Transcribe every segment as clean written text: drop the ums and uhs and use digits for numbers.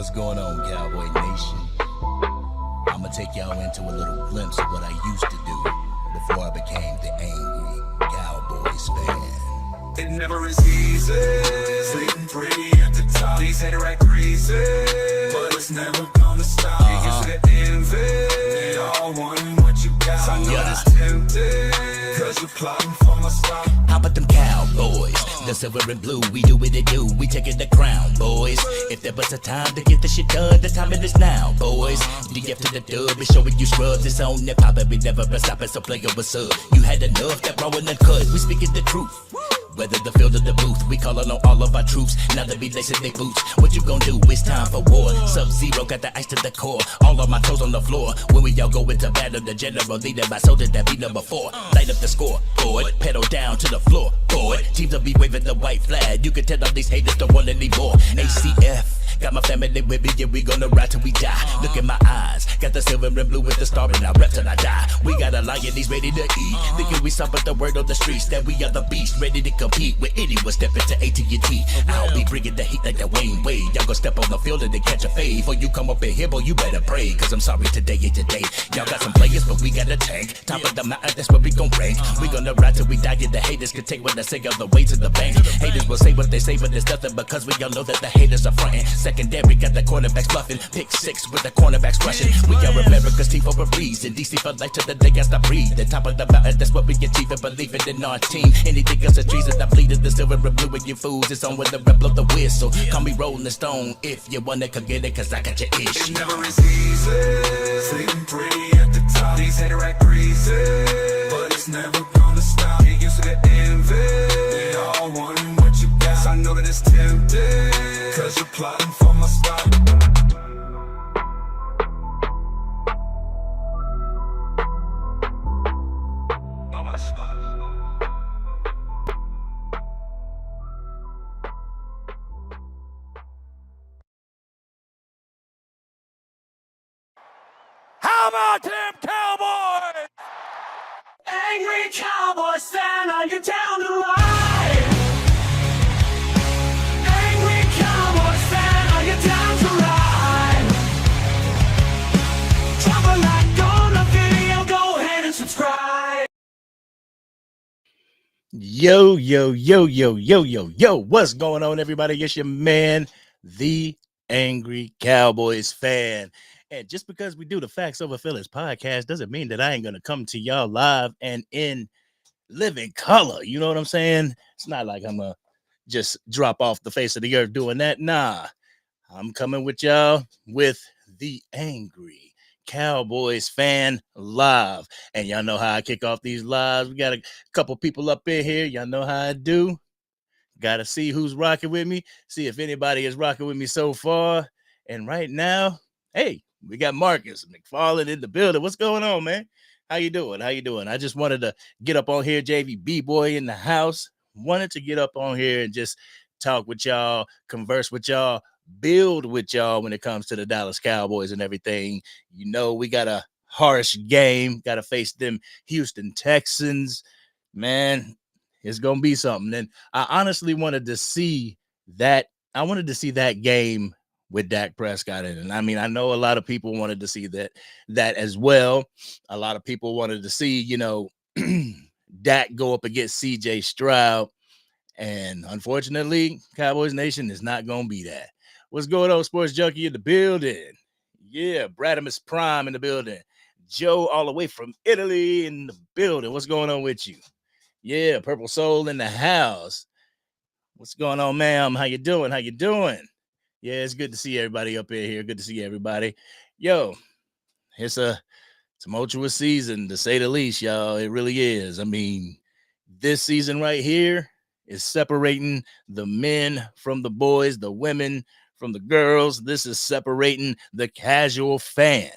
What's going on, Cowboy Nation? I'ma take y'all into a little glimpse of what I used to do before I became the Angry Cowboys Fan. It never is easy, sleeping pretty at the top. These haters act crazy, but it's never gonna stop. You used to envy, they all wanting what you got. So I know it's tempted, cause you're plotting for my spot. How about them Cowboys? The silver and blue, we do what it do, we taking the crown, boys. If there was a time to get the shit done, the time it is now, boys. DF to the dub, it's showing you scrubs, it's on and pop it, we never been stopping, so player, what's up? You had enough, that raw and uncut, we speaking the truth. Whether the field or the booth, we calling on all of our troops. Now they be lacing their boots. What you gonna do? It's time for war. Sub-Zero got the ice to the core. All of my toes on the floor. When we all go into battle, the general leader, my soldier that be number 4. Light up the score, boy. Pedal down to the floor, boy. Teams will be waving the white flag. You can tell all these haters don't want any more. ACF. Got my family with me, yeah, we gonna ride till we die. Look in my eyes, got the silver and blue with the star, and I rep till I die. We got a lion, he's ready to eat. Thinking we stop at the word on the streets, that we are the beast, ready to compete with anyone stepping to AT&T. I'll be bringing the heat like the Wayne Wade. Y'all gonna step on the field and then catch a fade. Before you come up in here, boy, you better pray, cause I'm sorry today ain't today. Y'all got some players, but we got a tank. Top of the mountain, that's where we gon' rank. We gonna ride till we die, and the haters can take what I say all the way to the bank. Haters will say what they say, but it's nothing because we all know that the haters are frontin'. Secondary got the cornerbacks bluffing, pick 6 with the cornerbacks rushing. We are America's team for a reason. DC for life till the day I stop breathing. Top of the mountain, that's what we achieve and believe in our team. Anything else is treason, I bleeding the silver and blue and you fools. It's on with the rep of the whistle. Call me Rolling Stone if you wanna come get it, cause I got your ish. It never is easy, sleeping pretty at the top. These haters act crazy, but it's never gonna stop. You used to envy, they all wanting what you got. So I know that it's tempted, cause you're plotting for my spot. How about them Cowboys? Angry Cowboys Fan, are you down to ride? Angry Cowboys Fan, are you down to ride? Drop a like on the video, go ahead and subscribe. Yo, yo, yo, yo, yo, yo, yo. What's going on, everybody? It's your man, the Angry Cowboys Fan. And just because we do the Facts Over Feelings podcast doesn't mean that I ain't going to come to y'all live and in living color. You know what I'm saying? It's not like I'm going to just drop off the face of the earth doing that. Nah, I'm coming with y'all with the Angry Cowboys Fan live. And y'all know how I kick off these lives. We got a couple people up in here. Y'all know how I do. Got to see who's rocking with me. See if anybody is rocking with me so far. And right now, hey, we got Marcus McFarland in the building. What's going on, man? How you doing? How you doing? I just wanted to get up on here. JV B-Boy in the house. Wanted to get up on here and just talk with y'all, converse with y'all, build with y'all when it comes to the Dallas Cowboys and everything. You know, we got a harsh game. Got to face them Houston Texans. Man, it's going to be something. And I honestly wanted to see that. I wanted to see that game with Dak Prescott in it. And I mean, I know a lot of people wanted to see that as well. A lot of people wanted to see, you know, Dak go up against CJ Stroud. And unfortunately, Cowboys Nation is not going to be that. What's going on, Sports Junkie in the building? Yeah, Bradimus Prime in the building. Joe all the way from Italy in the building. What's going on with you? Yeah, Purple Soul in the house. What's going on, ma'am? How you doing? How you doing? Yeah, it's good to see everybody up in here. Good to see everybody. Yo, it's a tumultuous season, to say the least, y'all. It really is. I mean, this season right here is separating the men from the boys, the women from the girls. This is separating the casual fan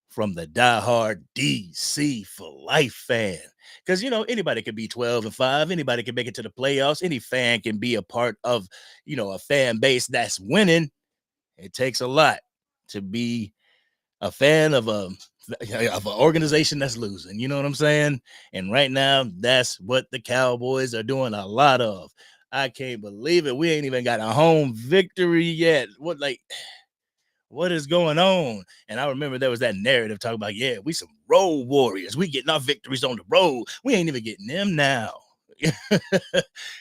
from the diehard DC for life fan. Because, you know, anybody can be 12-5. Anybody can make it to the playoffs. Any fan can be a part of, you know, a fan base that's winning. It takes a lot to be a fan of an organization that's losing. You know what I'm saying? And right now, that's what the Cowboys are doing a lot of. I can't believe it. We ain't even got a home victory yet. What is going on? And I remember there was that narrative talking about, yeah, we some road warriors. We getting our victories on the road. We ain't even getting them now. You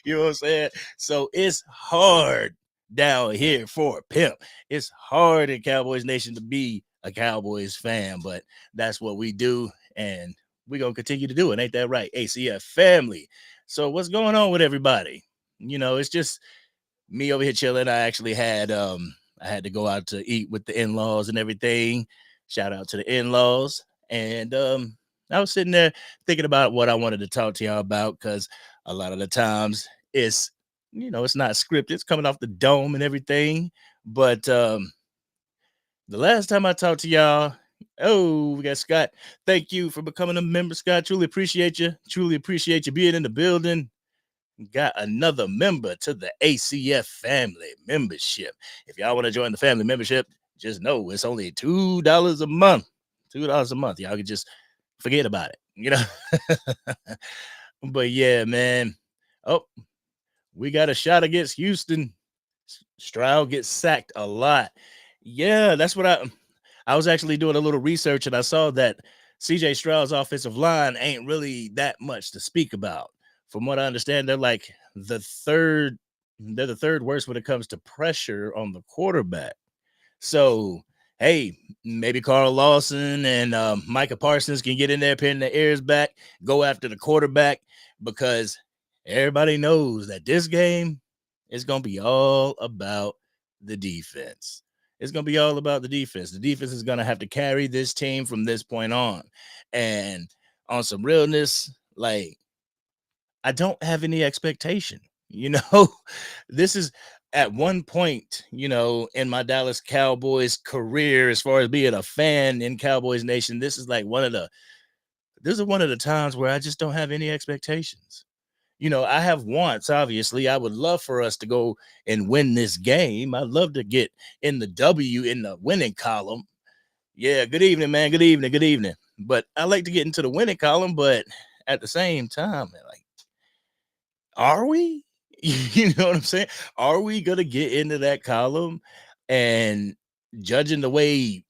know what I'm saying? So it's hard down here for a pimp. It's hard in Cowboys Nation to be a Cowboys fan, but that's what we do. And we're going to continue to do it. Ain't that right? ACF family. So what's going on with everybody? It's just me over here chilling. I had to go out to eat with the in-laws and everything. Shout out to the in-laws. And I was sitting there thinking about what I wanted to talk to y'all about, because a lot of the times it's not scripted. It's coming off the dome and everything. But the last time I talked to y'all, we got Scott. Thank you for becoming a member, Scott. Truly appreciate you. Truly appreciate you being in the building. Got another member to the ACF family membership. If y'all want to join the family membership, just know it's only $2 a month. $2 a month. Y'all can just forget about it, But yeah, man. Oh, we got a shot against Houston. Stroud gets sacked a lot. Yeah, that's what I was actually doing a little research, and I saw that CJ Stroud's offensive line ain't really that much to speak about. From what I understand, they're the third worst when it comes to pressure on the quarterback. So, hey, maybe Carl Lawson and Micah Parsons can get in there, pin their ears back, go after the quarterback, because everybody knows that this game is going to be all about the defense. It's going to be all about the defense. The defense is going to have to carry this team from this point on. And on some realness, I don't have any expectation. This is at one point, in my Dallas Cowboys career, as far as being a fan in Cowboys Nation, this is one of the times where I just don't have any expectations. I have wants, obviously. I would love for us to go and win this game. I'd love to get in the W in the winning column. Yeah, good evening, man. Good evening. Good evening. But I like to get into the winning column, but at the same time, are we? You know what I'm saying? Are we going to get into that column? And judging the way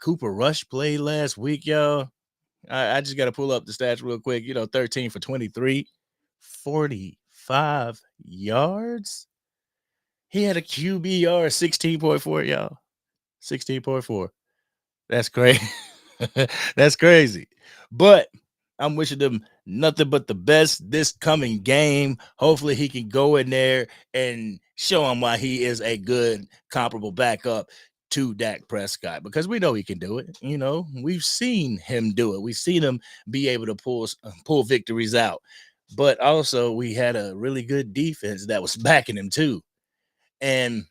Cooper Rush played last week, y'all, I just got to pull up the stats real quick. 13 for 23, 45 yards. He had a QBR 16.4, y'all. 16.4. That's crazy. That's crazy. But I'm wishing them nothing but the best this coming game. Hopefully he can go in there and show him why he is a good comparable backup to Dak Prescott, because we know he can do it. We've seen him do it. We've seen him be able to pull victories out. But also we had a really good defense that was backing him too. And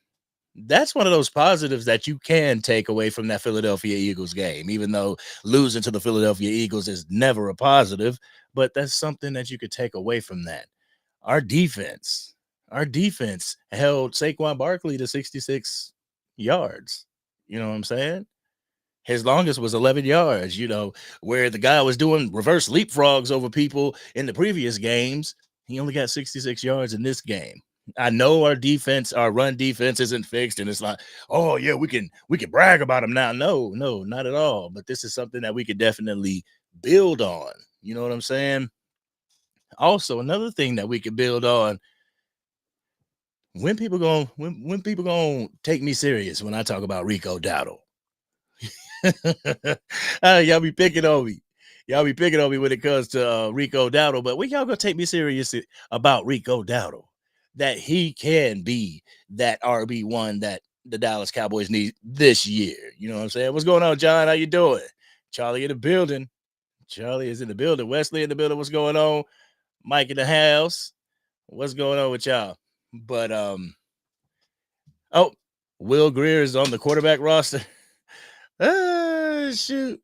that's one of those positives that you can take away from that Philadelphia Eagles game, even though losing to the Philadelphia Eagles is never a positive, but that's something that you could take away from that. Our defense held Saquon Barkley to 66 yards. You know what I'm saying? His longest was 11 yards, where the guy was doing reverse leapfrogs over people in the previous games. He only got 66 yards in this game. I know our run defense isn't fixed, and it's like, oh yeah, we can brag about them now. No, not at all. But this is something that we could definitely build on. You know what I'm saying? Also, another thing that we could build on: when people gonna take me serious when I talk about Rico Dowdle. Y'all be picking on me. Y'all be picking on me when it comes to Rico Dowdle, but when y'all gonna take me serious about Rico Dowdle? That he can be that RB1 that the Dallas Cowboys need this year. You know what I'm saying? What's going on, John? How you doing? Charlie in the building. Charlie is in the building. Wesley in the building. What's going on? Mike in the house. What's going on with y'all? But Will Greer is on the quarterback roster. Shoot.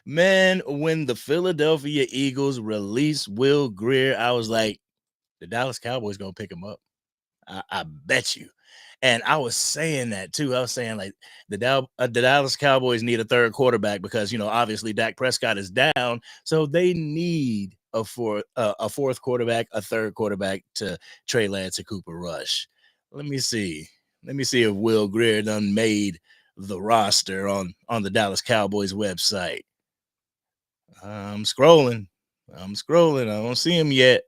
Man, when the Philadelphia Eagles released Will Greer, I was like, the Dallas Cowboys gonna pick him up. I bet you. And I was saying that too. I was saying like the Dallas Cowboys need a third quarterback because obviously Dak Prescott is down, so they need a fourth quarterback, a third quarterback to Trey Lance and Cooper Rush. Let me see. Let me see if Will Greer done made the roster on the Dallas Cowboys website. I'm scrolling. I'm scrolling. I don't see him yet.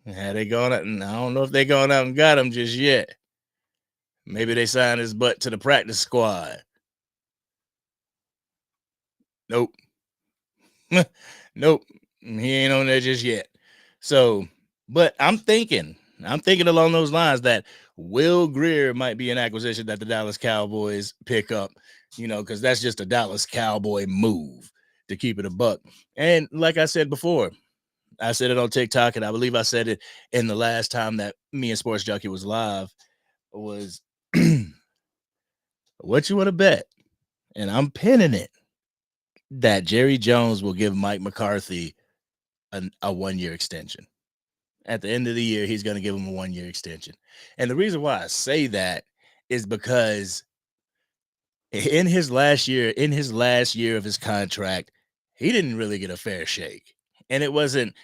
Had they gone out? And I don't know if they gone out and got him just yet. Maybe they signed his butt to the practice squad. Nope. Nope. He ain't on there just yet. So, but I'm thinking along those lines that Will Greer might be an acquisition that the Dallas Cowboys pick up, because that's just a Dallas Cowboy move to keep it a buck. And like I said before, I said it on TikTok, and I believe I said it in the last time that me and Sports Junkie was live, was what you want to bet? And I'm pinning it that Jerry Jones will give Mike McCarthy a 1-year extension. At the end of the year, he's going to give him a 1-year extension. And the reason why I say that is because in his last year of his contract, he didn't really get a fair shake. And it wasn't,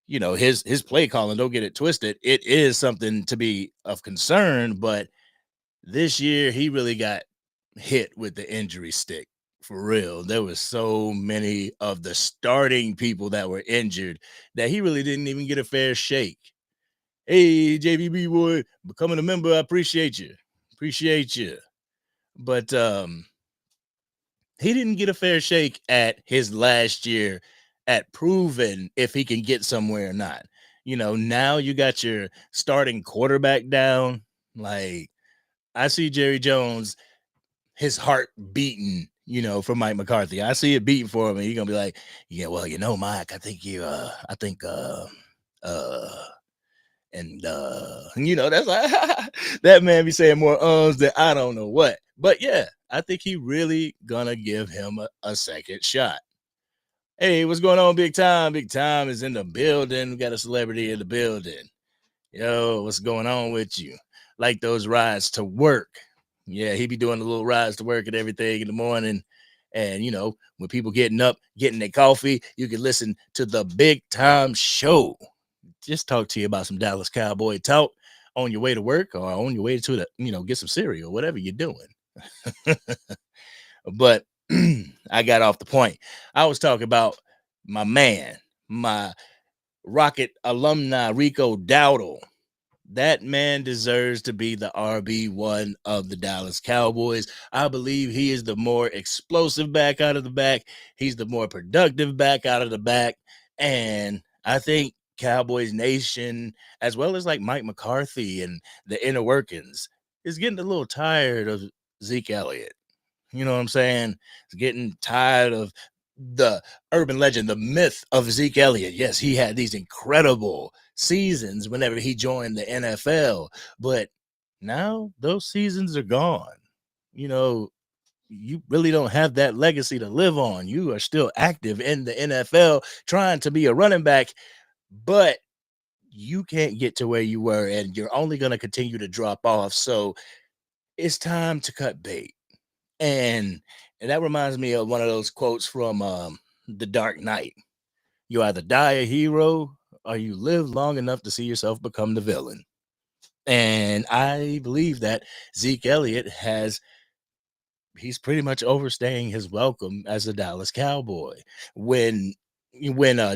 his play calling, don't get it twisted. It is something to be of concern, but this year he really got hit with the injury stick. For real, there was so many of the starting people that were injured that he really didn't even get a fair shake. Hey, JBB boy, becoming a member, I appreciate you. But he didn't get a fair shake at his last year at proving if he can get somewhere or not. Now you got your starting quarterback down. Like, I see Jerry Jones, his heart beating, for Mike McCarthy. I see it beating for him, and he's gonna be like, yeah, well, Mike, I think that's like that man be saying more than I don't know what. But yeah, I think he really gonna give him a second shot. Hey, what's going on, Big Time? Big Time is in the building. We got a celebrity in the building. Yo, what's going on with you? Like those rides to work. Yeah, he be doing the little rides to work and everything in the morning. And, when people getting up, getting their coffee, you can listen to the Big Time Show. Just talk to you about some Dallas Cowboy talk on your way to work or on your way to the, get some cereal, whatever you're doing. But I got off the point. I was talking about my man, my Rocket alumni, Rico Dowdle. That man deserves to be the RB1 of the Dallas Cowboys. I believe he is the more explosive back out of the back. He's the more productive back out of the back. And I think Cowboys Nation, as well as like Mike McCarthy and the inner workings, is getting a little tired of Zeke Elliott. You know what I'm saying? It's getting tired of the urban legend, the myth of Zeke Elliott. Yes, he had these incredible seasons whenever he joined the NFL, but now those seasons are gone. You really don't have that legacy to live on. You are still active in the NFL trying to be a running back, but you can't get to where you were, and you're only going to continue to drop off. So it's time to cut bait. And that reminds me of one of those quotes from The Dark Knight. You either die a hero or you live long enough to see yourself become the villain. And I believe that Zeke Elliott he's pretty much overstaying his welcome as a Dallas Cowboy. When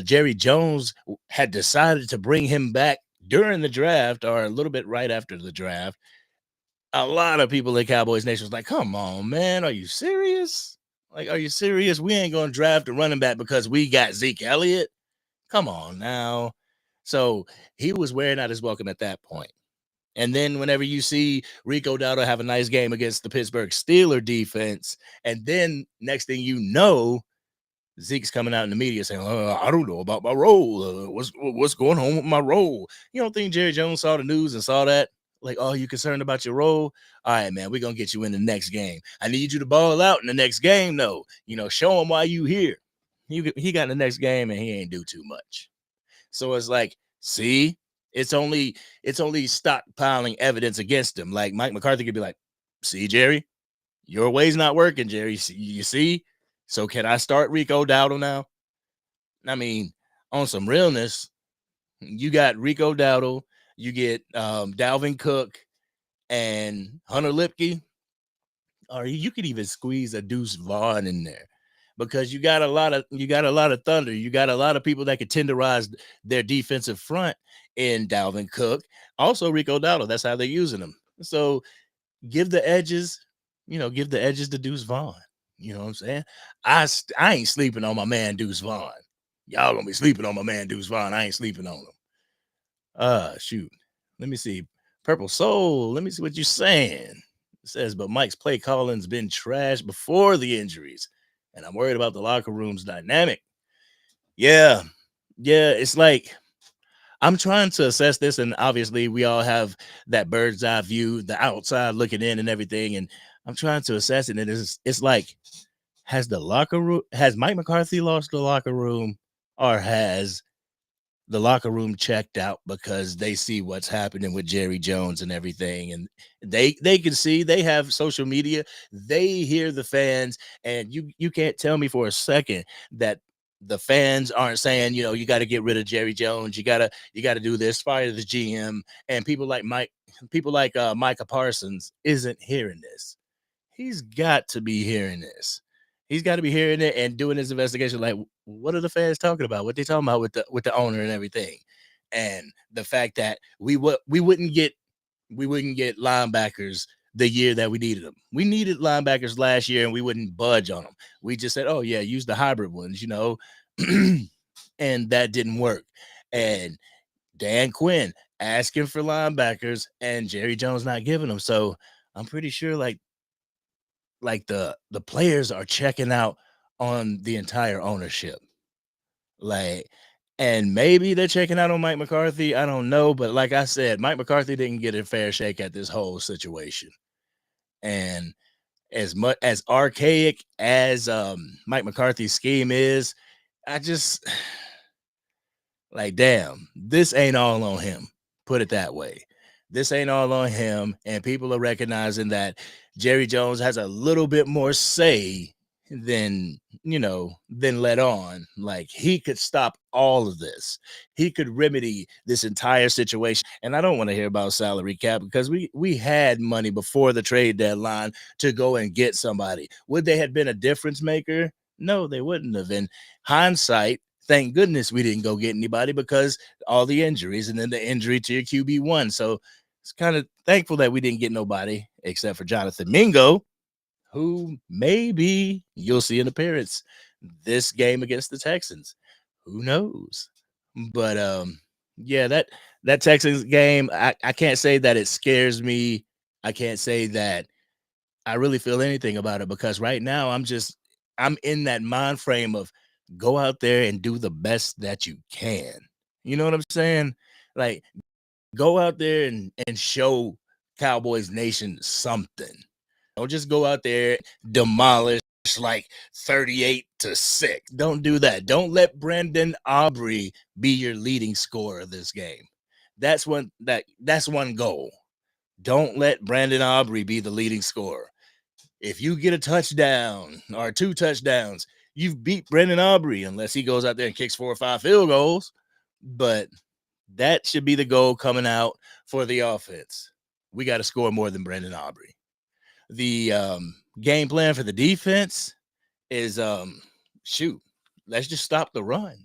Jerry Jones had decided to bring him back during the draft or a little bit right after the draft, a lot of people in Cowboys Nation was like, come on, man, are you serious? Like, are you serious? We ain't going to draft a running back because we got Zeke Elliott? Come on now. So he was wearing out his welcome at that point. And then whenever you see Rico Dowdle have a nice game against the Pittsburgh Steelers defense, and then next thing you know, Zeke's coming out in the media saying, I don't know about my role. What's going on with my role? You don't think Jerry Jones saw the news and saw that? Like, oh, you concerned about your role? All right, man, we're going to get you in the next game. I need you to ball out in the next game, though. Show him why you here. He got in the next game, and he ain't do too much. So it's like, see, It's only stockpiling evidence against him. Like Mike McCarthy could be like, "See, Jerry, your way's not working, Jerry. You see? So can I start Rico Dowdle now?" I mean, on some realness, you got Rico Dowdle, you get Dalvin Cook and Hunter Lipke, or you could even squeeze a Deuce Vaughn in there because you got a lot of thunder. You got a lot of people that could tenderize their defensive front in Dalvin Cook. Also, Rico Dowdle. That's how they're using them. So give the edges, give the edges to Deuce Vaughn. You know what I'm saying? I ain't sleeping on my man Deuce Vaughn. Y'all gonna be sleeping on my man Deuce Vaughn. I ain't sleeping on him. Shoot. Let me see. Purple Soul. Let me see what you're saying. It says, but Mike's play calling's been trash before the injuries, and I'm worried about the locker room's dynamic. Yeah. It's like I'm trying to assess this, and obviously we all have that bird's eye view, the outside looking in and everything, and I'm trying to assess it, and it's like, has Mike McCarthy lost the locker room, or has the locker room checked out because they see what's happening with Jerry Jones and everything, and they can see, they have social media, they hear the fans, and you can't tell me for a second that the fans aren't saying, you got to get rid of Jerry Jones, you got to do this, fire the GM, and people like Micah Parsons isn't hearing this. He's got to be hearing this. He's got to be hearing it and doing his investigation. Like, what are the fans talking about? What they talking about with the owner and everything? And the fact that we wouldn't get linebackers the year that we needed them. We needed linebackers last year and we wouldn't budge on them. We just said, oh yeah, use the hybrid ones, and that didn't work. And Dan Quinn asking for linebackers and Jerry Jones not giving them. So I'm pretty sure like the players are checking out on the entire ownership. Like, and maybe they're checking out on Mike McCarthy. I don't know. But like I said, Mike McCarthy didn't get a fair shake at this whole situation. And as much as archaic as Mike McCarthy's scheme is, I just like, damn, this ain't all on him. Put it that way. This ain't all on him. And people are recognizing that Jerry Jones has a little bit more say than let on. Like, he could stop all of this. He could remedy this entire situation. And I don't want to hear about salary cap because we had money before the trade deadline to go and get somebody. Would they have been a difference maker? No, they wouldn't have. In hindsight, thank goodness we didn't go get anybody because all the injuries and then the injury to your QB1. So it's kind of thankful that we didn't get nobody except for Jonathan Mingo, who maybe you'll see an appearance this game against the Texans. Who knows? But yeah, that Texans game, I can't say that it scares me. I can't say that I really feel anything about it because right now I'm in that mind frame of go out there and do the best that you can. You know what I'm saying? Like, go out there and show Cowboys Nation something. Don't just go out there, demolish like 38-6. Don't do that. Don't let Brandon Aubrey be your leading scorer of this game. That's one goal. Don't let Brandon Aubrey be the leading scorer. If you get a touchdown or 2 touchdowns, you've beat Brandon Aubrey unless he goes out there and kicks 4 or 5 field goals. But that should be the goal coming out for the offense. We got to score more than Brandon Aubrey. The game plan for the defense is let's just stop the run.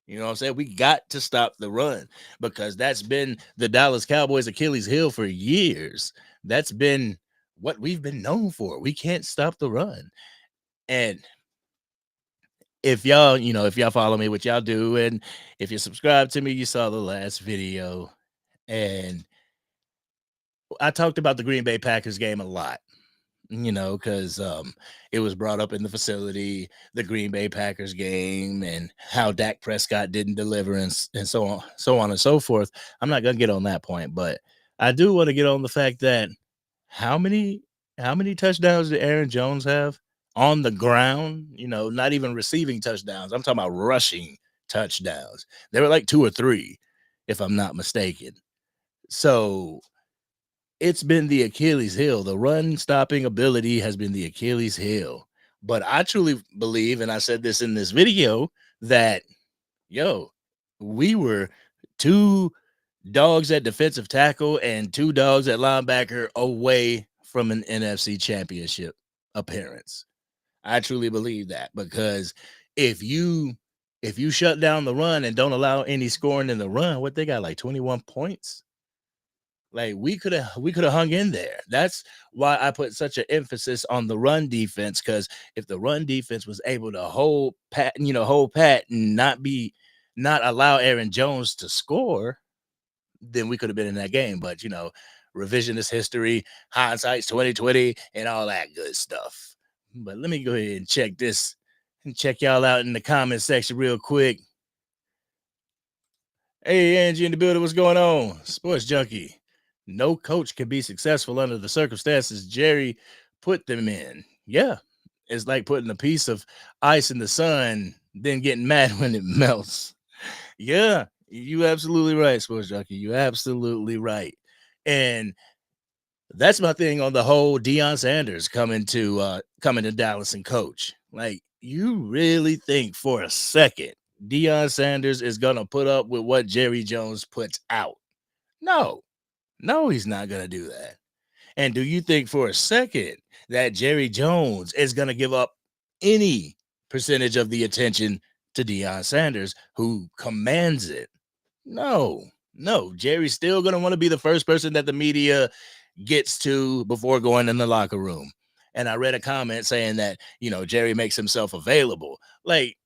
You know what I'm saying? We got to stop the run because that's been the Dallas Cowboys Achilles heel for years. That's been what we've been known for. We can't stop the run. And if y'all follow me, what y'all do, and if you subscribe to me, you saw the last video. And I talked about the Green Bay Packers game a lot, because it was brought up in the facility, the Green Bay Packers game, and how Dak Prescott didn't deliver and so on and so forth. I'm not going to get on that point, but I do want to get on the fact that how many touchdowns did Aaron Jones have on the ground? Not even receiving touchdowns. I'm talking about rushing touchdowns. They were like 2 or 3. if I'm not mistaken. So it's been the Achilles heel. The run stopping ability has been the Achilles heel. But I truly believe, and I said this in this video, that we were two dogs at defensive tackle and two dogs at linebacker away from an NFC championship appearance. I truly believe that, because if you shut down the run and don't allow any scoring in the run, what they got, like 21 points? Like, we could have hung in there. That's why I put such an emphasis on the run defense, because if the run defense was able to hold pat and not allow Aaron Jones to score, then we could have been in that game. But revisionist history, hindsight's 2020, and all that good stuff. But let me go ahead and check y'all out in the comment section real quick. Hey, Angie in the building, what's going on? Sports Junkie. No coach can be successful under the circumstances Jerry put them in. Yeah, it's like putting a piece of ice in the sun, then getting mad when it melts. Yeah, you absolutely right, Sports Junkie. You absolutely right. And that's my thing on the whole Deion Sanders coming to Dallas and coach. Like, you really think for a second Deion Sanders is gonna put up with what Jerry Jones puts out? No, he's not gonna do that. And do you think for a second that Jerry Jones is gonna give up any percentage of the attention to Deion Sanders, who commands it? No. Jerry's still gonna want to be the first person that the media gets to before going in the locker room. And I read a comment saying that, Jerry makes himself available. Like,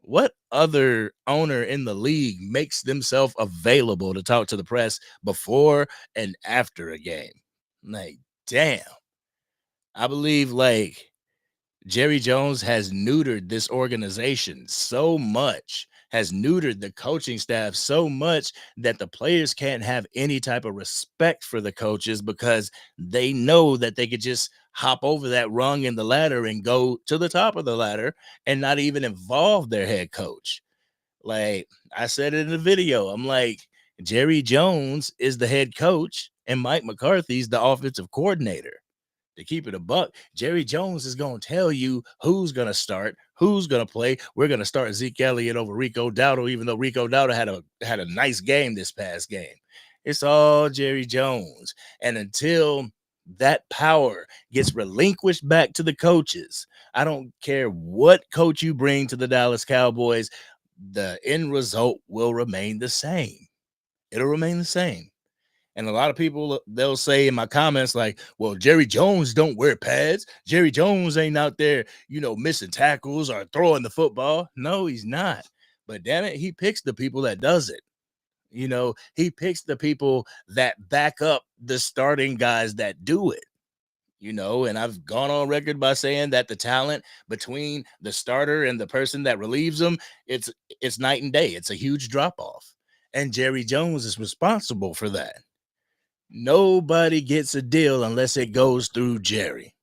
what other owner in the league makes themselves available to talk to the press before and after a game? Like, damn. I believe, like, Jerry Jones has neutered this organization so much, has neutered the coaching staff so much, that the players can't have any type of respect for the coaches, because they know that they could just hop over that rung in the ladder and go to the top of the ladder and not even involve their head coach. Like I said in the video, I'm like, Jerry Jones is the head coach and Mike McCarthy's the offensive coordinator. To keep it a buck, Jerry Jones is going to tell you who's going to start, who's going to play. We're going to start Zeke Elliott over Rico Dowdle, even though Rico Dowdle had a nice game this past game. It's all Jerry Jones. And until that power gets relinquished back to the coaches, I don't care what coach you bring to the Dallas Cowboys, the end result will remain the same. It'll remain the same. And a lot of people, they'll say in my comments, like, well, Jerry Jones don't wear pads. Jerry Jones ain't out there, missing tackles or throwing the football. No, he's not. But damn it, he picks the people that does it. He picks the people that back up the starting guys that do it. And I've gone on record by saying that the talent between the starter and the person that relieves them, it's night and day. It's a huge drop off. And Jerry Jones is responsible for that. Nobody gets a deal unless it goes through Jerry.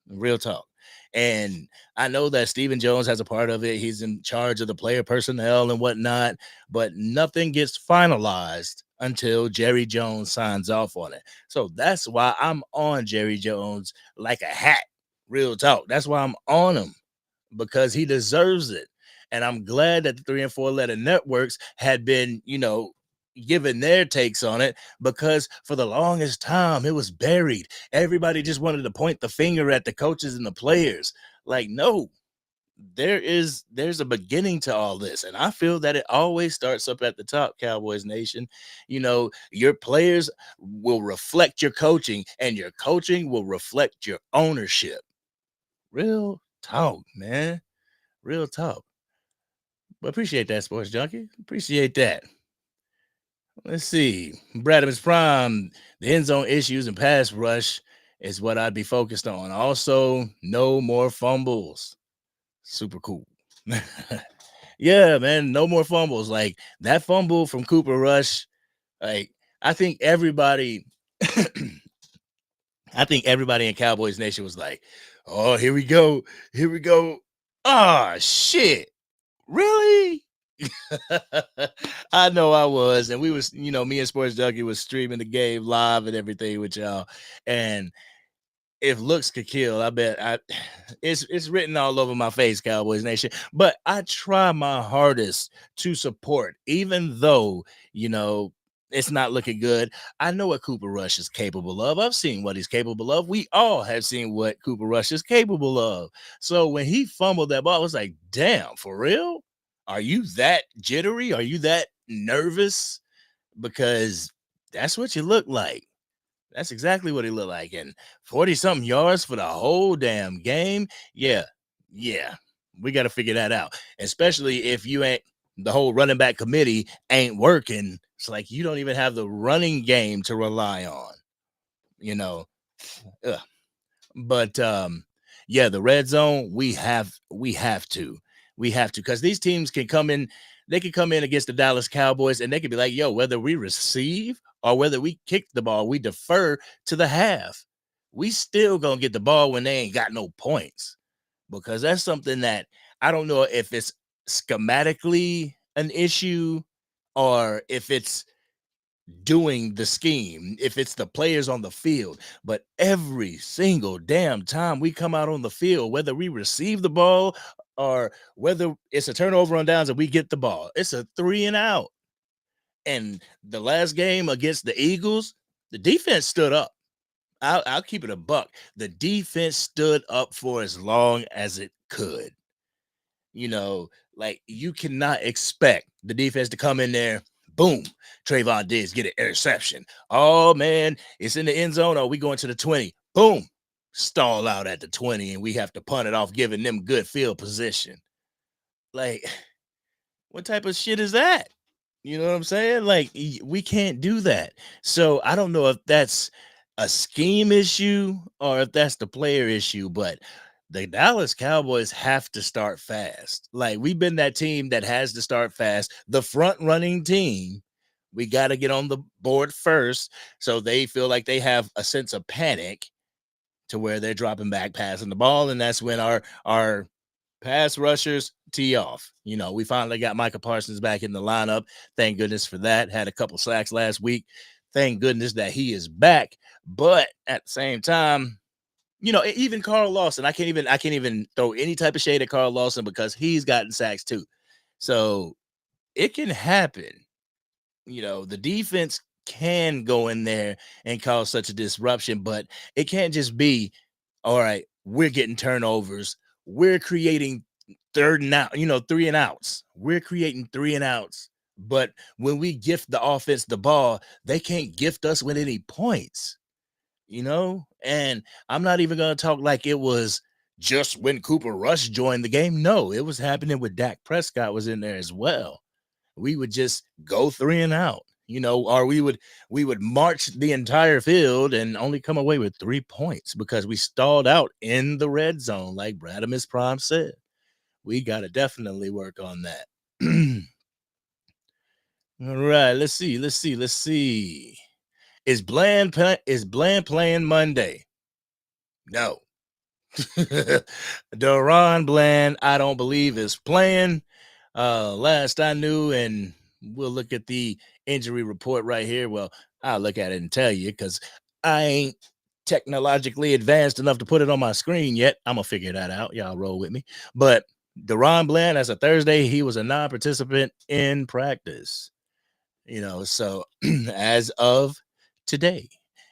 Real talk. And I know that Stephen Jones has a part of it. He's in charge of the player personnel and whatnot, but nothing gets finalized until Jerry Jones signs off on it. So that's why I'm on Jerry Jones like a hat. Real talk. That's why I'm on him, because he deserves it. And I'm glad that the 3 and 4 letter networks had been, giving their takes on it, because for the longest time it was buried. Everybody just wanted to point the finger at the coaches and the players. Like, no, there's a beginning to all this. And I feel that it always starts up at the top, Cowboys Nation. Your players will reflect your coaching, and your coaching will reflect your ownership. Real talk, man. Real talk. But appreciate that, Sports Junkie. Appreciate that. Let's see. Bradham's Prime, the end zone issues and pass rush is what I'd be focused on. Also, no more fumbles. Super cool. Yeah, man, no more fumbles. Like, that fumble from Cooper Rush, like, I think everybody in Cowboys Nation was like, oh, here we go. Ah, shit. Really? I know I was, and we was, me and Sports Junkie was streaming the game live and everything with y'all. And if looks could kill, I bet it's written all over my face, Cowboys Nation. But I try my hardest to support, even though it's not looking good. I know what Cooper Rush is capable of. I've seen what he's capable of. We all have seen what Cooper Rush is capable of. So when he fumbled that ball, I was like, damn, for real? Are you that jittery? Are you that nervous? Because that's what you look like. That's exactly what he looked like. And 40-something yards for the whole damn game. Yeah. We got to figure that out. Especially if you ain't the whole running back committee ain't working. It's like you don't even have the running game to rely on. Ugh. But the red zone, we have to because these teams can come in. They can come in against the Dallas Cowboys and they can be like, yo, whether we receive or whether we kick the ball, we defer to the half. We still gonna get the ball when they ain't got no points, because that's something that I don't know if it's schematically an issue or if it's doing the scheme, if it's the players on the field. But every single damn time we come out on the field, whether we receive the ball or whether it's a turnover on downs and we get the ball, it's a 3 and out. And the last game against the Eagles, the defense stood up. I'll keep it a buck. The defense stood up for as long as it could. Like you cannot expect the defense to come in there. Boom, Trayvon Diggs get an interception. Oh man, it's in the end zone. Oh, we going to the 20. Boom, stall out at the 20, and we have to punt it off, giving them good field position. Like, what type of shit is that? You know what I'm saying? Like, we can't do that. So I don't know if that's a scheme issue or if that's the player issue, but the Dallas Cowboys have to start fast. Like, we've been that team that has to start fast, the front running team. We got to get on the board first so they feel like they have a sense of panic to where they're dropping back, passing the ball. And that's when our pass rushers tee off. We finally got Micah Parsons back in the lineup. Thank goodness for that. Had a couple sacks last week. Thank goodness that he is back. But at the same time, even Carl Lawson, I can't even throw any type of shade at Carl Lawson because he's gotten sacks too. So it can happen. The defense can go in there and cause such a disruption, but it can't just be, all right, we're getting turnovers. We're creating 3rd and out, 3 and outs. We're creating 3 and outs. But when we gift the offense the ball, they can't gift us with any points. And I'm not even going to talk like it was just when Cooper Rush joined the game. No, it was happening with Dak Prescott was in there as well. We would just go 3 and out, or we would march the entire field and only come away with 3 points because we stalled out in the red zone. Like Bradamus Prime said, we got to definitely work on that. All right, let's see. Is Bland playing Monday? No. Deron Bland, I don't believe is playing. Last I knew, and we'll look at the injury report right here. Well, I'll look at it and tell you because I ain't technologically advanced enough to put it on my screen yet. I'm gonna figure that out. Y'all roll with me. But Deron Bland, as of Thursday, he was a non-participant in practice. So as of today,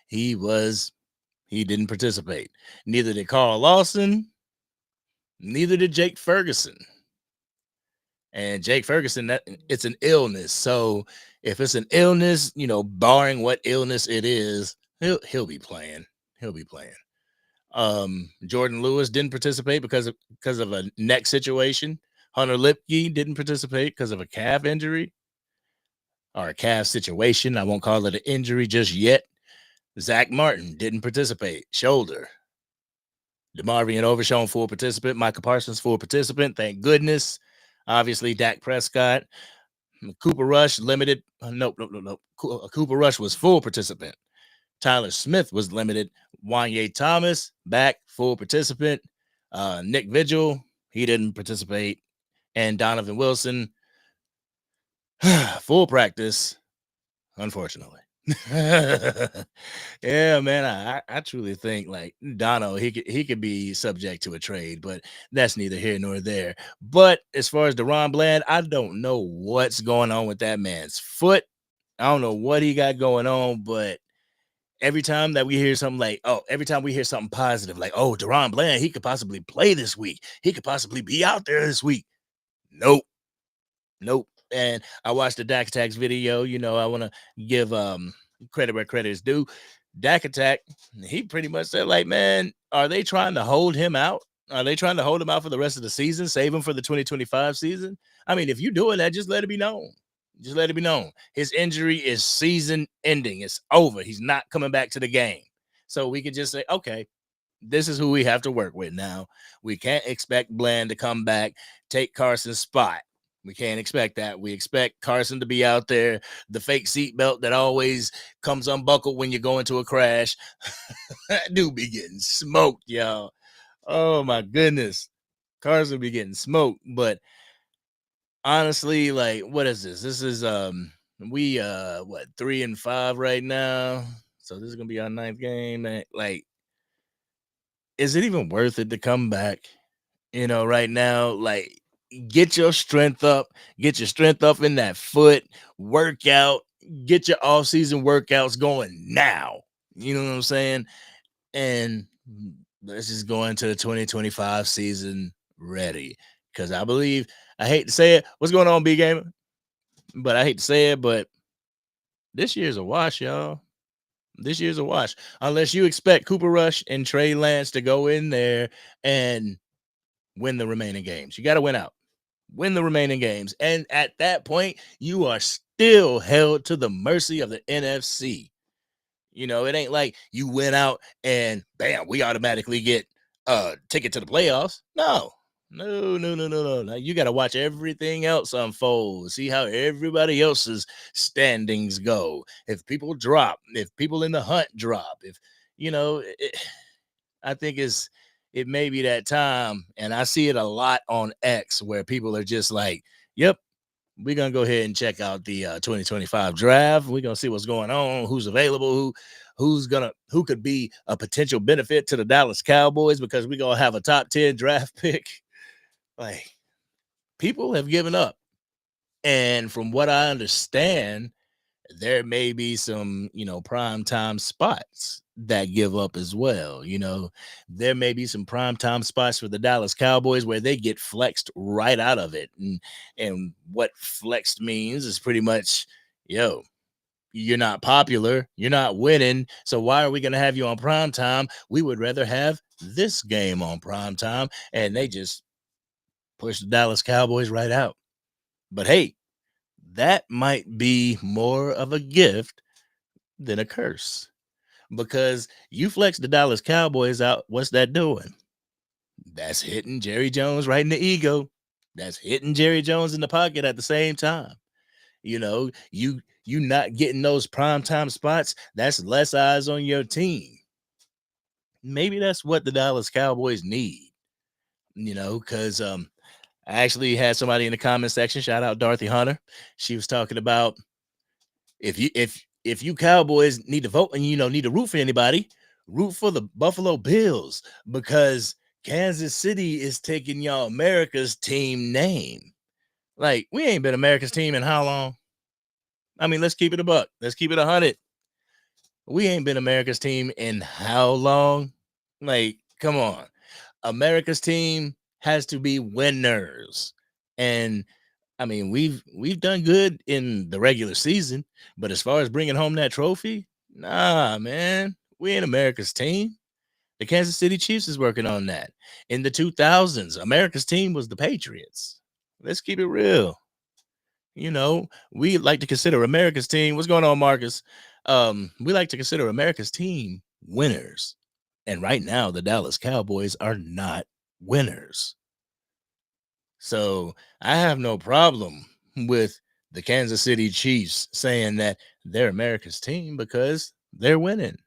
he didn't participate. Neither did Carl Lawson, neither did Jake Ferguson. And Jake Ferguson, it's an illness. So if it's an illness, barring what illness it is, he'll be playing. Jordan Lewis didn't participate because of a neck situation. Hunter Lipke didn't participate because of a calf injury or a calf situation. I won't call it an injury just yet. Zach Martin didn't participate. Shoulder. DeMarvion Overshown, full participant. Micah Parsons, full participant. Thank goodness. Obviously, Dak Prescott. Cooper Rush, limited. Nope. Cooper Rush was full participant. Tyler Smith was limited. Wanye Thomas, back, full participant. Nick Vigil, he didn't participate. And Donovan Wilson, Full practice, unfortunately. Yeah, man, I truly think like Dono, he could be subject to a trade, but that's neither here nor there. But as far as Deron Bland, I don't know what's going on with that man's foot. I don't know what he got going on, but every time that we hear something like, oh, every time we hear something positive, like, oh, Deron Bland, he could possibly play this week. He could possibly be out there this week. Nope. Nope. And I watched the Dak Attacks video. You know, I want to give credit where credit is due. Dak Attack, he pretty much said, like, man, are they trying to hold him out? Are they trying to hold him out for the rest of the season, save him for the 2025 season? I mean, if you're doing that, just let it be known. Just let it be known. His injury is season ending. It's over. He's not coming back to the game. So we could just say, okay, this is who we have to work with now. We can't expect Bland to come back, take Carson's spot. We can't expect that. We expect Carson to be out there, the fake seatbelt that always comes unbuckled when you go into a crash. That dude be getting smoked, y'all. Oh my goodness. Carson be getting smoked. But honestly, like, what is this? This is we 3-5 right now. So this is gonna be our 9th game. Man. Like, is it even worth it to come back? You know, right now, like, get your strength up in that foot, workout, get your off-season workouts going now. You know what I'm saying? And let's just go into the 2025 season ready. Because I hate to say it, what's going on, B Gamer? But I hate to say it, but this year's a wash, y'all. This year's a wash. Unless you expect Cooper Rush and Trey Lance to go in there and win the remaining games. You got to win out. Win the remaining games. And at that point, you are still held to the mercy of the NFC. You know, it ain't like you went out and bam, we automatically get a ticket to the playoffs. No. Now you got to watch everything else unfold. See how everybody else's standings go. If people drop, if people in the hunt drop, if you know, I think it may be that time, and I see it a lot on X where people are just like, "Yep, we're gonna go ahead and check out the 2025 draft. We're gonna see what's going on, who's available, who could be a potential benefit to the Dallas Cowboys because we're gonna have a top 10 draft pick." Like, people have given up, and from what I understand, there may be some, prime time spots that give up as well. There may be some prime time spots for the Dallas Cowboys where they get flexed right out of it. And what flexed means is pretty much, you're not popular, you're not winning. So why are we going to have you on prime time? We would rather have this game on prime time. And they just push the Dallas Cowboys right out. But hey, that might be more of a gift than a curse because you flex the Dallas Cowboys out. What's that doing? That's hitting Jerry Jones right in the ego. That's hitting Jerry Jones in the pocket at the same time. You not getting those primetime spots. That's less eyes on your team. Maybe that's what the Dallas Cowboys need. Because I actually had somebody in the comment section, shout out Dorothy Hunter. She was talking about if you Cowboys need to vote and need to root for anybody, root for the Buffalo Bills because Kansas City is taking y'all America's team name. Like, we ain't been America's team in how long? I mean, let's keep it a buck. Let's keep it 100. We ain't been America's team in how long? Like, come on. America's team has to be winners. And I mean, we've done good in the regular season, but as far as bringing home that trophy, nah, man, we ain't America's team. The Kansas City Chiefs is working on that. In the 2000s, America's team was the Patriots. Let's keep it real. We like to consider America's team. What's going on, Marcus? We like to consider America's team winners. And right now, the Dallas Cowboys are not winners. So I have no problem with the Kansas City Chiefs saying that they're America's team because they're winning.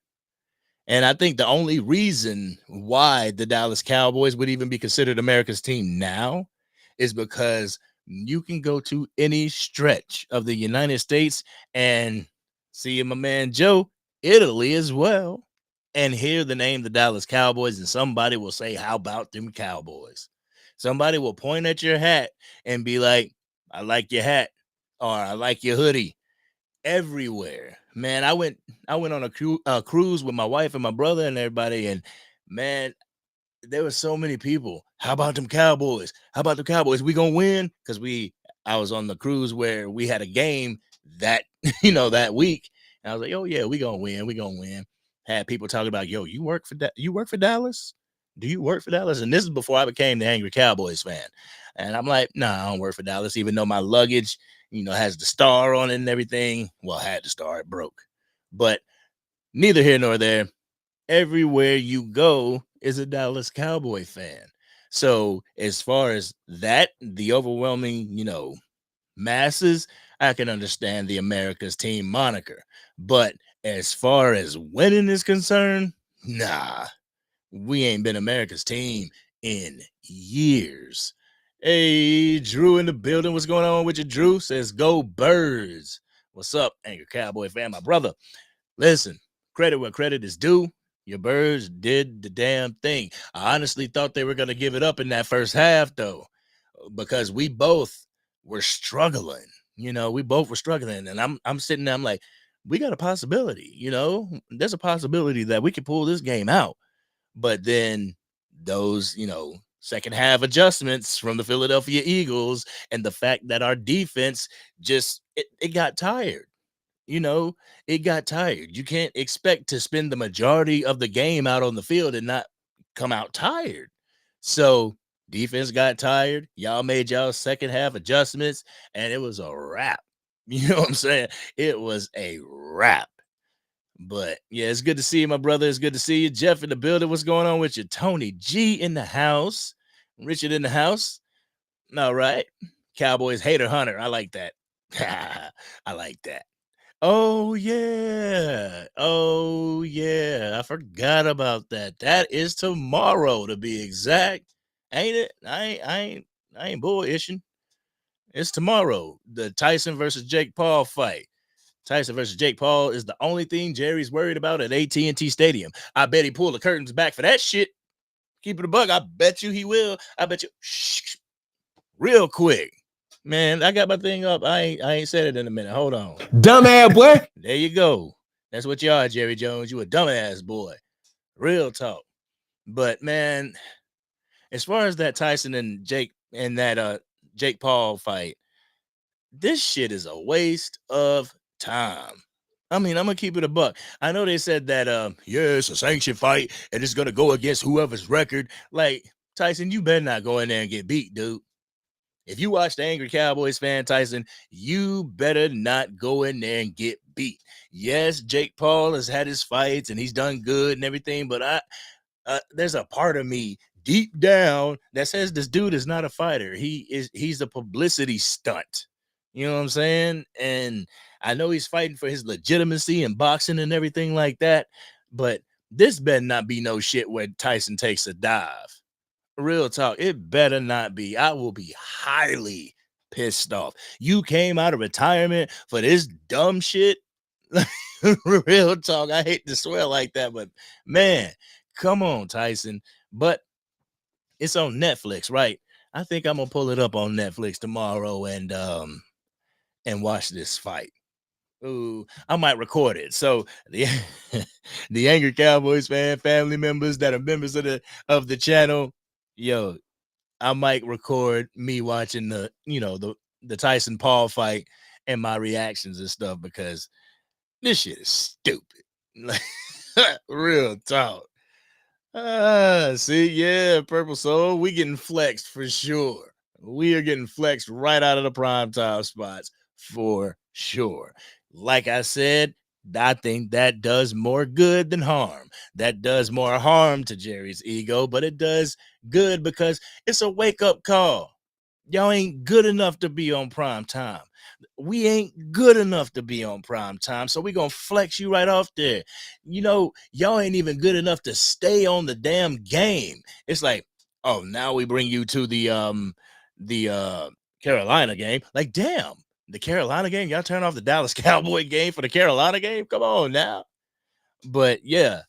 And I think the only reason why the Dallas Cowboys would even be considered America's team now is because You can go to any stretch of the United States and see my man Joe, Italy as well, and hear the name the Dallas Cowboys, and somebody will say, "How about them Cowboys?" Somebody will point at your hat and be like, "I like your hat," or "I like your hoodie." Everywhere, man. I went on a cruise with my wife and my brother and everybody, and man, there were so many people. How about them Cowboys? How about the Cowboys? We gonna win? Because I was on the cruise where we had a game that that week, and I was like, oh yeah, we gonna win. We gonna win. Had people talking about, yo, you work for Dallas? Do you work for Dallas? And this is before I became the Angry Cowboys fan. And I'm like, nah, I don't work for Dallas, even though my luggage, has the star on it and everything. Well, had the star, it broke. But neither here nor there. Everywhere you go is a Dallas Cowboy fan. So as far as that, the overwhelming, masses, I can understand the America's team moniker. But as far as winning is concerned, nah, we ain't been America's team in years. Hey, Drew in the building. What's going on with you, Drew? Says go Birds. What's up, Angry Cowboy fan, my brother? Listen, credit where credit is due. Your Birds did the damn thing. I honestly thought they were going to give it up in that first half, though, because we both were struggling. We both were struggling, and I'm sitting there. I'm like, we got a possibility. There's a possibility that we could pull this game out. But then those, second half adjustments from the Philadelphia Eagles and the fact that our defense just it got tired. It got tired. You can't expect to spend the majority of the game out on the field and not come out tired. So defense got tired. Y'all made y'all second half adjustments, and it was a wrap. You know what I'm saying? It was a wrap. But yeah, it's good to see you, my brother. It's good to see you. Jeff in the building. What's going on with you? Tony G in the house. Richard in the house. All right. Cowboys hater hunter. I like that. I like that. Oh yeah. Oh yeah. I forgot about that. That is tomorrow to be exact. Ain't it? I ain't bullishing. It's tomorrow. The Tyson versus Jake Paul fight. Tyson versus Jake Paul is the only thing Jerry's worried about at AT&T Stadium. I bet he pulled the curtains back for that shit. Keep it a bug. I bet you he will. I bet you. Shh, real quick. Man, I got my thing up. I ain't said it in a minute. Hold on. Dumbass boy. There you go. That's what you are, Jerry Jones. You a dumbass boy. Real talk. But man, as far as that Tyson and Jake and that Jake Paul fight, this shit is a waste of time. I mean, I'm gonna keep it a buck. I know they said that it's a sanctioned fight and it's gonna go against whoever's record. Like, Tyson, you better not go in there and get beat, dude. If you watch the Angry Cowboys fan, Tyson, you better not go in there and get beat. Yes, Jake Paul has had his fights and he's done good and everything, but there's a part of me deep down that says this dude is not a fighter. He's a publicity stunt. You know what I'm saying? And I know he's fighting for his legitimacy in boxing and everything like that, but this better not be no shit where Tyson takes a dive. Real talk, it better not be. I will be highly pissed off. You came out of retirement for this dumb shit. Real talk, I hate to swear like that, but man, come on, Tyson. But it's on Netflix, right? I think I'm gonna pull it up on Netflix tomorrow and watch this fight. Ooh, I might record it. So the Angry Cowboys fan family members that are members of the channel, yo, I might record me watching the Tyson Paul fight and my reactions and stuff, because this shit is stupid. Real talk. See, yeah, Purple Soul, we getting flexed for sure. We are getting flexed right out of the primetime spots for sure. Like I said, I think that does more good than harm. That does more harm to Jerry's ego, but it does good because it's a wake-up call. Y'all ain't good enough to be on prime time. We ain't good enough to be on prime time, so we gonna flex you right off there. Y'all ain't even good enough to stay on the damn game. It's like, oh, now we bring you to the can Carolina game. Like, damn, the Carolina game. Y'all turn off the Dallas Cowboy game for the Carolina game. Come on now. But yeah,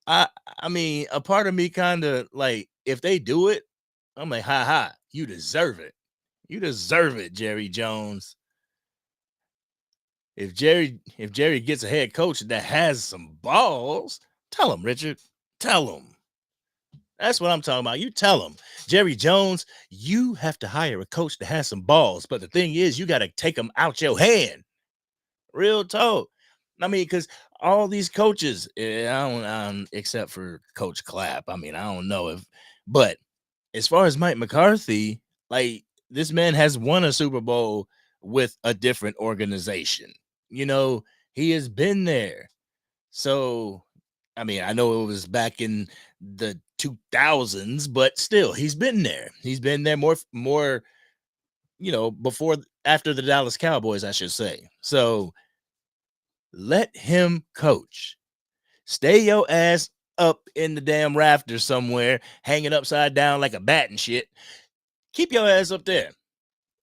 I mean, a part of me kind of like if they do it, I'm like, ha ha, you deserve it. You deserve it, Jerry Jones. If Jerry gets a head coach that has some balls, tell him, Richard. Tell him. That's what I'm talking about. You tell him, Jerry Jones, you have to hire a coach that has some balls. But the thing is, you got to take them out your hand. Real talk. I mean, because all these coaches, I don't except for Coach Clapp. I mean, I don't know if, but as far as Mike McCarthy, like this man has won a Super Bowl with a different organization. You know, he has been there. So, I mean, I know it was back in the 2000s, but still, he's been there. He's been there more, after the Dallas Cowboys, I should say. So, let him coach. Stay your ass up in the damn rafters somewhere, hanging upside down like a bat and shit. Keep your ass up there.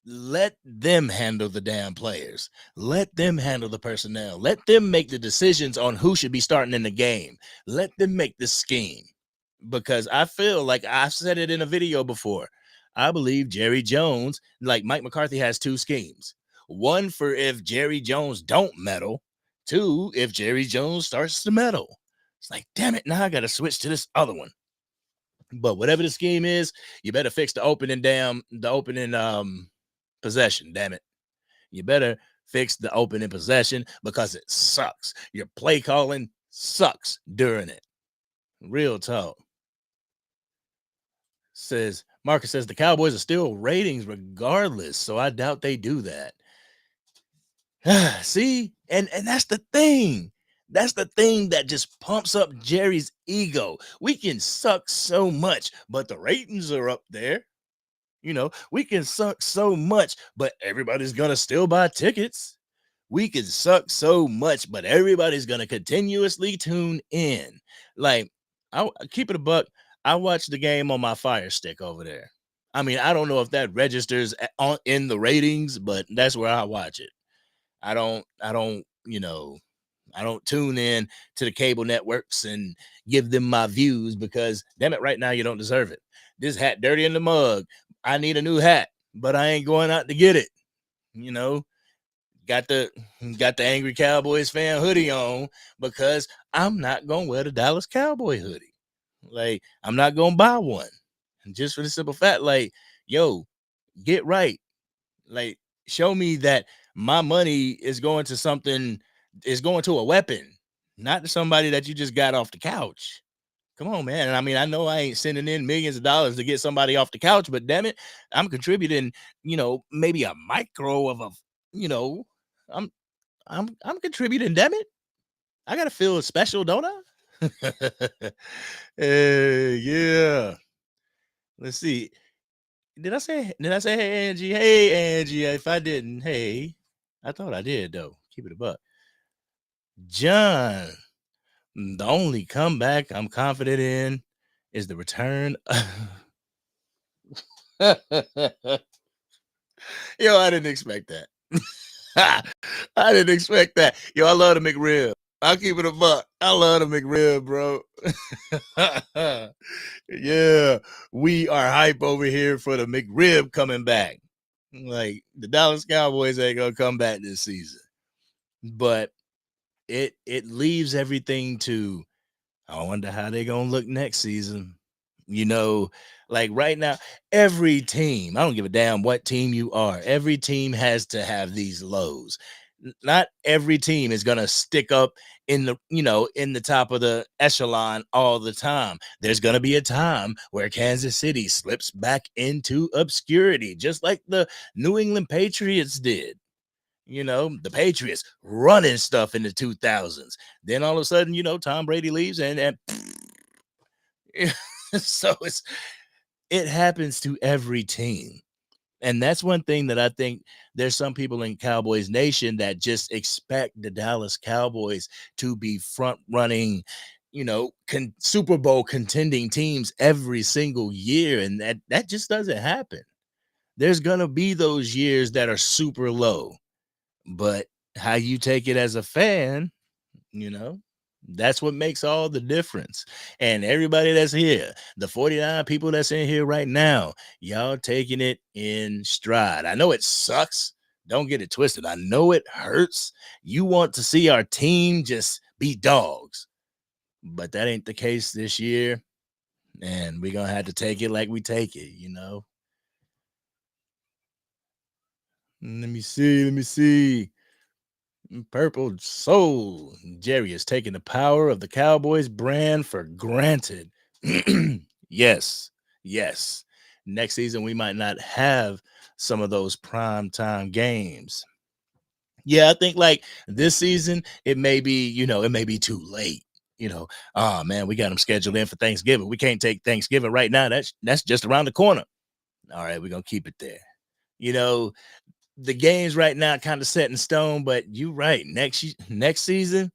Let them handle the damn players. Let them handle the personnel. Let them make the decisions on who should be starting in the game. Let them make the scheme. Because I feel like I've said it in a video before. I believe Jerry Jones, like Mike McCarthy, has two schemes. One for if Jerry Jones don't meddle. Two, if Jerry Jones starts to meddle. It's like, damn it, now I got to switch to this other one. But whatever the scheme is, you better fix the opening possession, damn it. You better fix the opening possession because it sucks. Your play calling sucks during it. Real talk. Marcus says the Cowboys are still ratings regardless, so I doubt they do that. See, and that's the thing. That's the thing that just pumps up Jerry's ego. We can suck so much, but the ratings are up there. You know, we can suck so much, but everybody's gonna still buy tickets. We can suck so much, but everybody's gonna continuously tune in. Like, I keep it a buck. I watched the game on my Fire Stick over there. I mean, I don't know if that registers in the ratings, but that's where I watch it. I don't tune in to the cable networks and give them my views because, damn it, right now you don't deserve it. This hat dirty in the mug. I need a new hat, but I ain't going out to get it. You know, got the Angry Cowboys fan hoodie on because I'm not going to wear the Dallas Cowboy hoodie. Like, I'm not going to buy one. And just for the simple fact, like, yo, get right. Like, show me that my money is going to something, is going to a weapon, not to somebody that you just got off the couch. Come on, man. And I mean, I know I ain't sending in millions of dollars to get somebody off the couch, but damn it, I'm contributing, maybe a micro of I'm contributing, damn it. I gotta feel special, don't I? Yeah. Let's see. Did I say hey Angie? Hey Angie. If I didn't, hey. I thought I did though. Keep it a buck. John. The only comeback I'm confident in is the return. Yo, I didn't expect that. I didn't expect that. Yo, I love the McRib. I'll keep it a buck. I love the McRib, bro. Yeah, we are hype over here for the McRib coming back. Like, the Dallas Cowboys ain't gonna come back this season. But it leaves everything to, I wonder how they're gonna look next season. Like right now, every team, I don't give a damn what team you are, every team has to have these lows. Not every team is gonna stick up in the top of the echelon all the time. There's gonna be a time where Kansas City slips back into obscurity, just like the New England Patriots did. The Patriots running stuff in the 2000s. Then all of a sudden, Tom Brady leaves and so it happens to every team. And that's one thing that I think there's some people in Cowboys Nation that just expect the Dallas Cowboys to be front running, Super Bowl contending teams every single year. And that just doesn't happen. There's gonna be those years that are super low, but how you take it as a fan, you know, that's what makes all the difference. And everybody that's here, the 49 people that's in here right now, y'all taking it in stride. I know it sucks. Don't get it twisted. I know it hurts. You want to see our team just be dogs, but that ain't the case this year. And we're going to have to take it like we take it, you know? Let me see. Let me see. Purple Soul. Jerry is taking the power of the Cowboys brand for granted. Yes. Yes. Next season, we might not have some of those prime time games. Yeah, I think like this season, it may be, it may be too late. Oh man, we got them scheduled in for Thanksgiving. We can't take Thanksgiving right now. That's just around the corner. All right, we're gonna keep it there. You know, the game's right now kind of set in stone, but you right. Next season,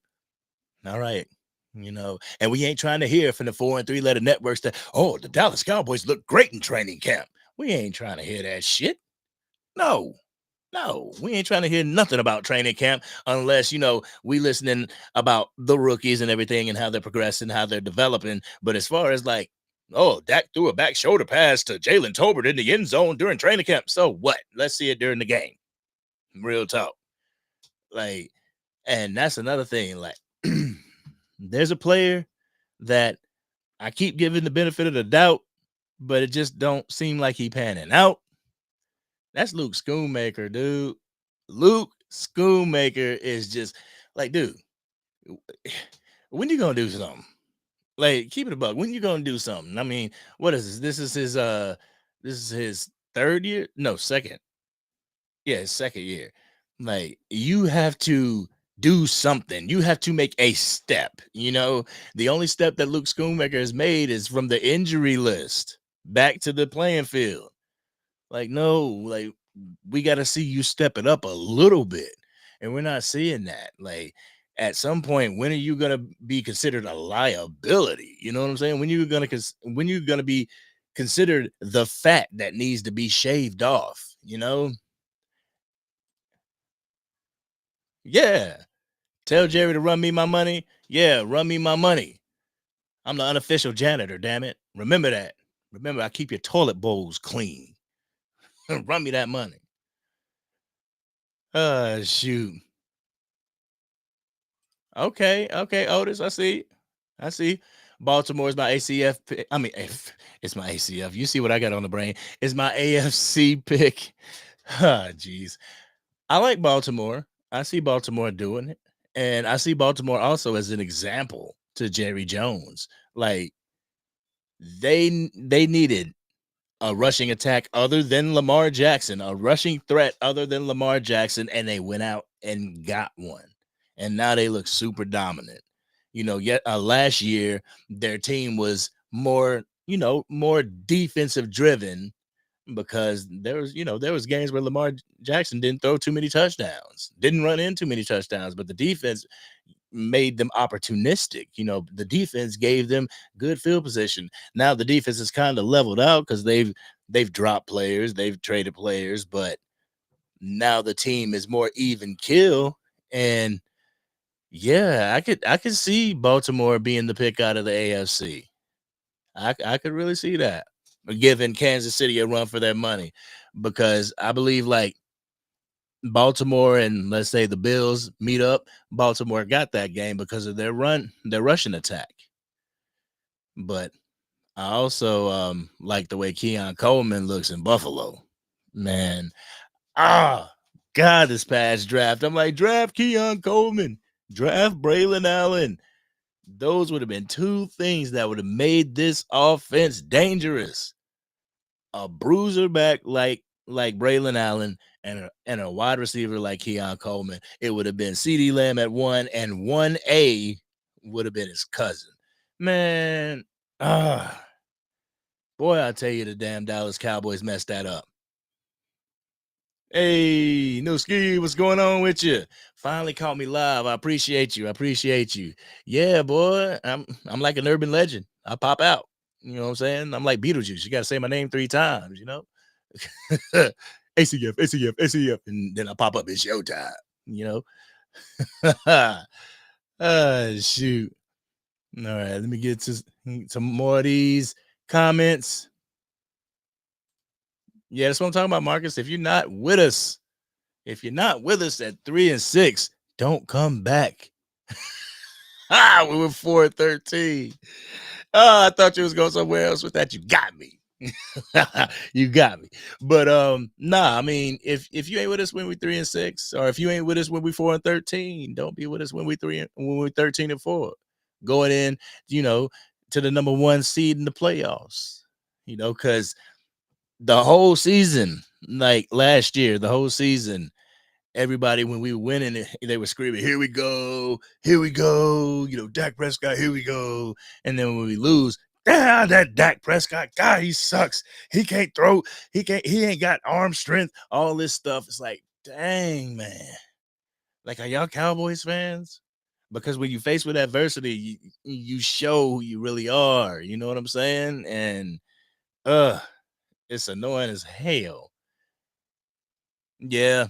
all right. And we ain't trying to hear from the 4 and 3 letter networks that, oh, the Dallas Cowboys look great in training camp. We ain't trying to hear that shit. No, we ain't trying to hear nothing about training camp unless, we listening about the rookies and everything and how they're progressing, how they're developing. But as far as like, oh, Dak threw a back shoulder pass to Jalen Tolbert in the end zone during training camp. So what? Let's see it during the game. Real talk. Like, and that's another thing. Like, there's a player that I keep giving the benefit of the doubt, but it just don't seem like he panning out. That's Luke Schoonmaker, dude. Luke Schoonmaker is just like, dude, when you gonna do something? Like, keep it a buck. When you gonna do something? I mean, what is this? This is his third year? No, second. Yeah, his second year. Like, you have to do something. You have to make a step. The only step that Luke Schoonmaker has made is from the injury list back to the playing field. Like, no, like we got to see you step it up a little bit. And we're not seeing that. Like, at some point, when are you going to be considered a liability? You know what I'm saying? When you're going to be considered the fat that needs to be shaved off, Yeah. Tell Jerry to run me my money. Yeah, run me my money. I'm the unofficial janitor, damn it. Remember that. Remember, I keep your toilet bowls clean. Run me that money. Shoot. Okay, Otis, I see. Baltimore's my ACF pick. I mean, it's my ACF. You see what I got on the brain? It's my AFC pick. Jeez. I like Baltimore. I see Baltimore doing it. And I see Baltimore also as an example to Jerry Jones. Like, they needed a rushing attack other than Lamar Jackson, a rushing threat other than Lamar Jackson, and they went out and got one. And now they look super dominant. Yet last year their team was more defensive driven because there was games where Lamar Jackson didn't throw too many touchdowns, didn't run in too many touchdowns, but the defense made them opportunistic. The defense gave them good field position. Now the defense is kind of leveled out because they've dropped players, they've traded players, but now the team is more even kill. And yeah, I could see Baltimore being the pick out of the AFC. I could really see that, giving Kansas City a run for their money, because I believe like Baltimore and let's say the Bills meet up. Baltimore got that game because of their rushing attack. But I also like the way Keon Coleman looks in Buffalo. Man, God, this past draft, I'm like, draft Keon Coleman, draft Braylon Allen. Those would have been two things that would have made this offense dangerous. A bruiser back like Braylon Allen and a wide receiver like Keon Coleman. It would have been CeeDee Lamb at 1, and 1A would have been his cousin. Man, boy, I tell you, the damn Dallas Cowboys messed that up. Hey, no ski, what's going on with you? Finally caught me live. I appreciate you. Yeah, boy, I'm like an urban legend. I pop out. You know what I'm saying? I'm like Beetlejuice. You got to say my name 3 times, ACF, ACF, ACF, and then I pop up, it's showtime, you know. Shoot. All right, let me get to some more of these comments. Yeah, that's what I'm talking about, Marcus. If you're not with us at 3-6, don't come back. We were 4-13. Oh, I thought you was going somewhere else with that. You got me. You got me. But nah, I mean, if you ain't with us when we 3-6, or if you ain't with us when we 4-13, don't be with us when we 13-4. Going in, you know, to the number 1 seed in the playoffs. You know, because the whole season, like last year, the whole season, everybody, when we were winning, they were screaming, here we go, you know, Dak Prescott, here we go. And then when we lose, that Dak Prescott guy, he sucks. He can't throw, he ain't got arm strength, all this stuff. It's like, dang, man. Like, are y'all Cowboys fans? Because when you face with adversity, you show who you really are. You know what I'm saying? And it's annoying as hell. Yeah,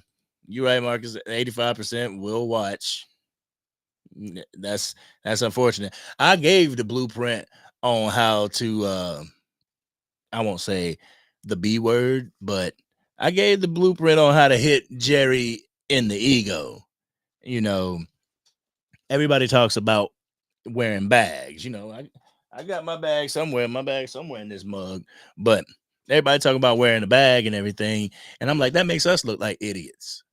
you're right, Marcus. 85% will watch. That's unfortunate. I gave the blueprint on how to I won't say the B word, but I gave the blueprint on how to hit Jerry in the ego. You know, everybody talks about wearing bags. You know, I got my bag somewhere in this mug, but everybody talking about wearing a bag and everything. And I'm like, that makes us look like idiots.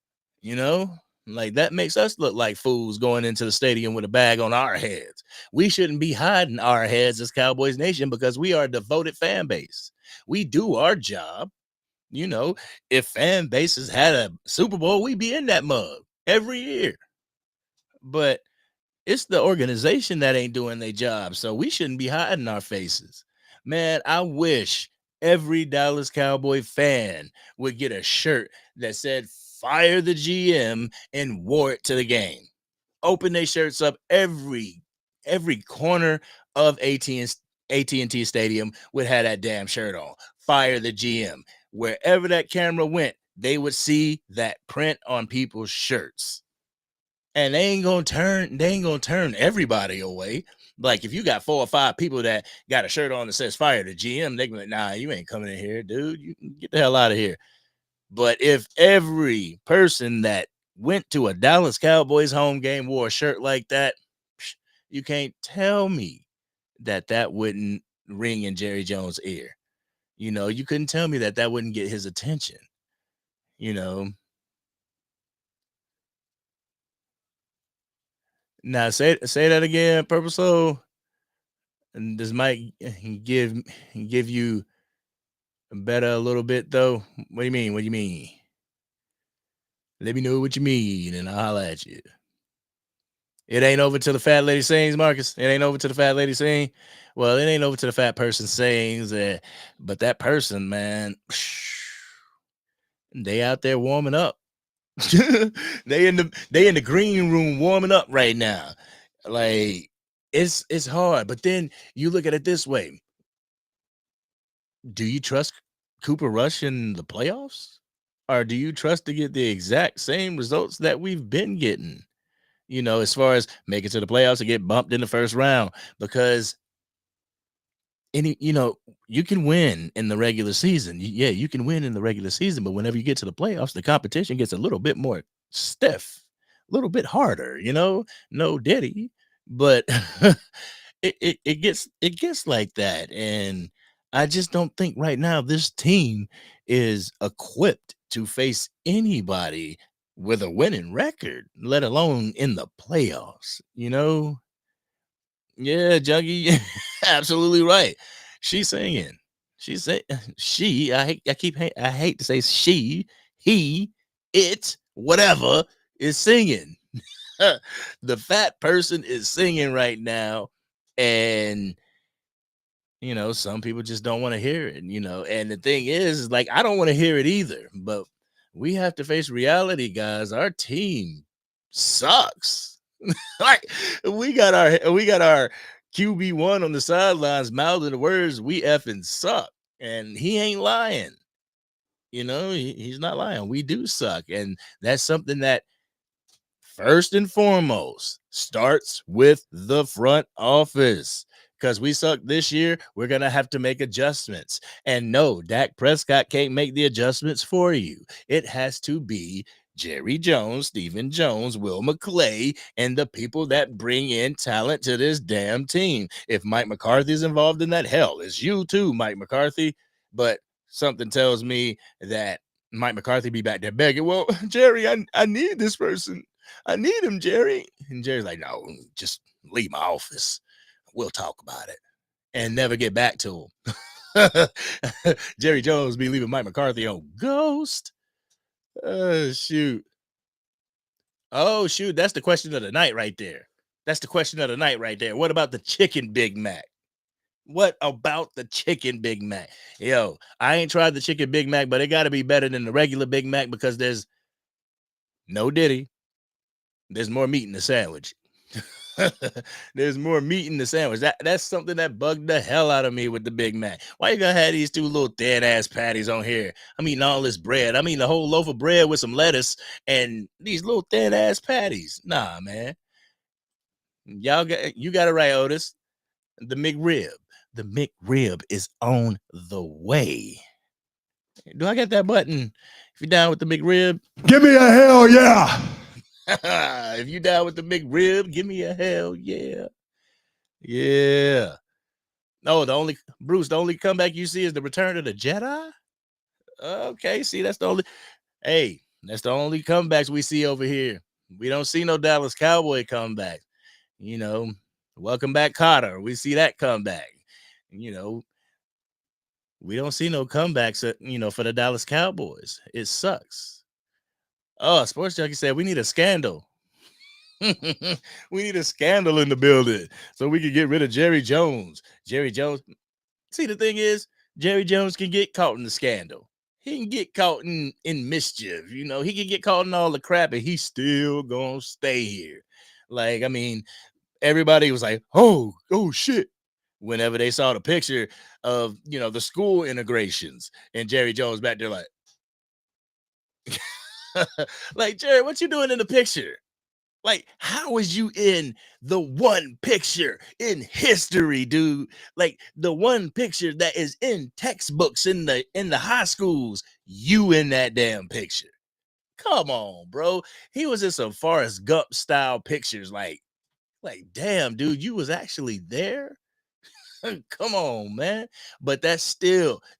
You know, like that makes us look like fools going into the stadium with a bag on our heads. We shouldn't be hiding our heads as Cowboys Nation because we are a devoted fan base. We do our job. You know, if fan bases had a Super Bowl, we'd be in that mug every year. But it's the organization that ain't doing their job. So we shouldn't be hiding our faces. Man, I wish every Dallas Cowboy fan would get a shirt that said fire the GM and wore it to the game. Open their shirts up every corner of AT&T Stadium would have that damn shirt on. Fire the GM. Wherever that camera went, they would see that print on people's shirts. And they ain't gonna turn everybody away. Like if you got 4 or 5 people that got a shirt on that says fire the GM, they can be like, nah, you ain't coming in here, dude. You can get the hell out of here. But if every person that went to a Dallas Cowboys home game wore a shirt like that, you can't tell me that wouldn't ring in Jerry Jones' ear. You know, you couldn't tell me that wouldn't get his attention. You know. Now say that again, Purple Soul. And this might give you better a little bit though. What do you mean? What do you mean? Let me know what you mean, and I'll holler at you. It ain't over till the fat lady sings, Marcus. It ain't over till the fat lady sing. Well, it ain't over till the fat person sings, but that person, man, they out there warming up. they in the green room warming up right now. Like it's hard, but then you look at it this way. Do you trust Cooper Rush in the playoffs? Or do you trust to get the exact same results that we've been getting? You know, as far as make it to the playoffs and get bumped in the first round, because you can win in the regular season. Yeah, you can win in the regular season, but whenever you get to the playoffs, the competition gets a little bit more stiff, a little bit harder, you know, no Diddy, but it gets like that. And I just don't think right now this team is equipped to face anybody with a winning record, let alone in the playoffs, you know? Yeah, Juggy, absolutely right. She's singing. She said she. I hate to say she, he, it, whatever is singing. The fat person is singing right now, and you know some people just don't want to hear it. You know, and the thing is like I don't want to hear it either. But we have to face reality, guys. Our team sucks. Like we got our QB1 on the sidelines mouthing the words "we effing suck," and he ain't lying. You know, he's not lying. We do suck. And that's something that first and foremost starts with the front office. Because we suck this year, we're going to have to make adjustments. And no, Dak Prescott can't make the adjustments for you. It has to be Jerry Jones, Stephen Jones, Will McClay, and the people that bring in talent to this damn team. If Mike McCarthy's involved in that, hell, it's you too, Mike McCarthy. But something tells me that Mike McCarthy be back there begging, well, Jerry, I need this person. I need him, Jerry. And Jerry's like, no, just leave my office. We'll talk about it. And never get back to him. Jerry Jones be leaving Mike McCarthy on ghost. Shoot. Oh, shoot. That's the question of the night right there. That's the question of the night right there. What about the chicken Big Mac? What about the chicken Big Mac? Yo, I ain't tried the chicken Big Mac, but it got to be better than the regular Big Mac because there's no Diddy. There's more meat in the sandwich. There's more meat in the sandwich. That's something that bugged the hell out of me with the Big Mac. Why you gonna have these two little thin ass patties on here? I'm eating all this bread. I'm eating a whole loaf of bread with some lettuce and these little thin ass patties. Nah, man. You got it right, Otis. The McRib. The McRib is on the way. Do I get that button? If you're down with the McRib, Give me a hell yeah. if you down with the McRib, give me a hell yeah. Yeah. No, the only comeback you see is the return of the Jedi. Okay, see, that's the only comebacks we see over here. We don't see no Dallas Cowboy comeback. You know, welcome back, Cotter. We see that comeback. You know, we don't see no comebacks, for the Dallas Cowboys. It sucks. Oh, Sports Junkie said we need a scandal. We need a scandal in the building so we can get rid of Jerry Jones. Jerry Jones. See, the thing is, Jerry Jones can get caught in the scandal. He can get caught in mischief. You know, he can get caught in all the crap and he's still gonna stay here. Like, I mean, everybody was like, oh shit. Whenever they saw the picture of, the school integrations and Jerry Jones back there like, like, Jerry, what you doing in the picture? Like, how was you in the one picture in history, dude? Like the one picture that is in textbooks in the high schools, you in that damn picture. Come on, bro. He was in some Forrest Gump style pictures. Like, damn, dude, you was actually there. Come on, man. But that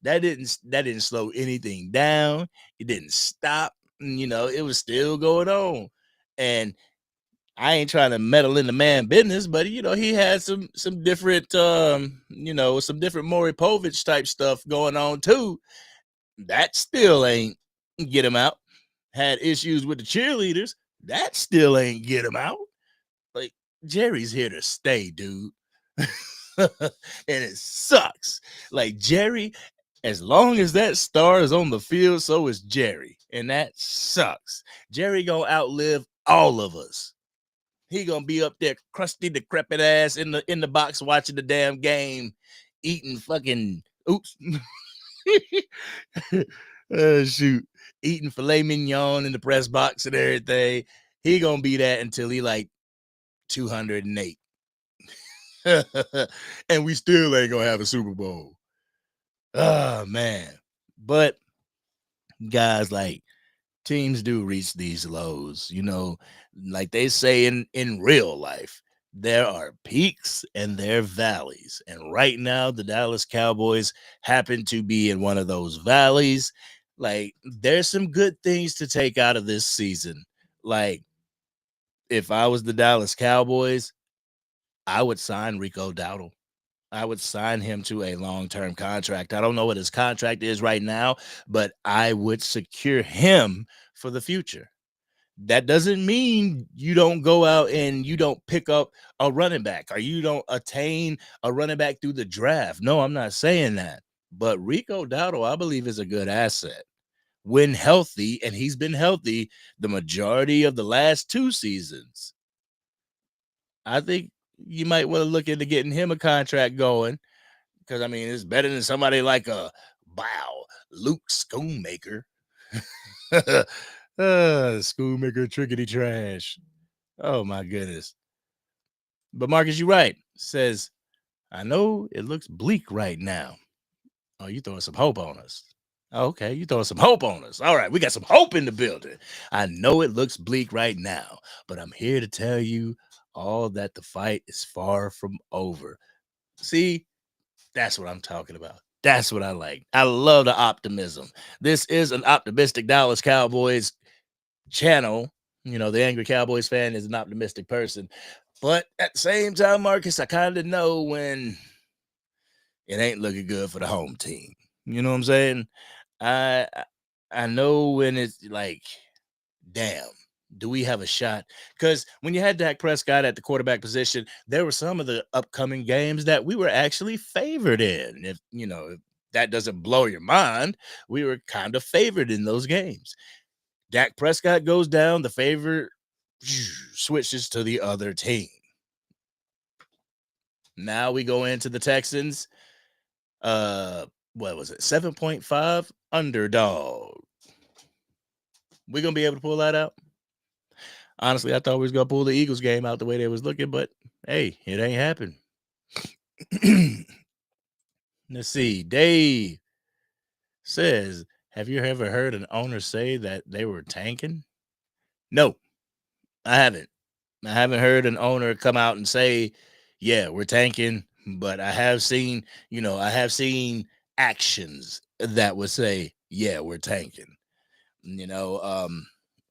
didn't slow anything down. It didn't stop. It was still going on. And I ain't trying to meddle in the man business, but he had some different some different Maury Povich type stuff going on too. That still ain't get him out. Had issues with the cheerleaders. That still ain't get him out. Like, Jerry's here to stay, dude. And it sucks. Like, Jerry, as long as that star is on the field, so is Jerry. And that sucks. Jerry gonna outlive all of us. He gonna be up there, crusty, decrepit ass in the box watching the damn game, eating fucking eating filet mignon in the press box and everything. He gonna be that until he like 208. And we still ain't gonna have a Super Bowl. Oh man. But guys, like, teams do reach these lows, like they say in real life, there are peaks and there are valleys. And right now, the Dallas Cowboys happen to be in one of those valleys. Like, there's some good things to take out of this season. Like, if I was the Dallas Cowboys, I would sign Rico Dowdle. I would sign him to a long-term contract. I don't know what his contract is right now, but I would secure him for the future. That doesn't mean you don't go out and you don't pick up a running back or you don't attain a running back through the draft. No, I'm not saying that. But Rico Dowdle, I believe, is a good asset when healthy, and he's been healthy the majority of the last 2 seasons. I think you might want to look into getting him a contract going because, I mean, it's better than somebody like a Bow. Luke Schoonmaker. Schoonmaker trickety trash. Oh my goodness. But Marcus, you're right. Says, I know it looks bleak right now. Oh, you throwing some hope on us. Okay, you throwing some hope on us. All right, we got some hope in the building. I know it looks bleak right now, but I'm here to tell you all that the fight is far from over. See, that's what I'm talking about. That's what I like. I love the optimism. This is an optimistic Dallas Cowboys channel. You know, the Angry Cowboys fan is an optimistic person. But at the same time, Marcus, I kind of know when it ain't looking good for the home team. You know what I'm saying? I I know when it's like, damn, do we have a shot? Because when you had Dak Prescott at the quarterback position, there were some of the upcoming games that we were actually favored in. If that doesn't blow your mind, we were kind of favored in those games. Dak Prescott goes down, the favorite switches to the other team. Now we go into the Texans. What was it? 7.5 underdog. We gonna be able to pull that out? Honestly, I thought we was gonna pull the Eagles game out the way they was looking, but hey, it ain't happened. Let's see. Dave says, have you ever heard an owner say that they were tanking? No, I haven't. I haven't heard an owner come out and say, yeah, we're tanking, but I have seen actions that would say, yeah, we're tanking.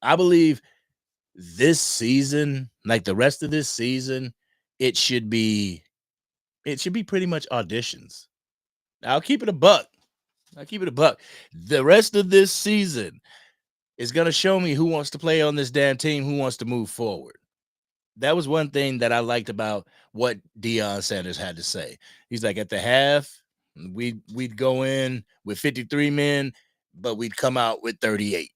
I believe this season, like the rest of this season, it should be pretty much auditions. I'll keep it a buck. The rest of this season is going to show me who wants to play on this damn team, who wants to move forward. That was one thing that I liked about what Deion Sanders had to say. He's like, at the half, we'd go in with 53 men, but we'd come out with 38.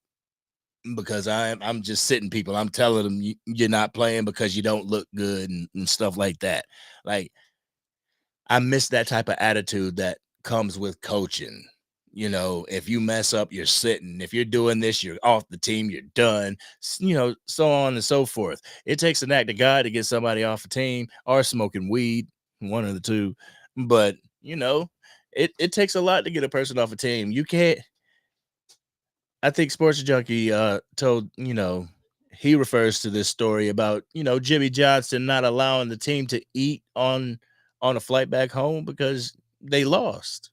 Because I'm just sitting people. I'm telling them you're not playing because you don't look good and stuff like that. Like, I miss that type of attitude that comes with coaching. If you mess up, you're sitting. If you're doing this, you're off the team, you're done, so on and so forth. It takes an act of God to get somebody off a team or smoking weed, one of the two. But, it takes a lot to get a person off a team. You can't. I think Sports Junkie told, he refers to this story about, Jimmy Johnson not allowing the team to eat on a flight back home because they lost.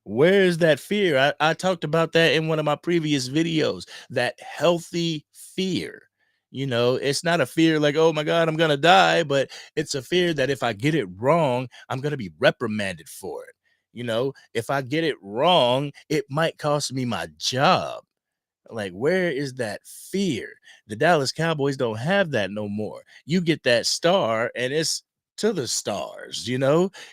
Where is that fear? I talked about that in one of my previous videos, that healthy fear. It's not a fear like, oh my God, I'm going to die, but it's a fear that if I get it wrong, I'm going to be reprimanded for it. If I get it wrong, it might cost me my job. Like, where is that fear? The Dallas Cowboys don't have that no more. You get that star and it's to the stars,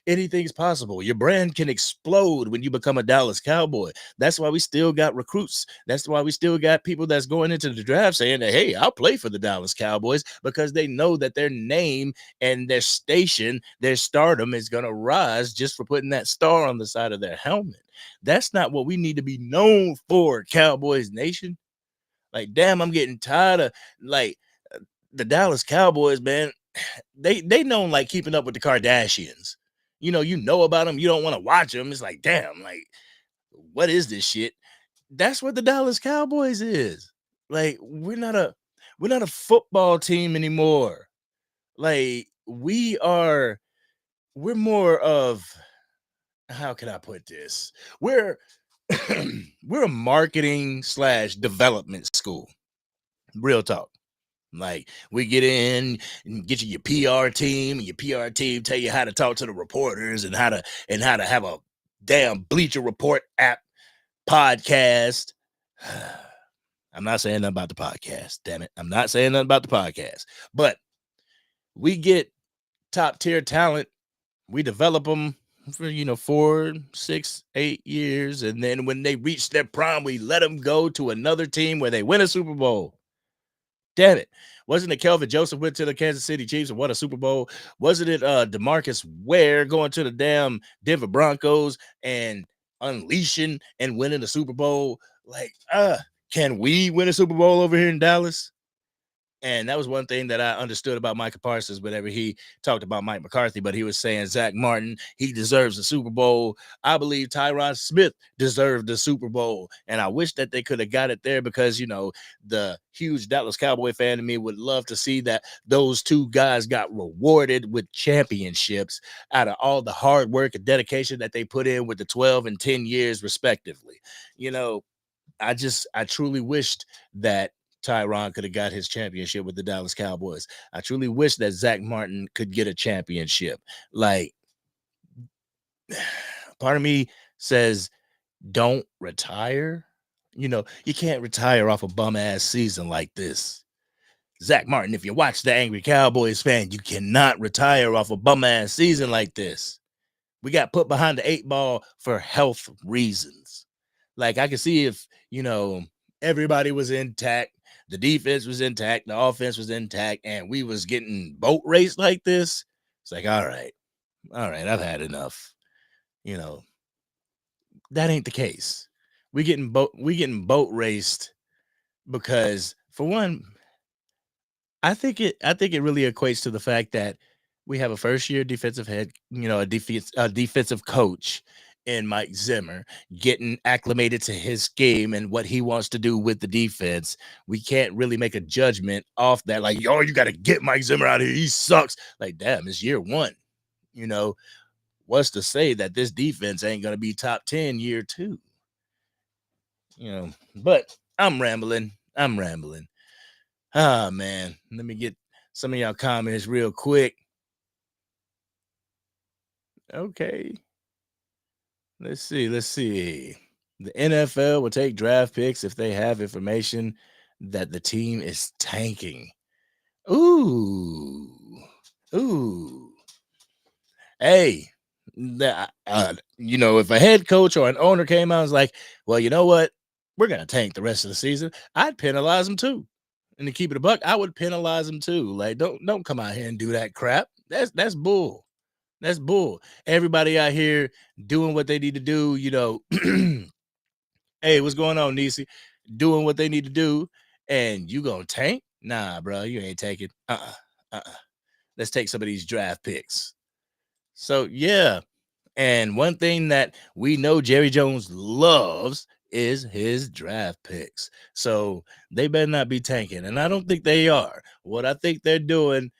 anything's possible. Your brand can explode when you become a Dallas Cowboy. That's why we still got recruits. That's why we still got people that's going into the draft saying that, hey, I'll play for the Dallas Cowboys, because they know that their name and their station, their stardom is going to rise just for putting that star on the side of their helmet. That's not what we need to be known for, Cowboys Nation. Like, damn, I'm getting tired of the Dallas Cowboys, man. They known like keeping up with the Kardashians. You know about them. You don't want to watch them. It's like, damn, like, what is this shit? That's what the Dallas Cowboys is. Like, we're not a football team anymore. Like, we're more of, how can I put this? We're we're a marketing / development school. Real talk. Like, we get in and get you your PR team, and your PR team tell you how to talk to the reporters and how to have a damn Bleacher Report app podcast. I'm not saying nothing about the podcast. Damn it. I'm not saying nothing about the podcast. But we get top tier talent. We develop them for 4, 6, 8 years. And then when they reach their prime, we let them go to another team where they win a Super Bowl. Damn it. Wasn't it Kelvin Joseph went to the Kansas City Chiefs and won a Super Bowl? Wasn't it DeMarcus Ware going to the damn Denver Broncos and unleashing and winning the Super Bowl. Like, can we win a Super Bowl over here in Dallas? And that was one thing that I understood about Micah Parsons whenever he talked about Mike McCarthy, but he was saying Zach Martin, he deserves a Super Bowl. I believe Tyron Smith deserved the Super Bowl. And I wish that they could have got it there because, the huge Dallas Cowboy fan in me would love to see that those two guys got rewarded with championships out of all the hard work and dedication that they put in with the 12 and 10 years respectively. I truly wished that Tyron could have got his championship with the Dallas Cowboys. I truly wish that Zach Martin could get a championship. Like, part of me says, don't retire. You can't retire off a bum ass season like this. Zach Martin, if you watch the Angry Cowboys fan, you cannot retire off a bum ass season like this. We got put behind the 8 ball for health reasons. Like, I could see if, everybody was intact, the defense was intact, the offense was intact, and we was getting boat raced like this. It's like, all right, I've had enough. That ain't the case. We getting boat raced because, for one, I think it really equates to the fact that we have a first year defensive head, a defensive coach in Mike Zimmer getting acclimated to his game and what he wants to do with the defense. We can't really make a judgment off that. Like, you got to get Mike Zimmer out of here. He sucks. Like, damn, it's year one. What's to say that this defense ain't going to be top 10 year 2? But I'm rambling. Ah, man, let me get some of y'all comments real quick. Okay. Let's see. The NFL will take draft picks if they have information that the team is tanking. Ooh. Hey, if a head coach or an owner came out and was like, well, you know what? We're going to tank the rest of the season. I'd penalize them too. And to keep it a buck, I would penalize them too. Like, don't come out here and do that crap. That's bull. That's bull. Everybody out here doing what they need to do, Hey, what's going on, Nisi? Doing what they need to do, and you gonna tank? Nah, bro, you ain't taking. Let's take some of these draft picks. So, yeah. And one thing that we know Jerry Jones loves is his draft picks. So they better not be tanking. And I don't think they are. What I think they're doing,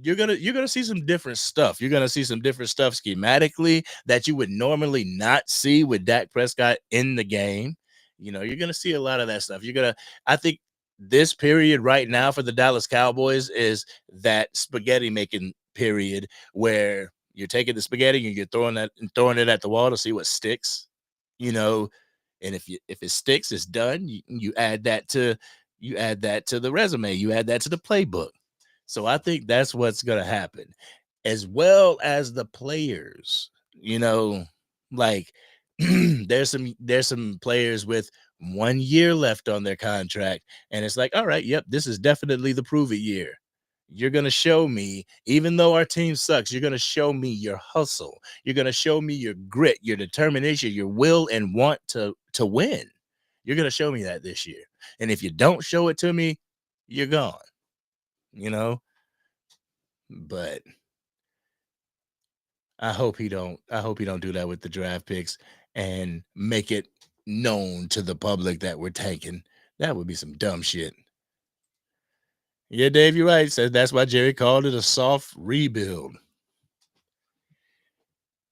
you're gonna see some different stuff. You're gonna see some different stuff schematically that you would normally not see with Dak Prescott in the game. You're gonna see a lot of that stuff. I think this period right now for the Dallas Cowboys is that spaghetti making period where you're taking the spaghetti and you're throwing it at the wall to see what sticks, and if it sticks, it's done. You add that to the resume, you add that to the playbook. So I think that's what's gonna happen, as well as the players. Like there's some players with 1 year left on their contract, and it's like, all right, yep, this is definitely the prove it year. You're going to show me, even though our team sucks, you're going to show me your hustle. You're going to show me your grit, your determination, your will and want to win. You're going to show me that this year. And if you don't show it to me, you're gone. But I hope he don't do that with the draft picks and make it known to the public that we're tanking. That would be some dumb shit. Yeah, Dave, you're right. Says that's why Jerry called it a soft rebuild.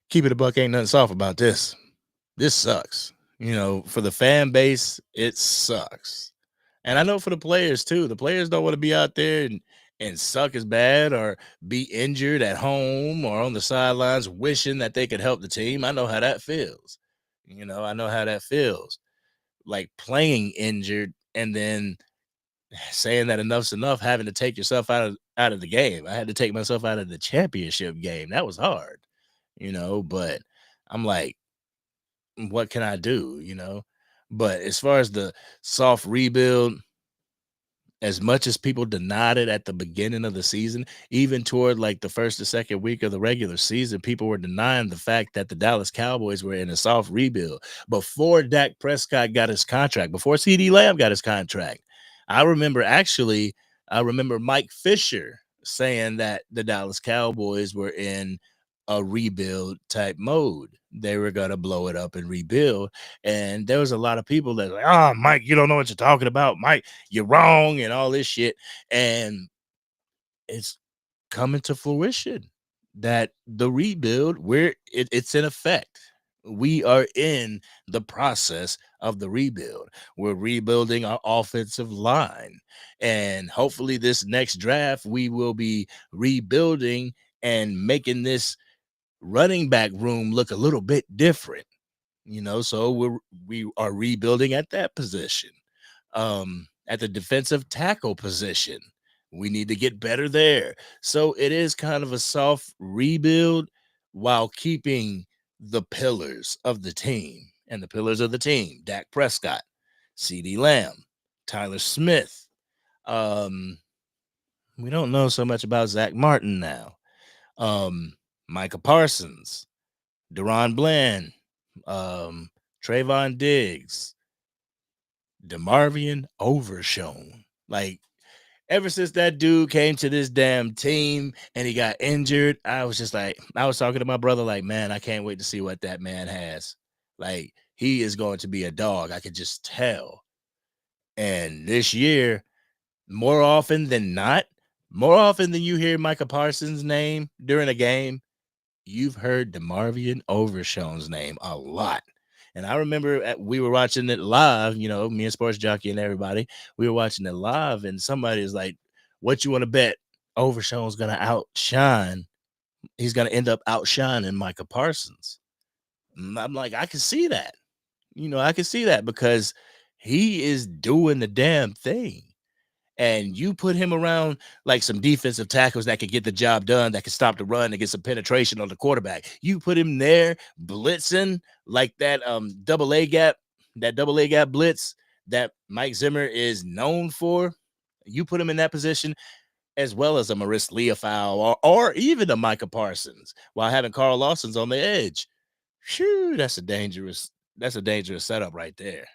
Keep it a buck, ain't nothing soft about this. This sucks. For the fan base, it sucks. And I know for the players too. The players don't want to be out there and suck as bad or be injured at home or on the sidelines wishing that they could help the team. I know how that feels. I know how that feels. Like playing injured and then saying that enough's enough, having to take yourself out of the game. I had to take myself out of the championship game. That was hard, but I'm like, what can I do, But as far as the soft rebuild, as much as people denied it at the beginning of the season, even toward like the first or second week of the regular season, people were denying the fact that the Dallas Cowboys were in a soft rebuild before Dak Prescott got his contract, before CD Lamb got his contract. I remember actually, I remember Mike Fisher saying that the Dallas Cowboys were in a rebuild type mode. They were gonna blow it up and rebuild. And there was a lot of people that like, oh, Mike, you don't know what you're talking about. Mike, you're wrong, and all this shit. And it's coming to fruition that the rebuild, it's in effect. We are in the process of the rebuild. We're rebuilding our offensive line. And hopefully, this next draft, we will be rebuilding and making this running back room look a little bit different, so we are rebuilding at that position. At the defensive tackle position, we need to get better there. So it is kind of a soft rebuild while keeping the pillars of the team. And the pillars of the team: Dak Prescott, CD Lamb, Tyler Smith. We don't know so much about Zach Martin now. Micah Parsons, Deron Bland, Trayvon Diggs, DeMarvion Overshown. Like, ever since that dude came to this damn team and he got injured, I was just like, I was talking to my brother, like, man, I can't wait to see what that man has. Like, he is going to be a dog. I could just tell. And this year, more often than not, more often than you hear Micah Parsons' name during a game, you've heard DeMarvion Overshown's name a lot. And I remember we were watching it live, me and Sports Jockey and everybody. We were watching it live, and somebody is like, what you want to bet? Overshown's going to outshine. He's going to end up outshining Micah Parsons. And I'm like, I can see that. I can see that because he is doing the damn thing. And you put him around like some defensive tackles that could get the job done, that can stop the run and get some penetration on the quarterback. You put him there blitzing like that double A gap blitz that Mike Zimmer is known for. You put him in that position, as well as a Maurice Leofau or even a Micah Parsons, while having Carl Lawson's on the edge. Shoo, that's a dangerous setup right there.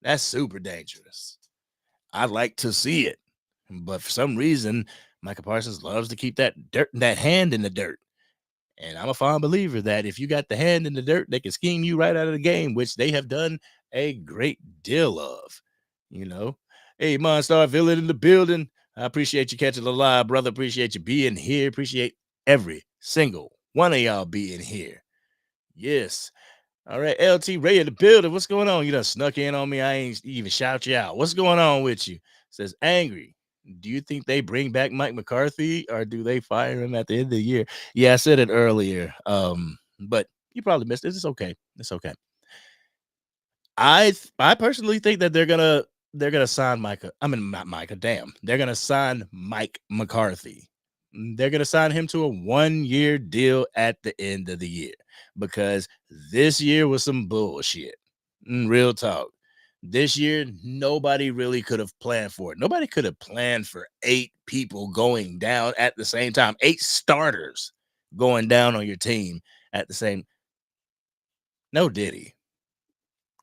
That's super dangerous. I'd like to see it, but for some reason, Micah Parsons loves to keep that hand in the dirt. And I'm a fond believer that if you got the hand in the dirt, they can scheme you right out of the game, which they have done a great deal of. Hey, Monstar Villain in the building. I appreciate you catching the live, brother. Appreciate you being here. Appreciate every single one of y'all being here. Yes. All right, LT Ray in the building. What's going on? You done snuck in on me. I ain't even shout you out. What's going on with you? Says Angry. Do you think they bring back Mike McCarthy or do they fire him at the end of the year? Yeah, I said it earlier. But you probably missed it. It's okay. It's okay. I personally think that they're gonna sign Micah. I mean, not Micah. Damn, they're gonna sign Mike McCarthy. They're gonna sign him to a 1-year deal at the end of the year, because this year was some bullshit. Real talk. This year, nobody really could have planned for it. Nobody could have planned for 8 people going down at the same time. 8 starters going down on your team at the same. No Diddy.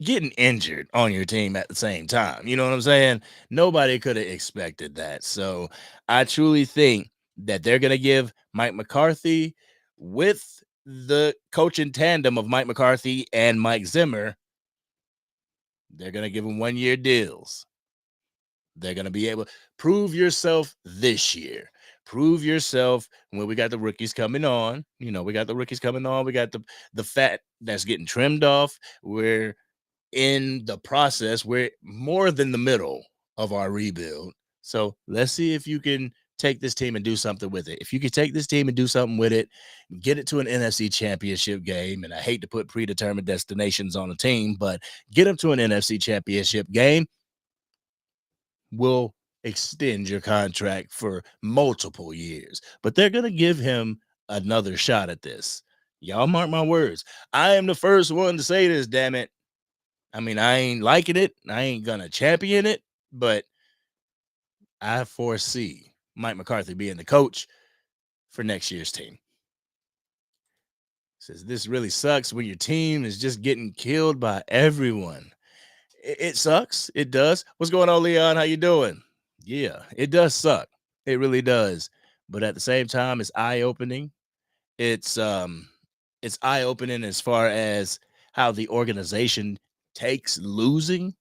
Getting injured on your team at the same time. You know what I'm saying? Nobody could have expected that. So I truly think that they're going to give Mike McCarthy, with the coaching tandem of Mike McCarthy and Mike Zimmer, they're going to give him 1-year deals. They're going to be able to prove yourself this year. Prove yourself when we got the rookies coming on. We got the rookies coming on. We got the fat that's getting trimmed off. We're in the process. We're more than the middle of our rebuild. So let's see if you can take this team and do something with it. If you can take this team and do something with it, get it to an NFC championship game. And I hate to put predetermined destinations on a team, but get them to an NFC championship game. We'll extend your contract for multiple years, but they're going to give him another shot at this. Y'all mark my words. I am the first one to say this, damn it. I mean, I ain't liking it. I ain't going to champion it, but I foresee Mike McCarthy being the coach for next year's team. Says this really sucks when your team is just getting killed by everyone. It sucks. It does. What's going on, Leon? How you doing? Yeah, it does suck. It really does. But at the same time, it's eye-opening. It's eye-opening as far as how the organization takes losing.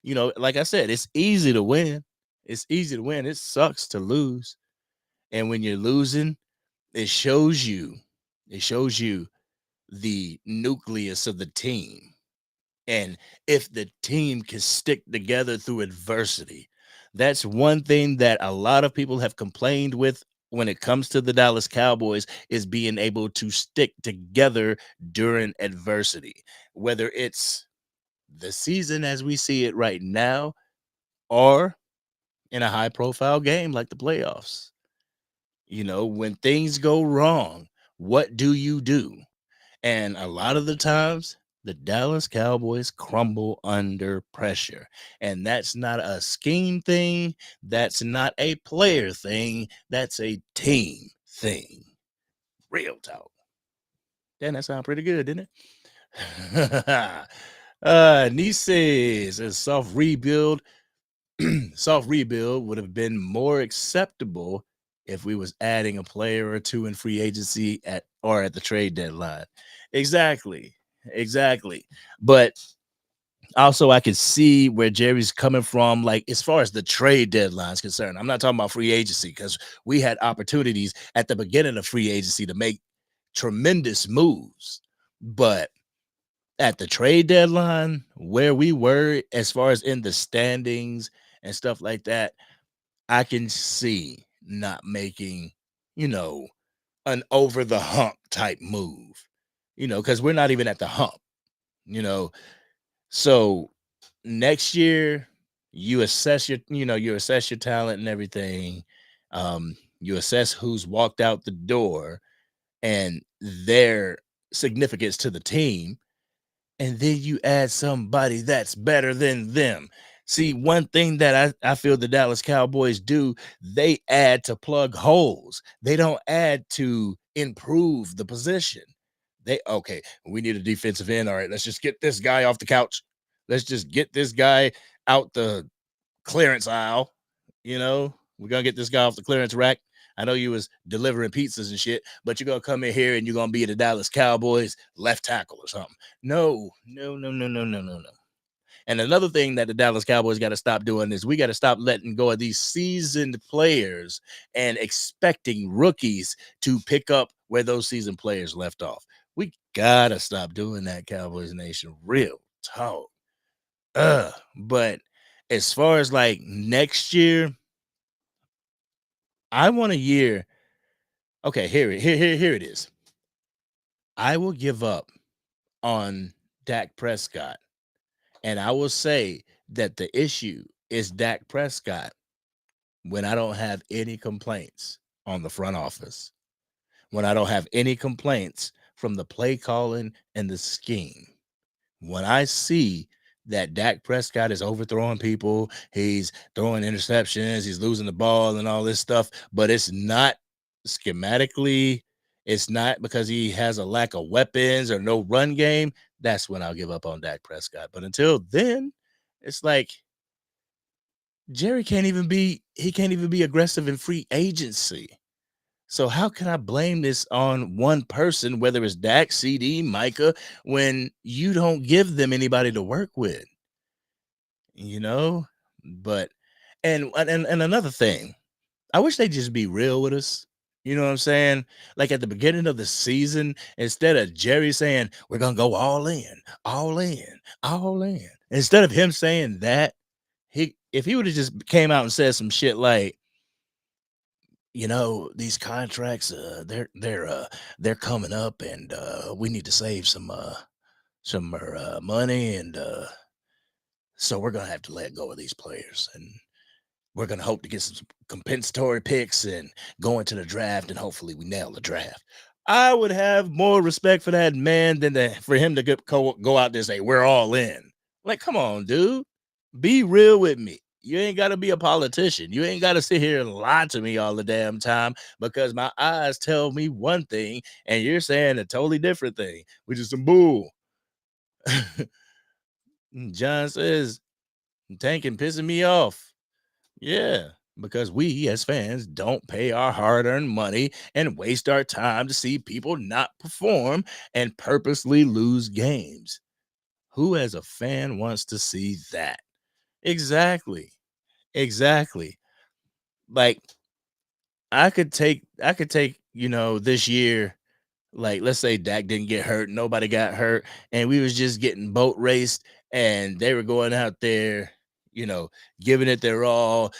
You know, like I said, it's easy to win. It's easy to win. It sucks to lose. And when you're losing, it shows you, it shows you the nucleus of the team. And if the team can stick together through adversity, that's one thing that a lot of people have complained with when it comes to the Dallas Cowboys is being able to stick together during adversity, whether it's the season as we see it right now or in a high profile game like the playoffs. You know, when things go wrong, what do you do? And a lot of the times, the Dallas Cowboys crumble under pressure. And that's not a scheme thing. That's not a player thing. That's a team thing. Real talk. Damn, that sounds pretty good, didn't it? Nice says a soft rebuild. Soft rebuild would have been more acceptable if we was adding a player or two in free agency at the trade deadline. Exactly. But also I could see where Jerry's coming from, like as far as the trade deadline is concerned. I'm not talking about free agency because we had opportunities at the beginning of free agency to make tremendous moves. But at the trade deadline, where we were as far as in the standings and stuff like that, I can see not making, you know, an over the hump type move, you know, because we're not even at the hump, you know. So next year, you assess your, you assess your talent and everything. You assess who's walked out the door and their significance to the team, and then you add somebody that's better than them. See, one thing that I feel the Dallas Cowboys do, they add to plug holes. They don't add to improve the position. Okay, we need a defensive end. All right, let's just get this guy off the couch. Let's just get this guy out the clearance aisle. You know, we're gonna get this guy off the clearance rack. I know you was delivering pizzas and shit, but you're gonna come in here and you're gonna be the Dallas Cowboys left tackle or something. No. And another thing that the Dallas Cowboys got to stop doing is we got to stop letting go of these seasoned players and expecting rookies to pick up where those seasoned players left off. We gotta stop doing that, Cowboys Nation. Real talk. But as far as like next year, I want a year. Okay, here it is. I will give up on Dak Prescott, and I will say that the issue is Dak Prescott when I don't have any complaints on the front office, when I don't have any complaints from the play calling and the scheme. When I see that Dak Prescott is overthrowing people, he's throwing interceptions, he's losing the ball and all this stuff, but it's not schematically, it's not because he has a lack of weapons or no run game, that's when I'll give up on Dak Prescott. But until then, it's like Jerry can't even be aggressive in free agency. So how can I blame this on one person, whether it's Dak, CD, Micah, when you don't give them anybody to work with? You know, but and another thing, I wish they just be real with us. You know what I'm saying? Like at the beginning of the season, instead of Jerry saying we're gonna go all in, all in, all in, instead of him saying that, if he would have just came out and said some shit like, you know, these contracts, they're coming up, and we need to save some money, and so we're gonna have to let go of these players, and we're gonna hope to get some compensatory picks and go into the draft, and hopefully we nail the draft. I would have more respect for that man than for him to go out there and say we're all in. Like, come on, dude, be real with me. You ain't got to be a politician. You ain't got to sit here and lie to me all the damn time because my eyes tell me one thing and you're saying a totally different thing, which is some bull. John says, Tanking pissing me off. Yeah, because we as fans don't pay our hard-earned money and waste our time to see people not perform and purposely lose games. Who as a fan wants to see that? Exactly. Exactly. Like I could take, this year, like let's say Dak didn't get hurt, nobody got hurt, and we was just getting boat raced and they were going out there, you know, giving it their all.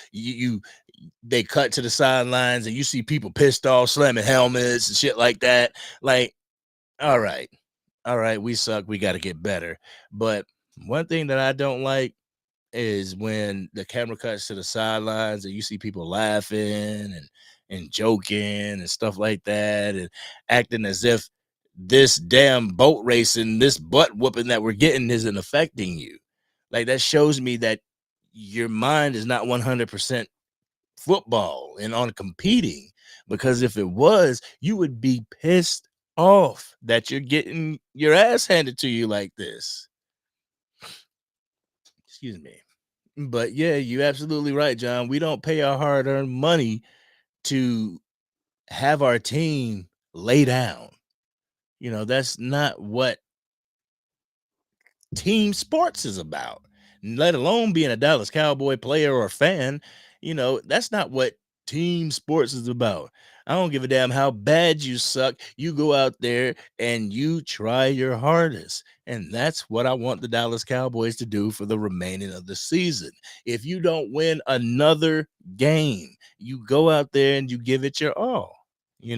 They cut to the sidelines and you see people pissed off, slamming helmets and shit like that. Like, all right, we suck. We got to get better. But one thing that I don't like is when the camera cuts to the sidelines and you see people laughing and joking and stuff like that and acting as if this damn boat racing, this butt whooping that we're getting isn't affecting you. Like that shows me that your mind is not 100% football and on competing, because if it was, you would be pissed off that you're getting your ass handed to you like this. Excuse me. But yeah, you're absolutely right, John. We don't pay our hard-earned money to have our team lay down. That's not what team sports is about, let alone being a Dallas Cowboy player or fan. That's not what team sports is about. I don't give a damn how bad you suck. You go out there and you try your hardest. And that's what I want the Dallas Cowboys to do for the remaining of the season. If you don't win another game, you go out there and you give it your all. I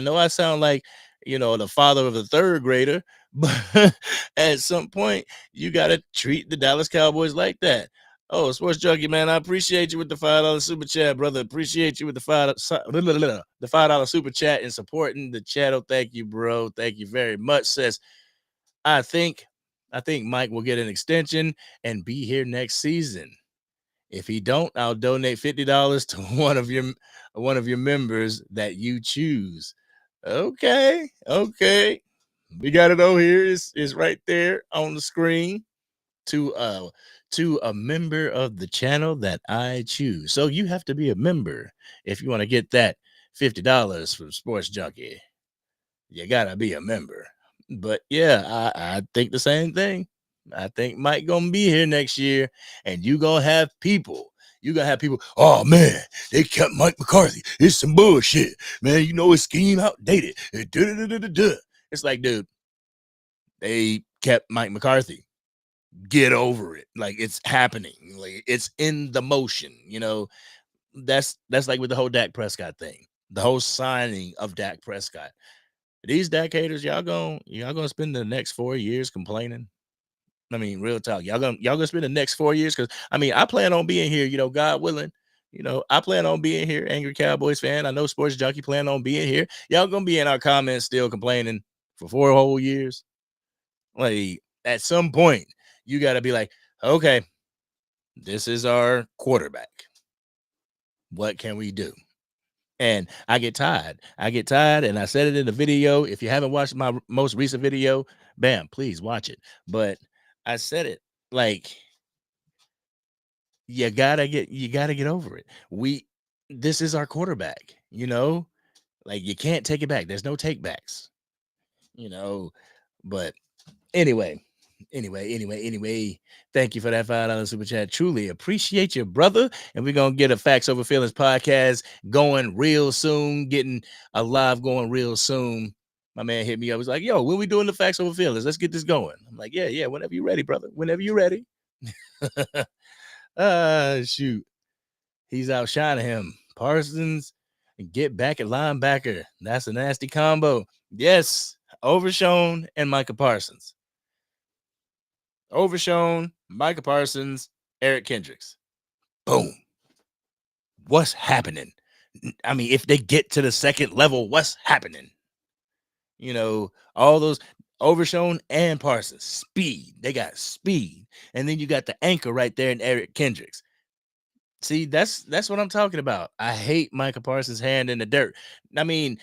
know I sound like, the father of a third grader, but at some point, you got to treat the Dallas Cowboys like that. Oh, Sports Junkie, man, I appreciate you with the $5 super chat, brother. Appreciate you with the $5 super chat and supporting the channel. Thank you, bro. Thank you very much. Says, I think Mike will get an extension and be here next season. If he don't, I'll donate $50 to one of your members that you choose. Okay. We got it over here. It's right there on the screen to a member of the channel that I choose. So you have to be a member if you want to get that $50 from Sports Junkie. You gotta be a member. But yeah, I think the same thing. I think Mike gonna be here next year, and you gonna have people. Oh man, they kept Mike McCarthy. It's some bullshit, man. His scheme outdated. It's like, dude, they kept Mike McCarthy. Get over it. Like, it's happening. Like, it's in the motion. That's like with the whole Dak Prescott thing, the whole signing of Dak Prescott. These Dak haters, y'all gonna spend the next 4 years complaining. I mean, real talk. Y'all gonna spend the next 4 years, because I plan on being here, God willing. I plan on being here, Angry Cowboys fan. I know Sports Junkie plan on being here. Y'all gonna be in our comments still complaining for 4 whole years. Like, at some point, you gotta be like, okay, this is our quarterback. What can we do? And I get tired. And I said it in the video. If you haven't watched my most recent video, bam, please watch it. But I said it, like, you gotta get over it. This is our quarterback, like, you can't take it back. There's no take backs, but anyway, thank you for that $5 super chat. Truly appreciate you, brother. And we're gonna get a Facts Over Feelings podcast going real soon, getting a live going real soon. My man hit me up. He's like, yo, when we doing the Facts Over Feelings? Let's get this going. I'm like, yeah, whenever you're ready, brother. Whenever you're ready. Shoot. He's outshining him. Parsons and get back at linebacker. That's a nasty combo. Yes, Overshown and Micah Parsons. Overshown, Micah Parsons, Eric Kendricks. Boom. What's happening? If they get to the second level, what's happening? All Overshown and Parsons. Speed. They got speed. And then you got the anchor right there in Eric Kendricks. See, that's what I'm talking about. I hate Micah Parsons' hand in the dirt. I mean,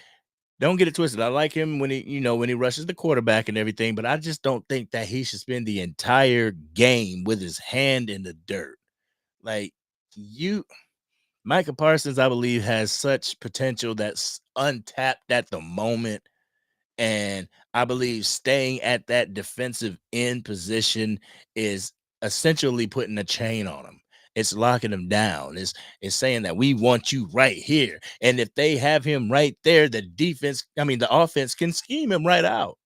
don't get it twisted. I like him when he rushes the quarterback and everything, but I just don't think that he should spend the entire game with his hand in the dirt. Like Micah Parsons, I believe, has such potential that's untapped at the moment. And I believe staying at that defensive end position is essentially putting a chain on him. It's locking him down. It's saying that we want you right here. And if they have him right there, the offense can scheme him right out.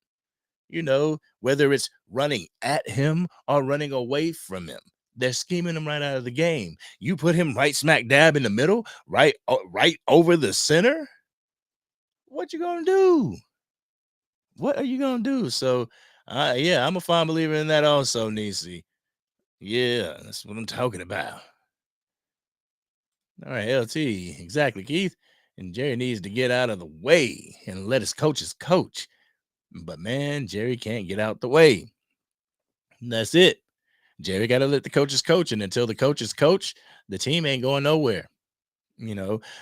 Whether it's running at him or running away from him. They're scheming him right out of the game. You put him right smack dab in the middle, right over the center. What you gonna do? What are you gonna do? So, yeah, I'm a fine believer in that also, Nisi. Yeah, that's what I'm talking about. All right, LT, exactly, Keith. And Jerry needs to get out of the way and let his coaches coach. But man, Jerry can't get out the way. And that's it. Jerry got to let the coaches coach, and until the coaches coach, the team ain't going nowhere.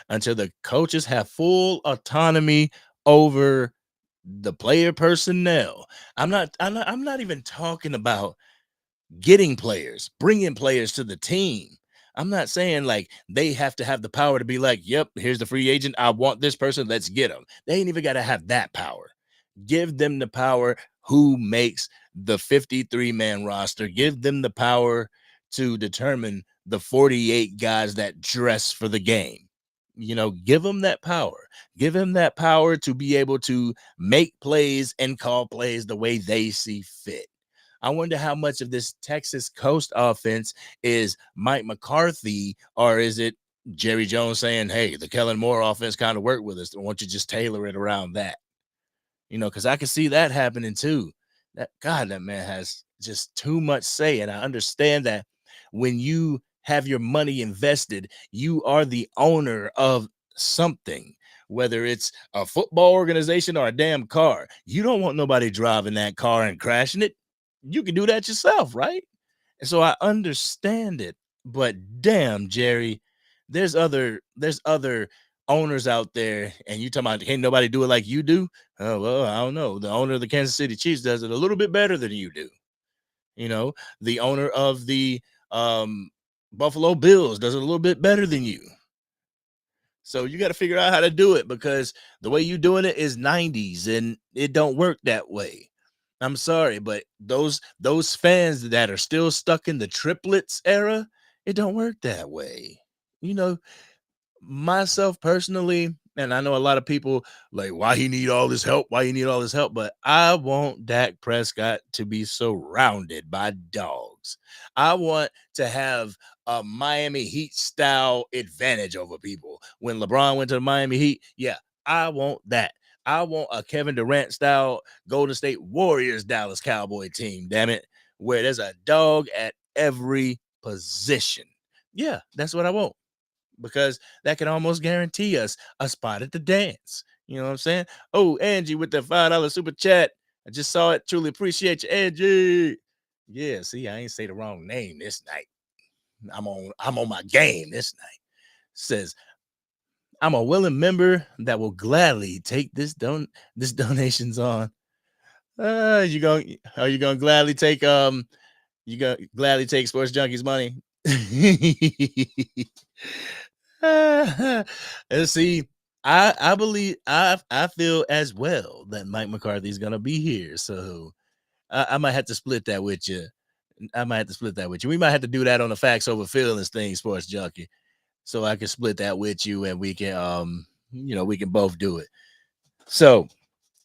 Until the coaches have full autonomy over the player personnel. I'm not even talking about getting players, bringing players to the team. I'm not saying like they have to have the power to be like, yep, here's the free agent. I want this person. Let's get them. They ain't even got to have that power. Give them the power who makes the 53-man roster. Give them the power to determine the 48 guys that dress for the game. Give them that power. Give him that power to be able to make plays and call plays the way they see fit. I wonder how much of this Texas Coast offense is Mike McCarthy, or is it Jerry Jones saying, hey, the Kellen Moore offense kind of worked with us. Why don't you just tailor it around that? Because I can see that happening too. That man has just too much say. And I understand that when you have your money invested, you are the owner of something, whether it's a football organization or a damn car. You don't want nobody driving that car and crashing it. You can do that yourself, right? And so I understand it, but damn, Jerry, there's other owners out there, and you talking about can't nobody do it like you do? Oh, well, I don't know. The owner of the Kansas City Chiefs does it a little bit better than you do. The owner of the Buffalo Bills does it a little bit better than you. So you got to figure out how to do it, because the way you doing it is 90s and it don't work that way. I'm sorry, but those fans that are still stuck in the triplets era, it don't work that way. Myself personally, and I know a lot of people like, why he need all this help? Why he need all this help? But I want Dak Prescott to be surrounded by dogs. I want to have a Miami Heat style advantage over people. When LeBron went to the Miami Heat, yeah, I want that. I want a Kevin Durant style Golden State Warriors Dallas Cowboy team, damn it, where there's a dog at every position. Yeah, that's what I want, because that can almost guarantee us a spot at the dance. You know what I'm saying? Oh, Angie with the $5 super chat. I just saw it. Truly appreciate you, Angie. Yeah, see, I ain't say the wrong name this night. I'm on my game this night. Says, I'm a willing member that will gladly take this donations on. Are you gonna gladly take Sports Junkies money? And see, I believe I feel as well that Mike McCarthy is gonna be here. So I might have to split that with you. We might have to do that on the Facts Over Feelings thing, Sports Junkie. So I can split that with you, and we can we can both do it. So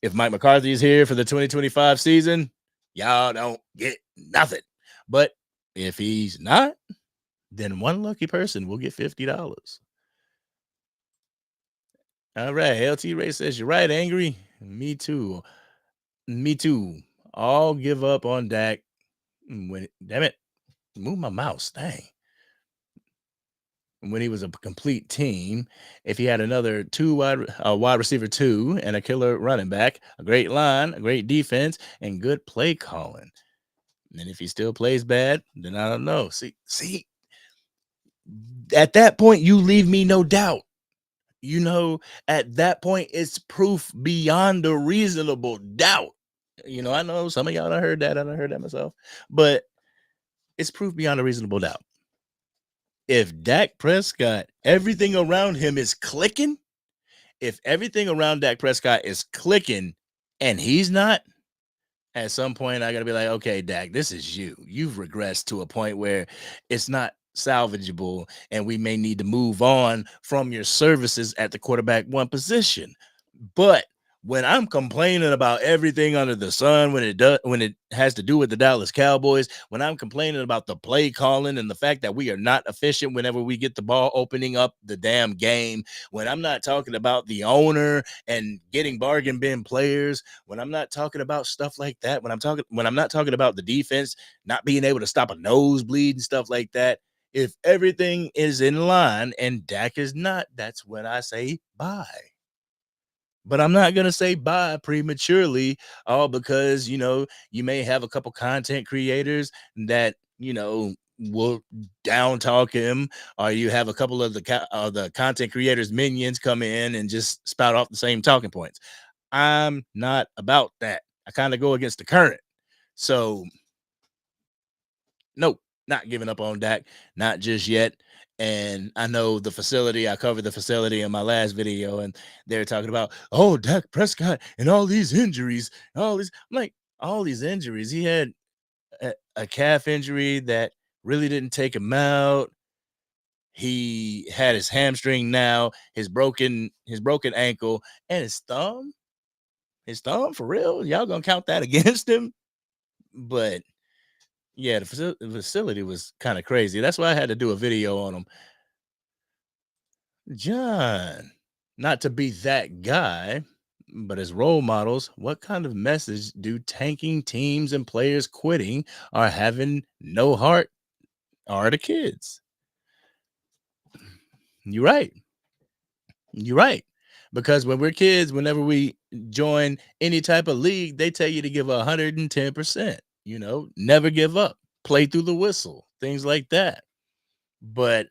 if Mike McCarthy is here for the 2025 season, y'all don't get nothing. But if he's not, then one lucky person will get $50. All right. LT Ray says, you're right, Angry. Me too. I'll give up on Dak. Damn it. Move my mouse. Dang. when he was a complete team. If he had another wide receiver two and a killer running back, a great line, a great defense, and good play calling. And if he still plays bad, then I don't know. See, at that point, you leave me no doubt. At that point, it's proof beyond a reasonable doubt. I know some of y'all done heard that. I done heard that myself, but it's proof beyond a reasonable doubt. If Dak Prescott, everything around him is clicking, if everything around Dak Prescott is clicking and he's not, at some point I got to be like, okay, Dak, this is you. You've regressed to a point where it's not salvageable and we may need to move on from your services at the quarterback one position. But when I'm complaining about everything under the sun, when it has to do with the Dallas Cowboys, when I'm complaining about the play calling and the fact that we are not efficient whenever we get the ball opening up the damn game, when I'm not talking about the owner and getting bargain bin players, when I'm not talking about stuff like that, when I'm not talking about the defense not being able to stop a nosebleed and stuff like that, if everything is in line and Dak is not, that's when I say bye. But I'm not going to say bye prematurely, all because, you may have a couple content creators that, will down talk him, or you have a couple of the content creators minions come in and just spout off the same talking points. I'm not about that. I kind of go against the current. So, nope, not giving up on Dak, not just yet. And I know I covered the facility in my last video, and they're talking about, oh, Dak Prescott and all these injuries, I'm like, all these injuries. He had a calf injury that really didn't take him out. He had his hamstring now, his broken ankle, and his thumb. His thumb, for real? Y'all gonna count that against him? But yeah, the facility was kind of crazy. That's why I had to do a video on him. John, not to be that guy, but as role models, what kind of message do tanking teams and players quitting or having no heart are the kids? You're right. You're right. Because when we're kids, whenever we join any type of league, they tell you to give 110%, never give up, play through the whistle, things like that. But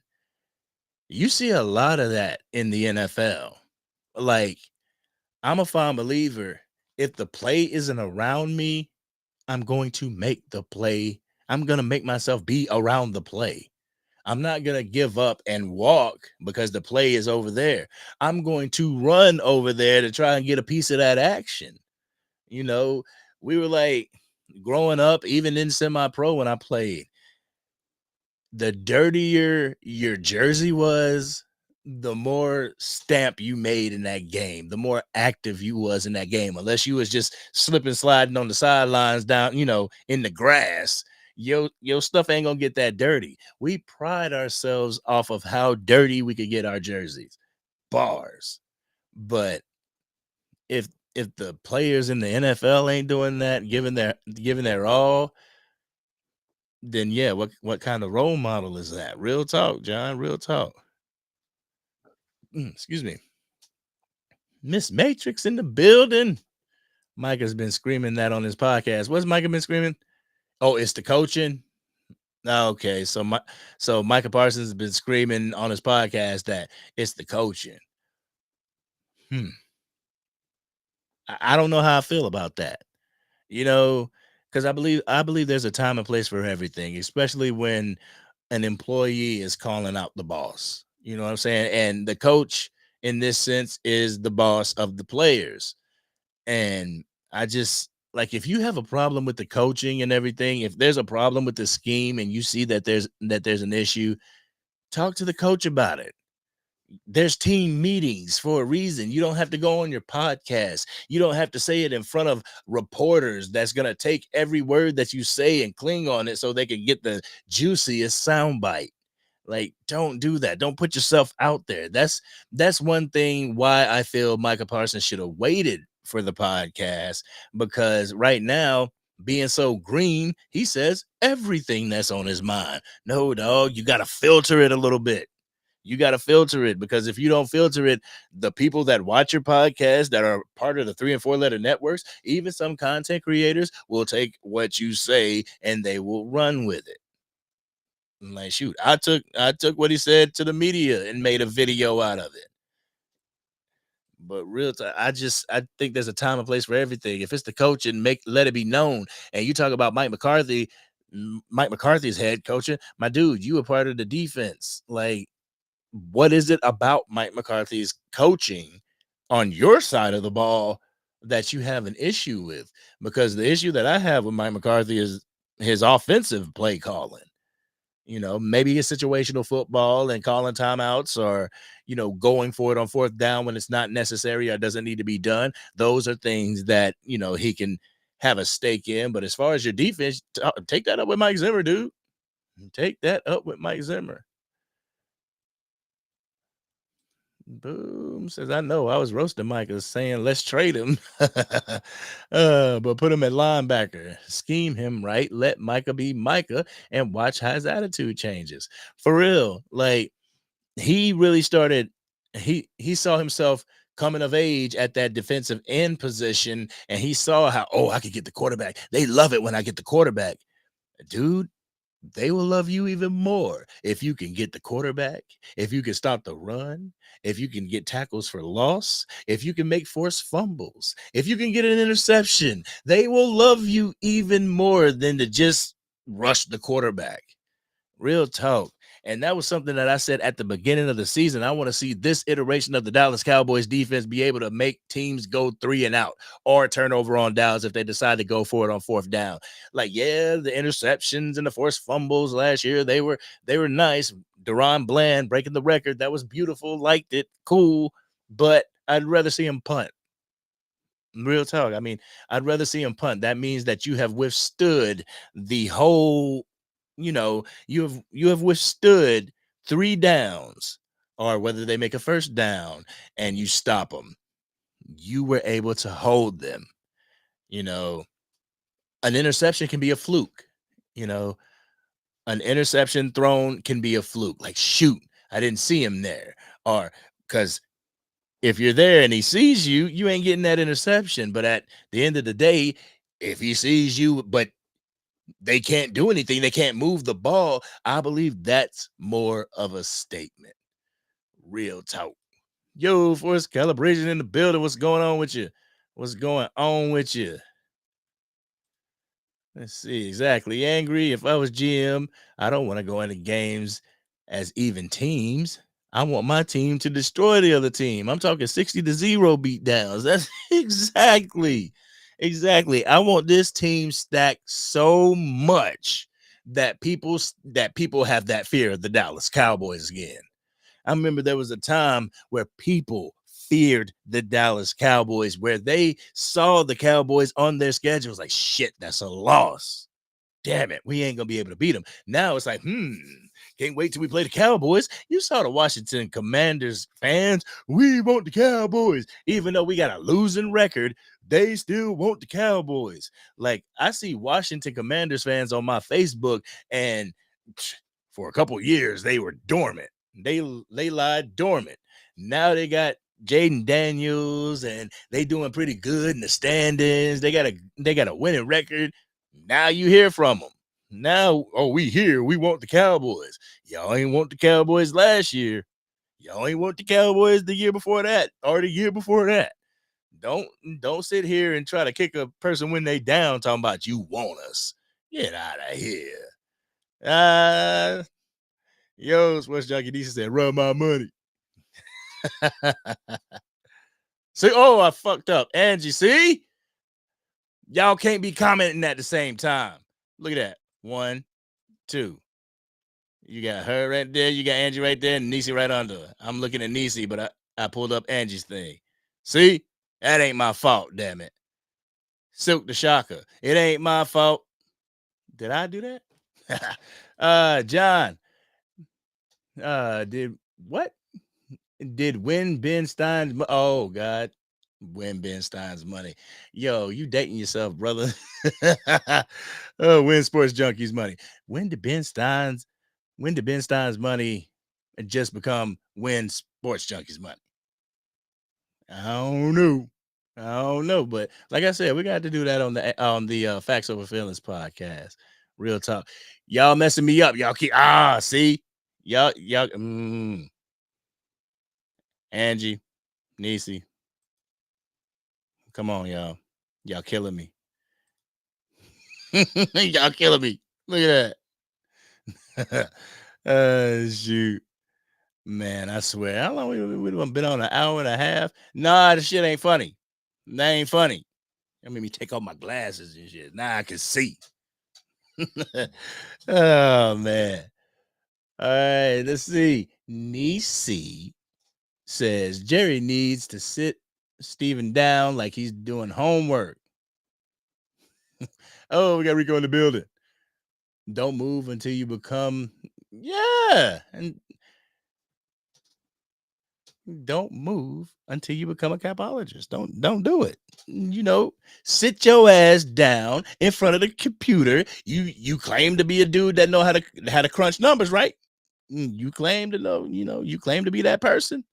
you see a lot of that in the NFL. Like, I'm a firm believer, if the play isn't around me, I'm going to make the play. I'm going to make myself be around the play. I'm not going to give up and walk because the play is over there. I'm going to run over there to try and get a piece of that action. We were like growing up, even in semi-pro when I played, the dirtier your jersey was, the more stamp you made in that game, the more active you was in that game. Unless you was just slipping, sliding on the sidelines down, in the grass, your stuff ain't gonna get that dirty. We pride ourselves off of how dirty we could get our jerseys. Bars. But if the players in the NFL ain't doing that, giving their all, then yeah, what kind of role model is that? Real talk, John. Real talk. Excuse me. Miss Matrix in the building. Mike has been screaming that on his podcast. What's Micah been screaming? Oh, it's the coaching. Okay, so Micah Parsons has been screaming on his podcast that it's the coaching. I don't know how I feel about that. Because I believe there's a time and place for everything, especially when an employee is calling out the boss. You know what I'm saying? And the coach, in this sense, is the boss of the players. And I just like, if you have a problem with the coaching and everything, if there's a problem with the scheme and you see that there's an issue, talk to the coach about it. There's team meetings for a reason. You don't have to go on your podcast. You don't have to say it in front of reporters that's going to take every word that you say and cling on it so they can get the juiciest soundbite. Like, don't do that. Don't put yourself out there. That's one thing why I feel Micah Parsons should have waited for the podcast, because right now, being so green, he says everything that's on his mind. No, dog, you got to filter it a little bit. You got to filter it, because if you don't filter it, the people that watch your podcast that are part of the 3 and 4 letter networks, even some content creators, will take what you say and they will run with it. I'm like, shoot, I took what he said to the media and made a video out of it. But I think there's a time and place for everything. If it's the coach, and let it be known. And you talk about Mike McCarthy, Mike McCarthy's head coaching, my dude, you were part of the defense. Like, what is it about Mike McCarthy's coaching on your side of the ball that you have an issue with? Because the issue that I have with Mike McCarthy is his offensive play calling. Maybe it's situational football and calling timeouts, or, going for it on fourth down when it's not necessary or doesn't need to be done. Those are things that, he can have a stake in. But as far as your defense, take that up with Mike Zimmer, dude. Take that up with Mike Zimmer. Boom says, I know I was roasting Micah, saying let's trade him. But put him at linebacker, scheme him right, let Micah be Micah, and watch how his attitude changes. For real. Like, he really started, he saw himself coming of age at that defensive end position, and he saw how, I could get the quarterback. They love it when I get the quarterback. Dude, they will love you even more if you can get the quarterback, if you can stop the run, if you can get tackles for loss, if you can make forced fumbles, if you can get an interception. They will love you even more than to just rush the quarterback. Real talk. And that was something that I said at the beginning of the season. I want to see this iteration of the Dallas Cowboys defense be able to make teams go 3 and out or turnover on downs if they decide to go for it on fourth down. Like, yeah, the interceptions and the forced fumbles last year, they were nice. Deron Bland breaking the record. That was beautiful. Liked it. Cool. But I'd rather see him punt. Real talk. I mean, I'd rather see him punt. That means that you have withstood the whole, you have withstood 3 downs, or whether they make a first down and you stop them. You were able to hold them. An interception can be a fluke. An interception thrown can be a fluke. Like, shoot, I didn't see him there. Or because if you're there and he sees you, you ain't getting that interception. But at the end of the day, if he sees you, but they can't do anything, they can't move the ball, I believe that's more of a statement. Real talk. Yo, Force Calibration in the building. What's going on with you? What's going on with you? Let's see. Exactly. Angry. If I was GM, I don't want to go into games as even teams. I want my team to destroy the other team. I'm talking 60-0 beatdowns. That's exactly. I want this team stacked so much that people have that fear of the Dallas Cowboys again. I remember there was a time where people feared the Dallas Cowboys, where they saw the Cowboys on their schedule. It was like, shit, that's a loss. Damn it, we ain't gonna be able to beat them. Now it's like, can't wait till we play the Cowboys. You saw the Washington Commanders fans. We want the Cowboys. Even though we got a losing record, they still want the Cowboys. Like, I see Washington Commanders fans on my Facebook, and for a couple years, they were dormant. They lied dormant. Now they got Jaden Daniels, and they doing pretty good in the standings. They got a winning record. Now you hear from them. Now, we want the Cowboys. Y'all ain't want the Cowboys last year. Y'all ain't want the Cowboys the year before that, or the year before that. Don't sit here and try to kick a person when they down talking about you want us. Get out of here. Yo, Sports Junkie DC said, run my money. See, I fucked up. Angie, see? Y'all can't be commenting at the same time. Look at that. 1, 2. You got her right there. You got Angie right there, and Niecy right under her. I'm looking at Niecy, but I pulled up Angie's thing. See? That ain't my fault, damn it. Silk the Shocker. It ain't my fault. Did I do that? John. Did what? Did win Ben Stein's oh God, win Ben Stein's money. Yo, you dating yourself, brother. Win Sports Junkies money. When did Ben Stein's money and just become win sports junkies money? I don't know. I don't know, but like I said, we got to do that on the Facts Over Feelings podcast. Real talk. Y'all messing me up. Y'all keep see? Y'all Angie, Niecy. Come on, y'all. Y'all killing me. Y'all killing me. Look at that. Shoot. Man, I swear. How long we been on? An hour and a half? Nah, this shit ain't funny. That ain't funny. That made me take off my glasses and shit. Now I can see. Oh, man. All right, let's see. Niecy says Jerry needs to sit Steven down like he's doing homework. Oh, we got Rico in the building. Don't move until you become, and don't move until you become a capologist. Don't do it. Sit your ass down in front of the computer. You claim to be a dude that know how to crunch numbers, right? You claim to know, you claim to be that person.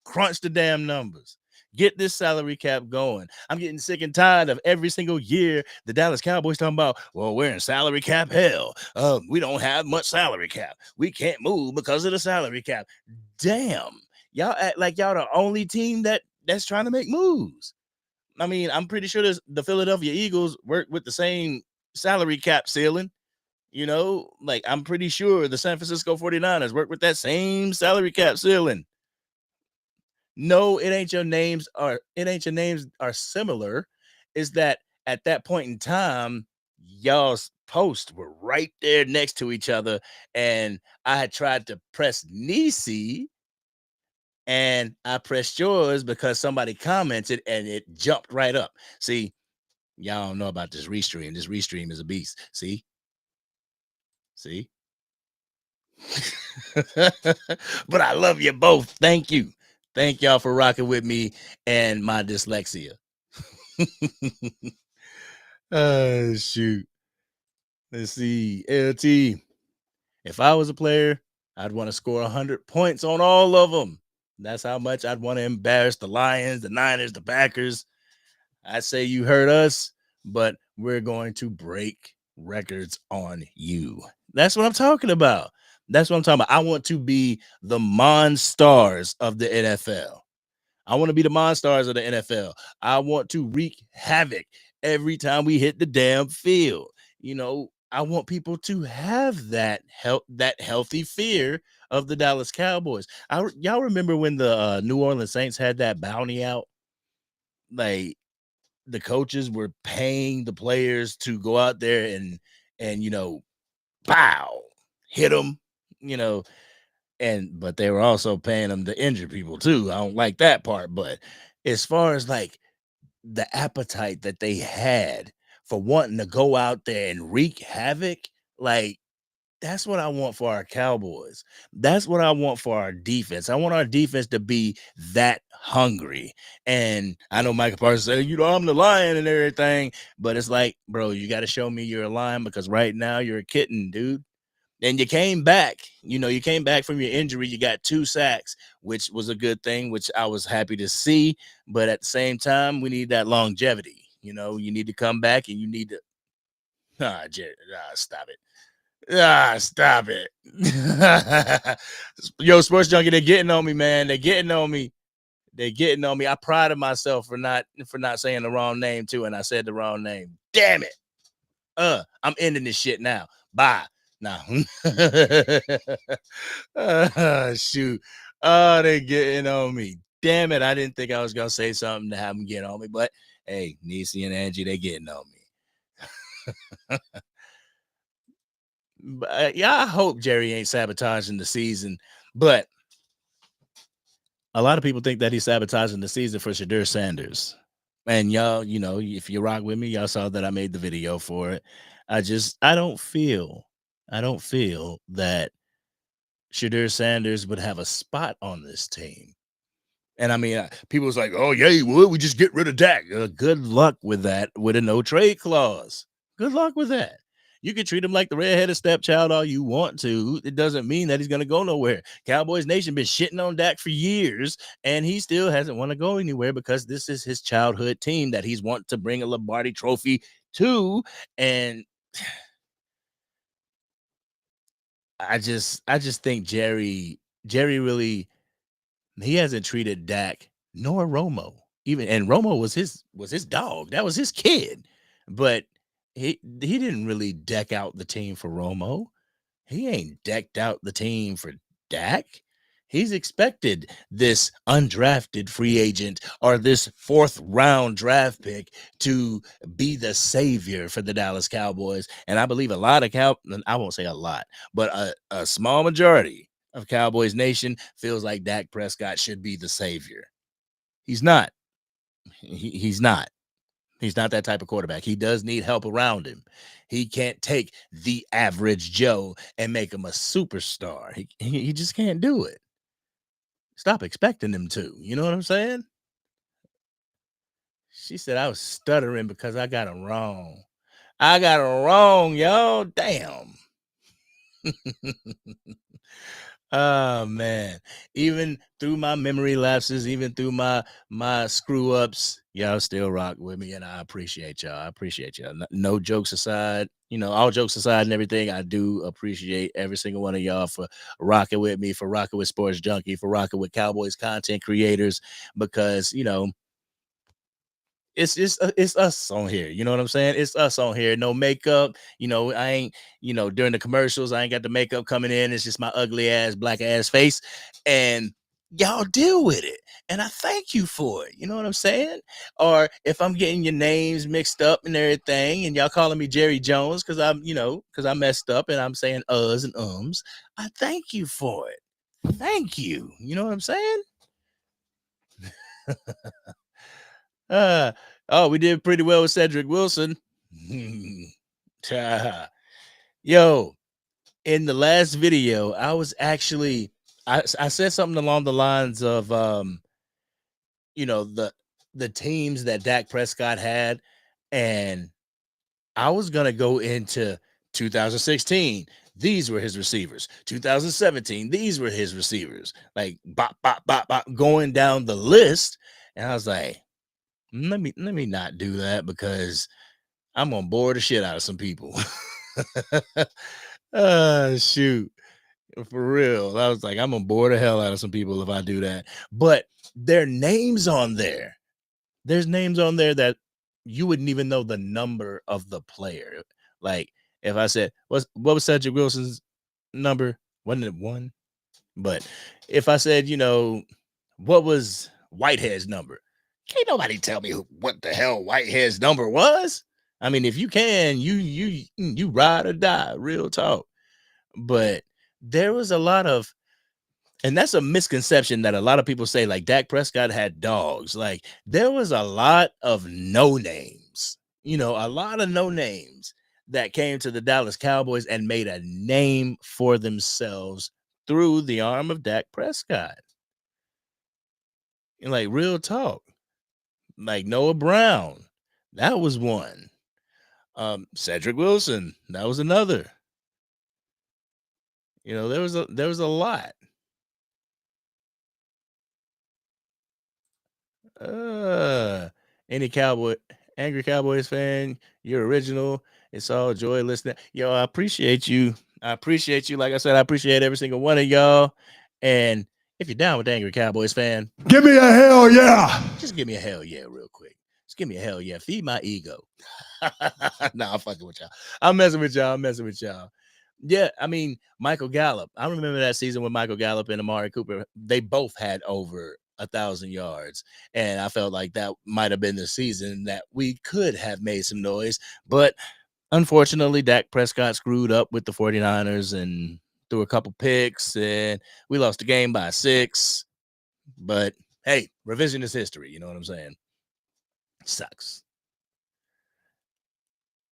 Crunch the damn numbers. Get this salary cap going. I'm getting sick and tired of every single year the Dallas Cowboys talking about, well, we're in salary cap hell. We don't have much salary cap. We can't move because of the salary cap. Damn. Y'all act like y'all the only team that's trying to make moves. I mean, I'm pretty sure the Philadelphia Eagles work with the same salary cap ceiling. Like I'm pretty sure the San Francisco 49ers work with that same salary cap ceiling. No, it ain't your names are similar. Is that at that point in time, y'all's posts were right there next to each other, and I had tried to press Niecy, and I pressed yours because somebody commented, and it jumped right up. See, y'all don't know about this restream. This restream is a beast. See. But I love you both. Thank you. Thank y'all for rocking with me and my dyslexia. Shoot. Let's see. LT. If I was a player, I'd want to score 100 points on all of them. That's how much I'd want to embarrass the Lions, the Niners, the Packers. I say you heard us, but we're going to break records on you. That's what I'm talking about. I want to be the Monstars of the NFL. I want to be the Monstars of the NFL. I want to wreak havoc every time we hit the damn field. I want people to have that healthy fear of the Dallas Cowboys. Y'all remember when the New Orleans Saints had that bounty out? Like the coaches were paying the players to go out there and pow, hit them, but they were also paying them to injure people too. I don't like that part, but as far as like the appetite that they had for wanting to go out there and wreak havoc, like that's what I want for our Cowboys. That's what I want for our defense. I want our defense to be that hungry. And I know Michael Parsons said, I'm the lion and everything, but it's like, bro, you got to show me you're a lion because right now you're a kitten, dude. And you came back, you came back from your injury. You got 2 sacks, which was a good thing, which I was happy to see. But at the same time, we need that longevity. You need to come back and you need to, Jared, stop it. Stop it. Yo, Sports Junkie, they're getting on me, man. They're getting on me. I prided myself for not saying the wrong name too, and I said the wrong name. Damn it. I'm ending this shit now. Bye. Nah. Shoot. Oh, they're getting on me. Damn it. I didn't think I was gonna say something to have them get on me, but hey, Niecy and Angie, they're getting on me. But I hope Jerry ain't sabotaging the season. But a lot of people think that he's sabotaging the season for Shedeur Sanders. And y'all, if you rock with me, y'all saw that I made the video for it. I don't feel that Shedeur Sanders would have a spot on this team. And I mean, people was like, oh, yeah, he would. We just get rid of Dak. Good luck with that with a no trade clause. Good luck with that. You can treat him like the redheaded stepchild all you want to. It doesn't mean that he's going to go nowhere. Cowboys Nation been shitting on Dak for years, and he still hasn't want to go anywhere because this is his childhood team that he's want to bring a Lombardi trophy to. And I just think Jerry really, he hasn't treated Dak nor Romo even, and Romo was his dog. That was his kid, but he didn't really deck out the team for Romo. He ain't decked out the team for Dak. He's expected this undrafted free agent or this 4th round draft pick to be the savior for the Dallas Cowboys. And I believe a lot of I won't say a lot, but a small majority of Cowboys Nation feels like Dak Prescott should be the savior. He's not. He's not. He's not that type of quarterback. He does need help around him. He can't take the average Joe and make him a superstar. He just can't do it. Stop expecting him to. You know what I'm saying? She said I was stuttering because I got him wrong. I got him wrong, y'all. Damn. Oh man, even through my memory lapses, even through my screw ups, y'all still rock with me, and I appreciate y'all. I appreciate y'all. No jokes aside, all jokes aside and everything, I do appreciate every single one of y'all for rocking with me, for rocking with Sports Junkie, for rocking with Cowboys content creators, because it's us on here. You know what I'm saying? It's us on here. No makeup. I ain't, during the commercials, I ain't got the makeup coming in. It's just my ugly ass, black ass face. And y'all deal with it. And I thank you for it. You know what I'm saying? Or if I'm getting your names mixed up and everything, and y'all calling me Jerry Jones because because I messed up and I'm saying uhs and ums, I thank you for it. Thank you. You know what I'm saying? We did pretty well with Cedric Wilson. Yo, in the last video, I was actually I said something along the lines of the teams that Dak Prescott had, and I was gonna go into 2016. These were his receivers. 2017, these were his receivers. Like bop, bop, bop, bop, going down the list. And I was like, let me not do that because I'm gonna bore the shit out of some people. Shoot. For real. I was like, I'm gonna bore the hell out of some people if I do that. But there are names on there. There's names on there that you wouldn't even know the number of the player. Like if I said, what was Cedric Wilson's number? Wasn't it 1? But if I said, what was Whitehead's number? Can't nobody tell me what the hell Whitehead's number was. I mean, if you can, you ride or die, real talk. But there was a lot of, and that's a misconception that a lot of people say, like Dak Prescott had dogs. Like there was a lot of no names, a lot of no names that came to the Dallas Cowboys and made a name for themselves through the arm of Dak Prescott. And like real talk, like Noah Brown, that was one. Cedric Wilson, that was another. There was a lot. Any Angry Cowboys fan, you're original. It's all joy listening. Yo, I appreciate you. I appreciate you. Like I said, I appreciate every single one of y'all. And if you're down with Angry Cowboys fan, Give me a hell yeah. just give me a hell yeah real quick. Just give me a hell yeah. Feed my ego. Nah, I'm fucking with y'all. I'm messing with y'all. Yeah, I mean, Michael Gallup. I remember that season with Michael Gallup and Amari Cooper. They both had over 1,000 yards. And I felt like that might have been the season that we could have made some noise. But unfortunately, Dak Prescott screwed up with the 49ers and threw a couple picks, and we lost the game by 6. But hey, revision is history. You know what I'm saying? Sucks.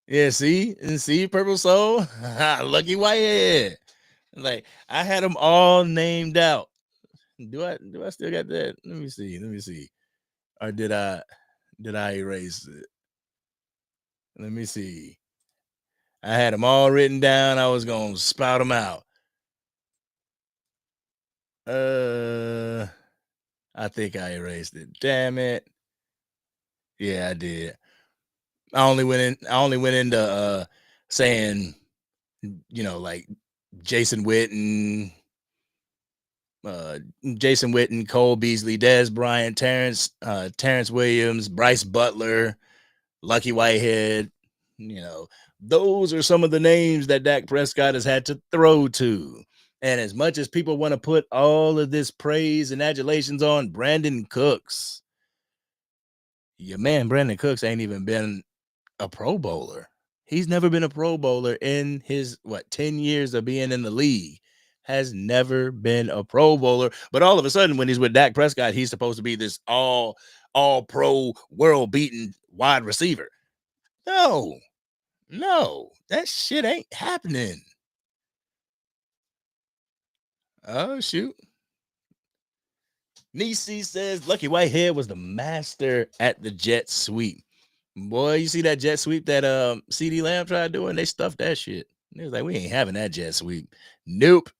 Yeah, see, Purple Soul, Lucky Whitehead. Like I had them all named out. Do I still got that? Let me see. Or did I erase it? Let me see. I had them all written down. I was gonna spout them out. I think I erased it. Damn it. Yeah, I did. I only went into saying, like Jason Witten, Cole Beasley, Dez Bryant, Terrence Williams, Bryce Butler, Lucky Whitehead. Those are some of the names that Dak Prescott has had to throw to. And as much as people want to put all of this praise and adulations on Brandon Cooks, your man Brandon Cooks ain't even been a Pro Bowler. He's never been a Pro Bowler in his 10 years of being in the league. Has never been a Pro Bowler. But all of a sudden, when he's with Dak Prescott, he's supposed to be this all pro, world beating wide receiver. No, that shit ain't happening. Oh, shoot. Nisi says Lucky Whitehead was the master at the jet sweep. Boy, you see that jet sweep that CD Lamb tried doing? They stuffed that shit. It was like, we ain't having that jet sweep. Nope.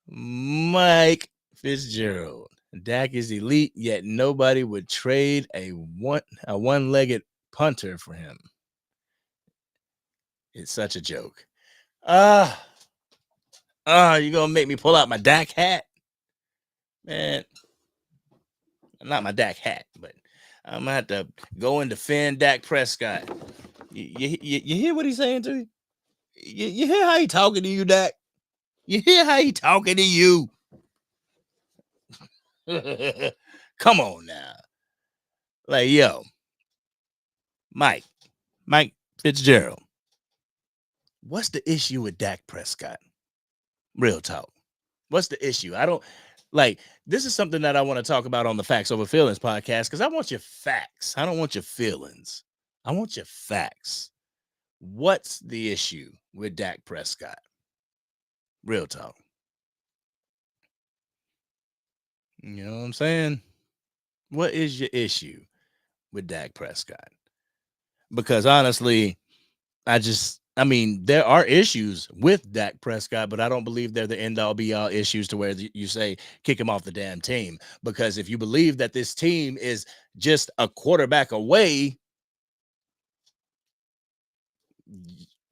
Mike Fitzgerald. Dak is elite, yet nobody would trade a one-legged punter for him. It's such a joke. You're gonna make me pull out my Dak hat, man. Not my Dak hat, but I'm gonna have to go and defend Dak Prescott. You hear what he's saying to you? You hear how he talking to you, Dak? You hear how he talking to you? Come on now. Like, yo, Mike Fitzgerald. What's the issue with Dak Prescott? Real talk. What's the issue? This is something that I want to talk about on the Facts Over Feelings podcast because I want your facts. I don't want your feelings. I want your facts. What's the issue with Dak Prescott? Real talk. You know what I'm saying? What is your issue with Dak Prescott? Because honestly, there are issues with Dak Prescott, but I don't believe they're the end-all be-all issues to where you say kick him off the damn team. Because if you believe that this team is just a quarterback away,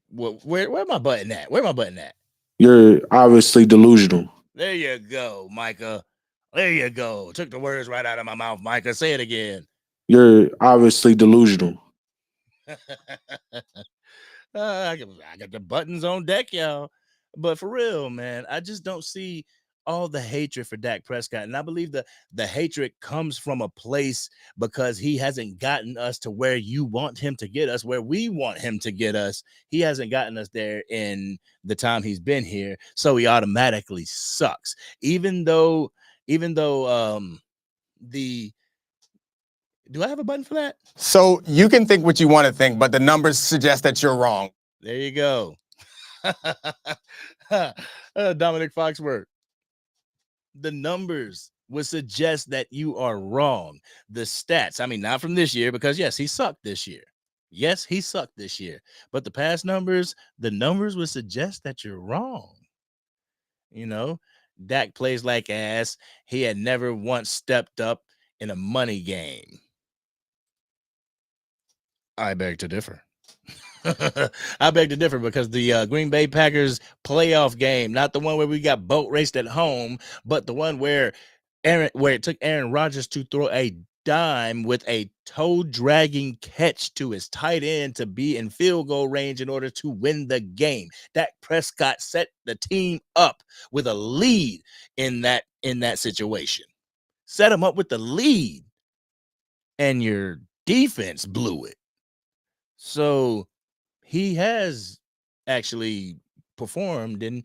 where my button at? Where my button at? You're obviously delusional. There you go, Micah. There you go. Took the words right out of my mouth, Micah. Say it again. You're obviously delusional. I got the buttons on deck, y'all. But for real, man, I just don't see all the hatred for Dak Prescott. And I believe the hatred comes from a place because he hasn't gotten us to where you want him to get us, where we want him to get us. He hasn't gotten us there in the time he's been here. So he automatically sucks. Even though do I have a button for that? So you can think what you want to think, but the numbers suggest that you're wrong. There you go. Dominic Foxworth. The numbers would suggest that you are wrong. The stats, not from this year, because yes, he sucked this year. Yes, he sucked this year. But the past numbers, the numbers would suggest that you're wrong. Dak plays like ass. He had never once stepped up in a money game. I beg to differ. I beg to differ because the Green Bay Packers playoff game, not the one where we got boat raced at home, but the one where it took Aaron Rodgers to throw a dime with a toe-dragging catch to his tight end to be in field goal range in order to win the game. Dak Prescott set the team up with a lead in that situation. Set him up with the lead, and your defense blew it. So he has actually performed in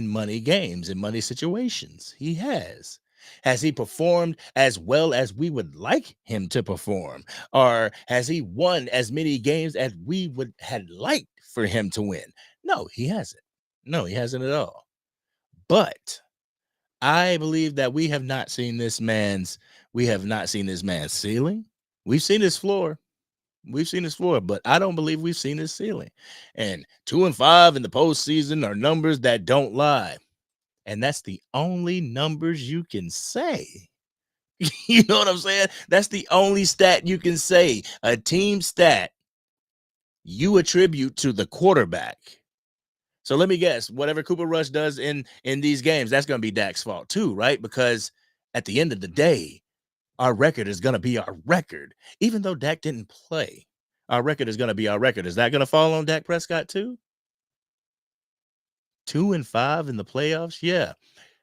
money games, in money situations. He has. Has he performed as well as we would like him to perform? Or has he won as many games as we would had liked for him to win? No, he hasn't. No, he hasn't at all. But I believe that we have not seen this man's ceiling. We've seen his floor. We've seen his floor, but I don't believe we've seen his ceiling. And 2-5 in the postseason are numbers that don't lie. And that's the only numbers you can say. You know what I'm saying? That's the only stat you can say. A team stat you attribute to the quarterback. So let me guess, whatever Cooper Rush does in these games, that's going to be Dak's fault too, right? Because at the end of the day, our record is going to be our record. Even though Dak didn't play, our record is going to be our record. Is that going to fall on Dak Prescott too? 2-5 in the playoffs? Yeah.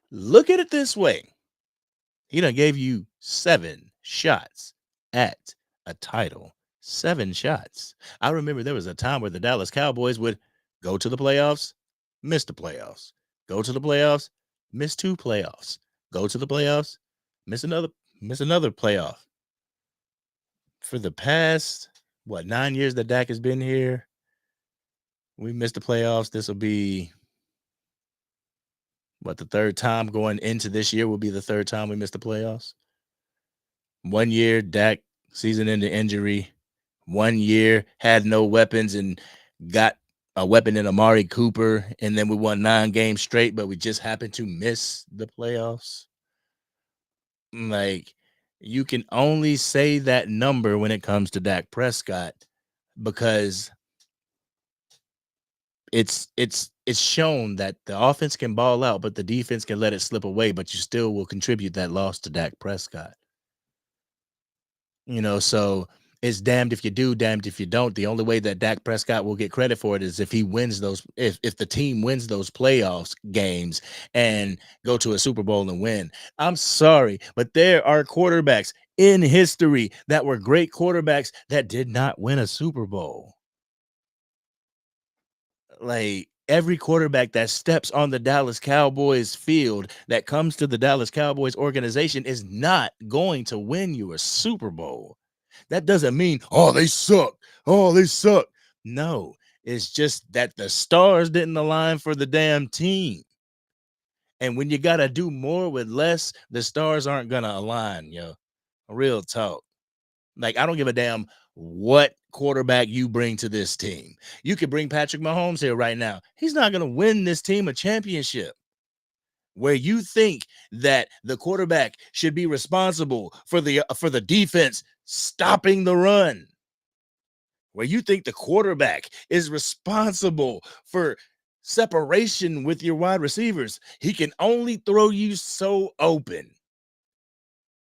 Look at it this way. He done gave you 7 shots at a title. 7 shots. I remember there was a time where the Dallas Cowboys would go to the playoffs, miss the playoffs, go to the playoffs, miss 2 playoffs, go to the playoffs, miss another playoff. For the past, 9 years that Dak has been here, we missed the playoffs. This will be, the third time going into this year will be the third time we missed the playoffs. 1 year, Dak season into injury. 1 year, had no weapons and got a weapon in Amari Cooper. And then we won 9 games straight, but we just happened to miss the playoffs. Like, you can only say that number when it comes to Dak Prescott because it's shown that the offense can ball out, but the defense can let it slip away, but you still will contribute that loss to Dak Prescott. So it's damned if you do, damned if you don't. The only way that Dak Prescott will get credit for it is if he wins those, if the team wins those playoffs games and go to a Super Bowl and win. I'm sorry, but there are quarterbacks in history that were great quarterbacks that did not win a Super Bowl. Like, every quarterback that steps on the Dallas Cowboys field that comes to the Dallas Cowboys organization is not going to win you a Super Bowl. That doesn't mean, they suck. They suck. No, it's just that the stars didn't align for the damn team. And when you got to do more with less, the stars aren't going to align, yo. Real talk. Like, I don't give a damn what quarterback you bring to this team. You could bring Patrick Mahomes here right now. He's not going to win this team a championship. Where you think that the quarterback should be responsible for the defense stopping the run. Where you think the quarterback is responsible for separation with your wide receivers. He can only throw you so open.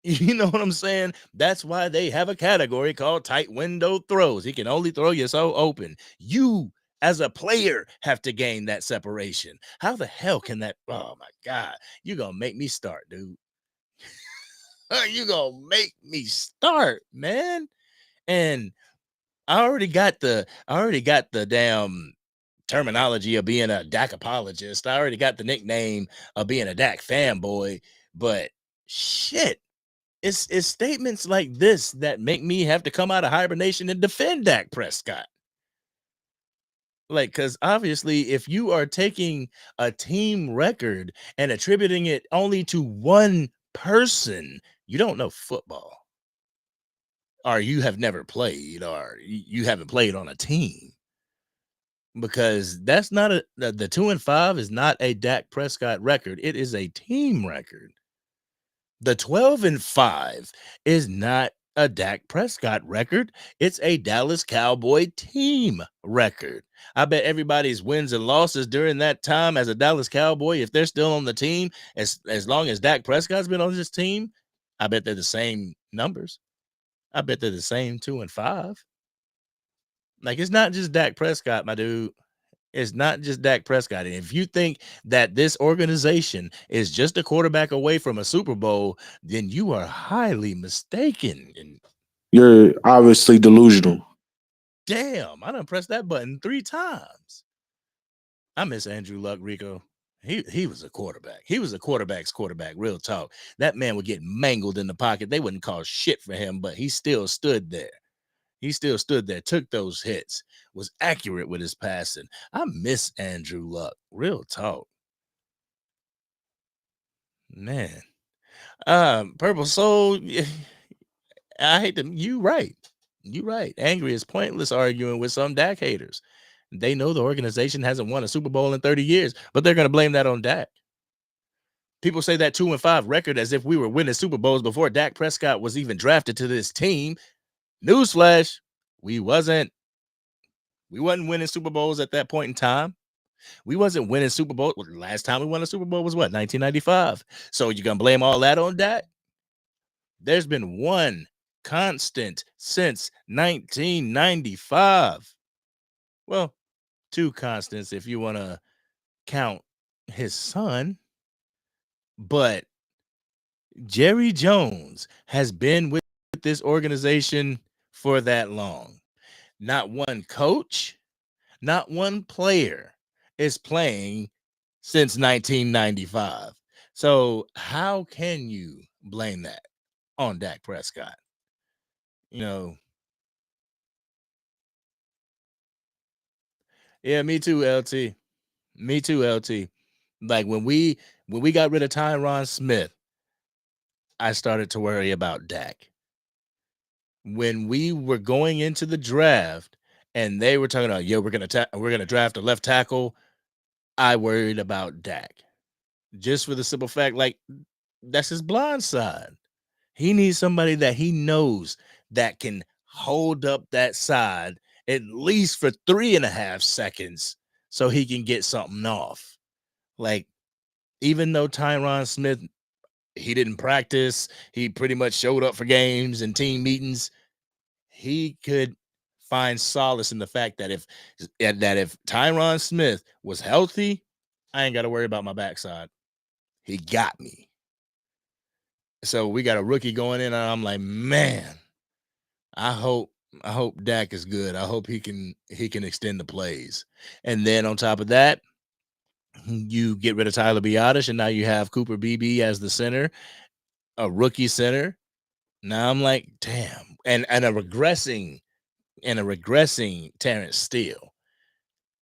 You know what I'm saying? That's why they have a category called tight window throws. He can only throw you so open. You, as a player, have to gain that separation. How the hell can that? Oh, my God. You're going to make me start, dude. You're going to make me start, man. And I already got the damn terminology of being a Dak apologist. I already got the nickname of being a Dak fanboy. But shit. It's statements like this that make me have to come out of hibernation and defend Dak Prescott. Like, because obviously, if you are taking a team record and attributing it only to one person, you don't know football. Or you have never played, or you haven't played on a team. Because that's not the 2-5 is not a Dak Prescott record. It is a team record. The 12-5 is not a Dak Prescott record. It's a Dallas Cowboy team record. I bet everybody's wins and losses during that time as a Dallas Cowboy, if they're still on the team, as long as Dak Prescott's been on this team, I bet they're the same numbers. I bet they're the same 2-5. Like, it's not just Dak Prescott, my dude. It's not just Dak Prescott. And if you think that this organization is just a quarterback away from a Super Bowl, then you are highly mistaken. And You're obviously delusional. damn, I done pressed that button 3 times. I miss Andrew Luck, Rico. He was a quarterback. He was a quarterback's quarterback, real talk. That man would get mangled in the pocket. They wouldn't call shit for him, but he still stood there. He still stood there, took those hits, was accurate with his passing. I miss Andrew Luck. Real talk. Man. Purple Soul, I hate to, you right. You're right. Angry is pointless arguing with some Dak haters. They know the organization hasn't won a Super Bowl in 30 years, but they're going to blame that on Dak. People say that 2-5 record as if we were winning Super Bowls before Dak Prescott was even drafted to this team. Newsflash, we wasn't. We wasn't winning Super Bowls at that point in time. We wasn't winning Super Bowl. The last time we won a Super Bowl was what, 1995. So you're going to blame all that on Dak? There's been one constant since 1995. Well, two constants if you want to count his son. But Jerry Jones has been with this organization for that long. Not one coach, not one player is playing since 1995. So how can you blame that on Dak Prescott? Yeah, me too, LT. Me too, LT. Like when we got rid of Tyron Smith, I started to worry about Dak. When we were going into the draft and they were talking about, we're gonna draft a left tackle, I worried about Dak. Just for the simple fact, like, that's his blind side. He needs somebody that he knows that can hold up that side at least for 3.5 seconds so he can get something off. Like, even though Tyron Smith, he didn't practice, he pretty much showed up for games and team meetings, he could find solace in the fact that if Tyron Smith was healthy, I ain't got to worry about my backside. He got me. So we got a rookie going in, and I'm like, man, I hope Dak is good. I hope he can extend the plays. And then on top of that, you get rid of Tyler Biadasz, and now you have Cooper Beebe as the center, a rookie center. Now I'm like, damn, and a regressing Terrence Steele.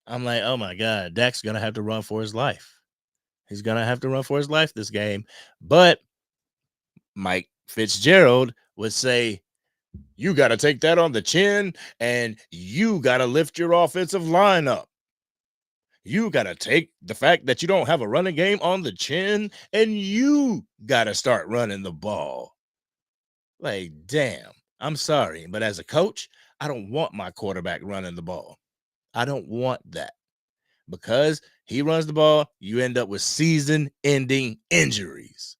I'm like, oh my God, Dak's gonna have to run for his life. He's gonna have to run for his life this game. But Mike Fitzgerald would say, you got to take that on the chin, and you got to lift your offensive line up. You got to take the fact that you don't have a running game on the chin, and you got to start running the ball. Like, damn, I'm sorry, but as a coach, I don't want my quarterback running the ball. I don't want that. Because he runs the ball, you end up with season-ending injuries.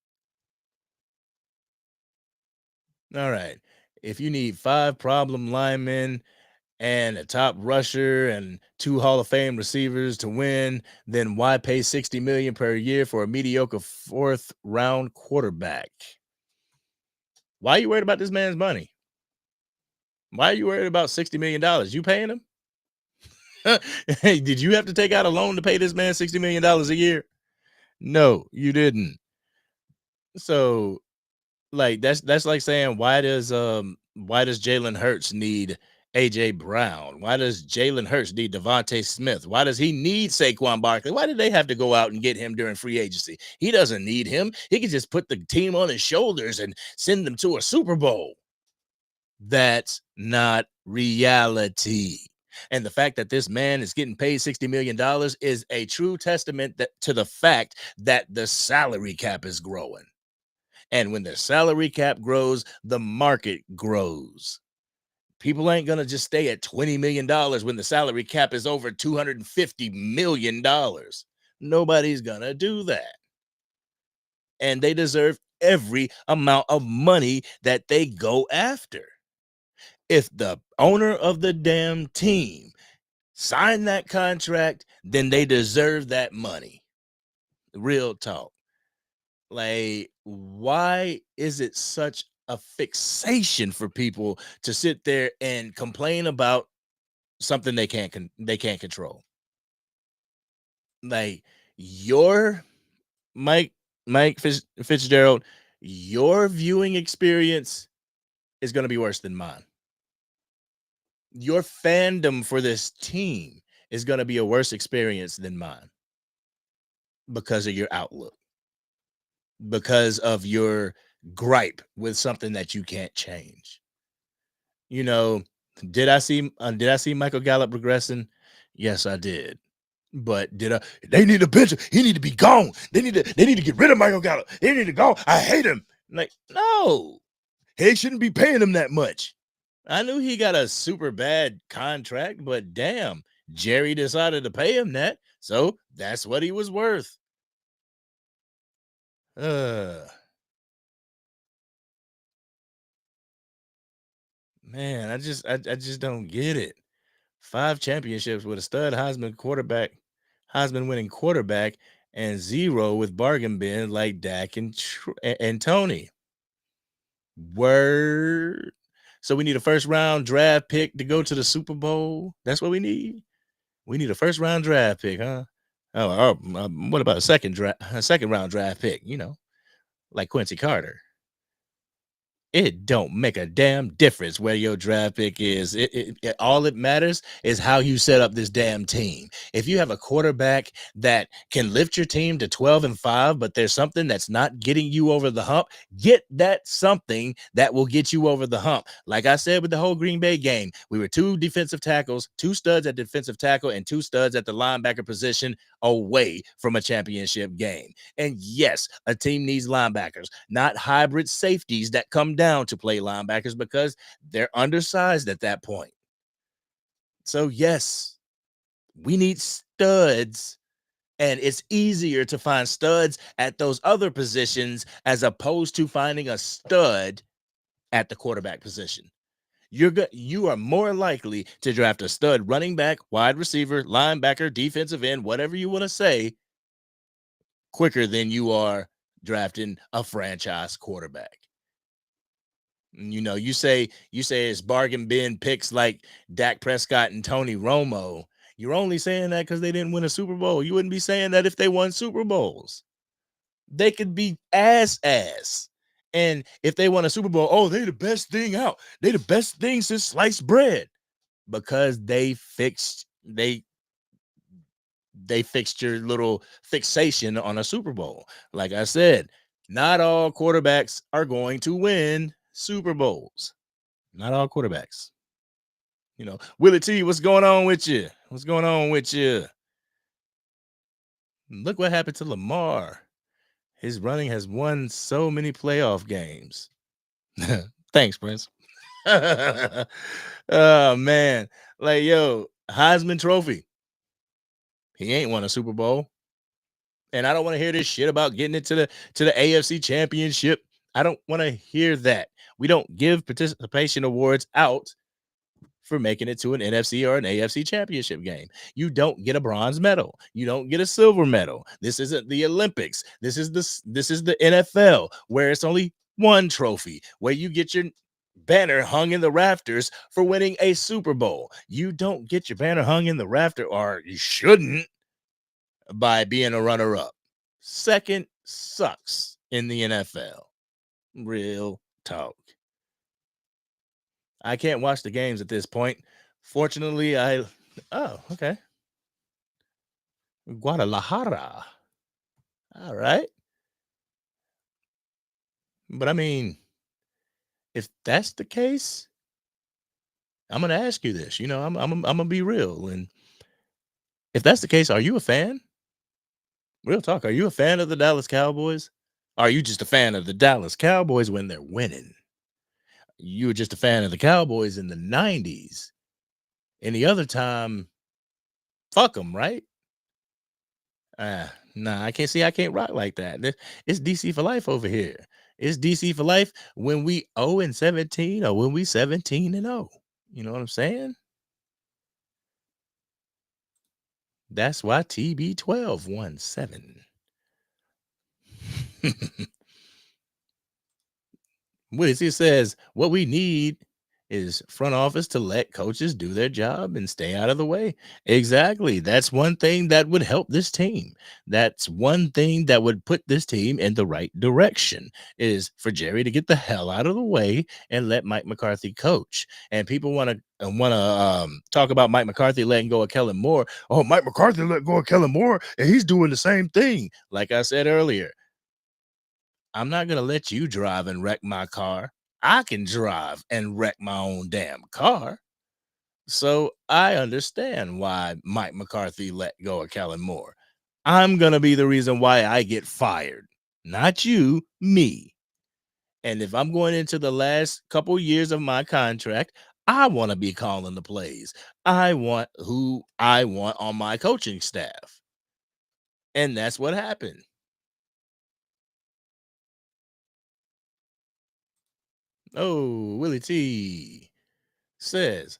All right. If you need 5 problem linemen and a top rusher and 2 Hall of Fame receivers to win, then why pay $60 million per year for a mediocre 4th round quarterback? Why are you worried about this man's money? Why are you worried about $60 million? You paying him? Hey, did you have to take out a loan to pay this man $60 million a year? No, you didn't. So, like, that's like saying, why does Jalen Hurts need AJ Brown? Why does Jalen Hurts need Devontae Smith? Why does he need Saquon Barkley? Why did they have to go out and get him during free agency? He doesn't need him. He can just put the team on his shoulders and send them to a Super Bowl. That's not reality. And the fact that this man is getting paid $60 million is a true testament to the fact that the salary cap is growing. And when the salary cap grows, the market grows. People ain't going to just stay at $20 million when the salary cap is over $250 million. Nobody's going to do that. And they deserve every amount of money that they go after. If the owner of the damn team signed that contract, then they deserve that money. Real talk. Like, why is it such a fixation for people to sit there and complain about something they can't control? Like, your Mike Fitzgerald, your viewing experience is going to be worse than mine. Your fandom for this team is going to be a worse experience than mine because of your outlook, because of your gripe with something that you can't change. You know, did I see Michael Gallup regressing? Yes, I did. But they need a bench. He need to be gone. They need to get rid of Michael Gallup. They need to go. I hate him. Like, no, he shouldn't be paying him that much. I knew he got a super bad contract, but damn, Jerry decided to pay him that. So that's what he was worth. Man, I just don't get it. 5 championships with a stud Heisman winning quarterback, and 0 with bargain bin like Dak and Tony. Word. So we need a first round draft pick to go to the Super Bowl. That's what we need. We need a first round draft pick, huh? What about a second round draft pick? Like Quincy Carter. It don't make a damn difference where your draft pick is. All it matters is how you set up this damn team. If you have a quarterback that can lift your team to 12-5, but there's something that's not getting you over the hump, get that something that will get you over the hump. Like I said with the whole Green Bay game, we were 2 defensive tackles, 2 studs at defensive tackle, and 2 studs at the linebacker position away from a championship game. And yes, a team needs linebackers, not hybrid safeties that come down to play linebackers because they're undersized at that point. So yes, we need studs, and it's easier to find studs at those other positions as opposed to finding a stud at the quarterback position. You are more likely to draft a stud running back, wide receiver, linebacker, defensive end, whatever you want to say, quicker than you are drafting a franchise quarterback. You say it's bargain bin picks like Dak Prescott and Tony Romo. You're only saying that because they didn't win a Super Bowl. You wouldn't be saying that if they won Super Bowls. They could be ass. And if they won a Super Bowl, oh, they the best thing out. They the best thing since sliced bread. Because they fixed your little fixation on a Super Bowl. Like I said, not all quarterbacks are going to win Super Bowls. Not all quarterbacks. Willie T, what's going on with you? What's going on with you? Look what happened to Lamar. His running has won so many playoff games. Thanks, Prince. Oh, man. Like, yo, Heisman Trophy. He ain't won a Super Bowl. And I don't want to hear this shit about getting it to the AFC Championship. I don't want to hear that. We don't give participation awards out for making it to an NFC or an AFC championship game. You don't get a bronze medal. You don't get a silver medal. This isn't the Olympics. This is the NFL, where it's only one trophy, where you get your banner hung in the rafters for winning a Super Bowl. You don't get your banner hung in the rafter, or you shouldn't, by being a runner-up. Second sucks in the NFL. Real talk. I can't watch the games at this point. Fortunately, okay. Guadalajara. All right. But I mean, if that's the case, I'm going to ask you this. I'm going to be real. And if that's the case, are you a fan? Real talk. Are you a fan of the Dallas Cowboys? Are you just a fan of the Dallas Cowboys when they're winning? You were just a fan of the Cowboys in the 90s. Any other time, fuck them, right? Nah, I can't rock like that. It's DC for life over here. It's DC for life when we 0-17 or when we 17-0. You know what I'm saying? That's why TB12 won 7. What he says, what we need is front office to let coaches do their job and stay out of the way. Exactly. That's one thing that would help this team. That's one thing that would put this team in the right direction, is for Jerry to get the hell out of the way and let Mike McCarthy coach. And people want to talk about Mike McCarthy letting go of Kellen Moore. Oh, Mike McCarthy let go of Kellen Moore, and he's doing the same thing. Like I said earlier, I'm not going to let you drive and wreck my car. I can drive and wreck my own damn car. So I understand why Mike McCarthy let go of Kellen Moore. I'm going to be the reason why I get fired. Not you, me. And if I'm going into the last couple years of my contract, I want to be calling the plays. I want who I want on my coaching staff. And that's what happened. Oh, Willie T says,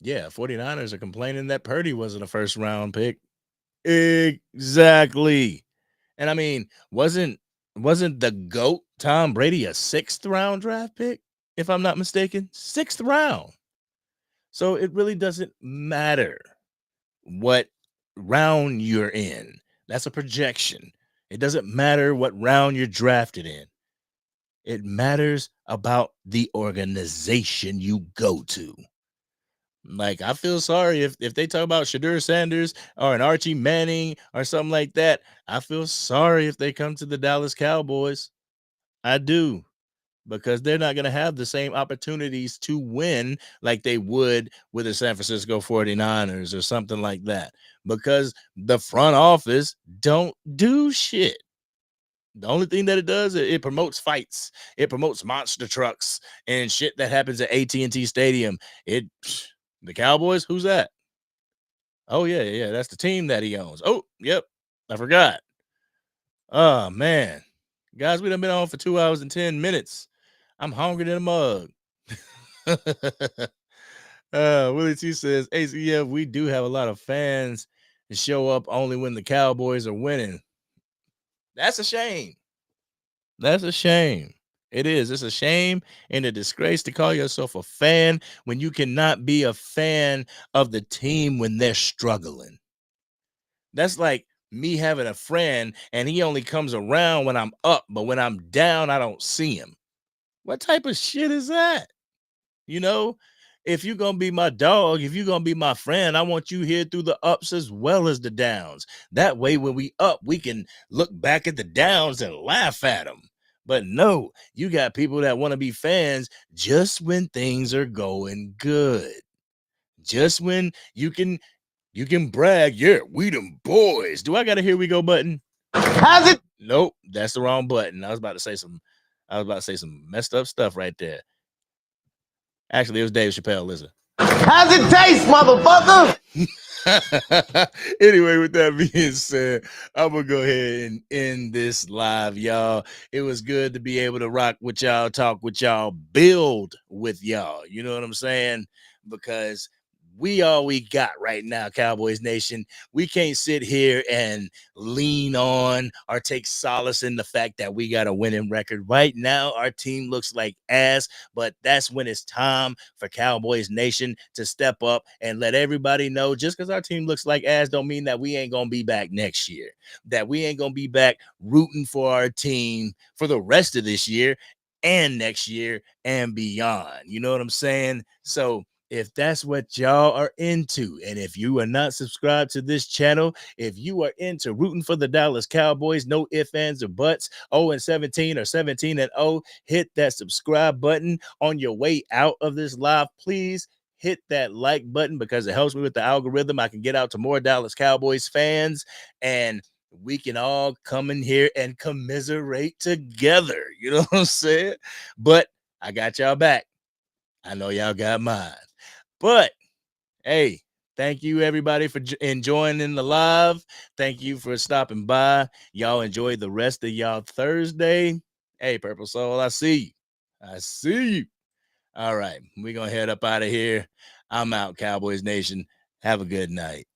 yeah, 49ers are complaining that Purdy wasn't a first round pick. Exactly. And I mean, wasn't the GOAT Tom Brady a 6th round draft pick, if I'm not mistaken? 6th round. So it really doesn't matter what round you're in. That's a projection. It doesn't matter what round you're drafted in. It matters about the organization you go to. Like, I feel sorry if they talk about Shadur Sanders or an Archie Manning or something like that. I feel sorry if they come to the Dallas Cowboys. I do, because they're not going to have the same opportunities to win like they would with the San Francisco 49ers or something like that, because the front office don't do shit. The only thing that it does, it promotes fights. It promotes monster trucks and shit that happens at AT&T Stadium. The Cowboys, who's that? Oh, yeah, that's the team that he owns. Oh, yep, I forgot. Oh, man. Guys, we done been on for 2 hours and 10 minutes. I'm hungry than a mug. Willie T says, ACF, we do have a lot of fans that show up only when the Cowboys are winning. That's a shame. That's a shame. It is. It's a shame and a disgrace to call yourself a fan when you cannot be a fan of the team when they're struggling. That's like me having a friend and he only comes around when I'm up, but when I'm down, I don't see him. What type of shit is that? You know, if you're going to be my dog, if you're going to be my friend, I want you here through the ups as well as the downs. That way, when we up, we can look back at the downs and laugh at them. But no, you got people that want to be fans just when things are going good. Just when you can brag, yeah, we them boys. Do I got a here we go button? How's it? Nope, that's the wrong button. I was about to say some messed up stuff right there. Actually, it was Dave Chappelle. Listen. How's it taste, motherfucker? Anyway, with that being said, I'm gonna go ahead and end this live, y'all. It was good to be able to rock with y'all, talk with y'all, build with y'all. You know what I'm saying? Because we all we got right now, Cowboys Nation. We can't sit here and lean on or take solace in the fact that we got a winning record. Right now, our team looks like ass, but that's when it's time for Cowboys Nation to step up and let everybody know, just because our team looks like ass don't mean that we ain't going to be back next year, that we ain't going to be back rooting for our team for the rest of this year and next year and beyond. You know what I'm saying? So if that's what y'all are into, and if you are not subscribed to this channel, if you are into rooting for the Dallas Cowboys, no ifs, ands, or buts, 0-17 or 17-0, hit that subscribe button on your way out of this live. Please hit that like button because it helps me with the algorithm. I can get out to more Dallas Cowboys fans, and we can all come in here and commiserate together. You know what I'm saying? But I got y'all back. I know y'all got mine. But hey, thank you everybody for enjoying in the live. Thank you for stopping by. Y'all enjoy the rest of y'all Thursday. Hey, Purple Soul, I see you. I see you. All right, we're going to head up out of here. I'm out, Cowboys Nation. Have a good night.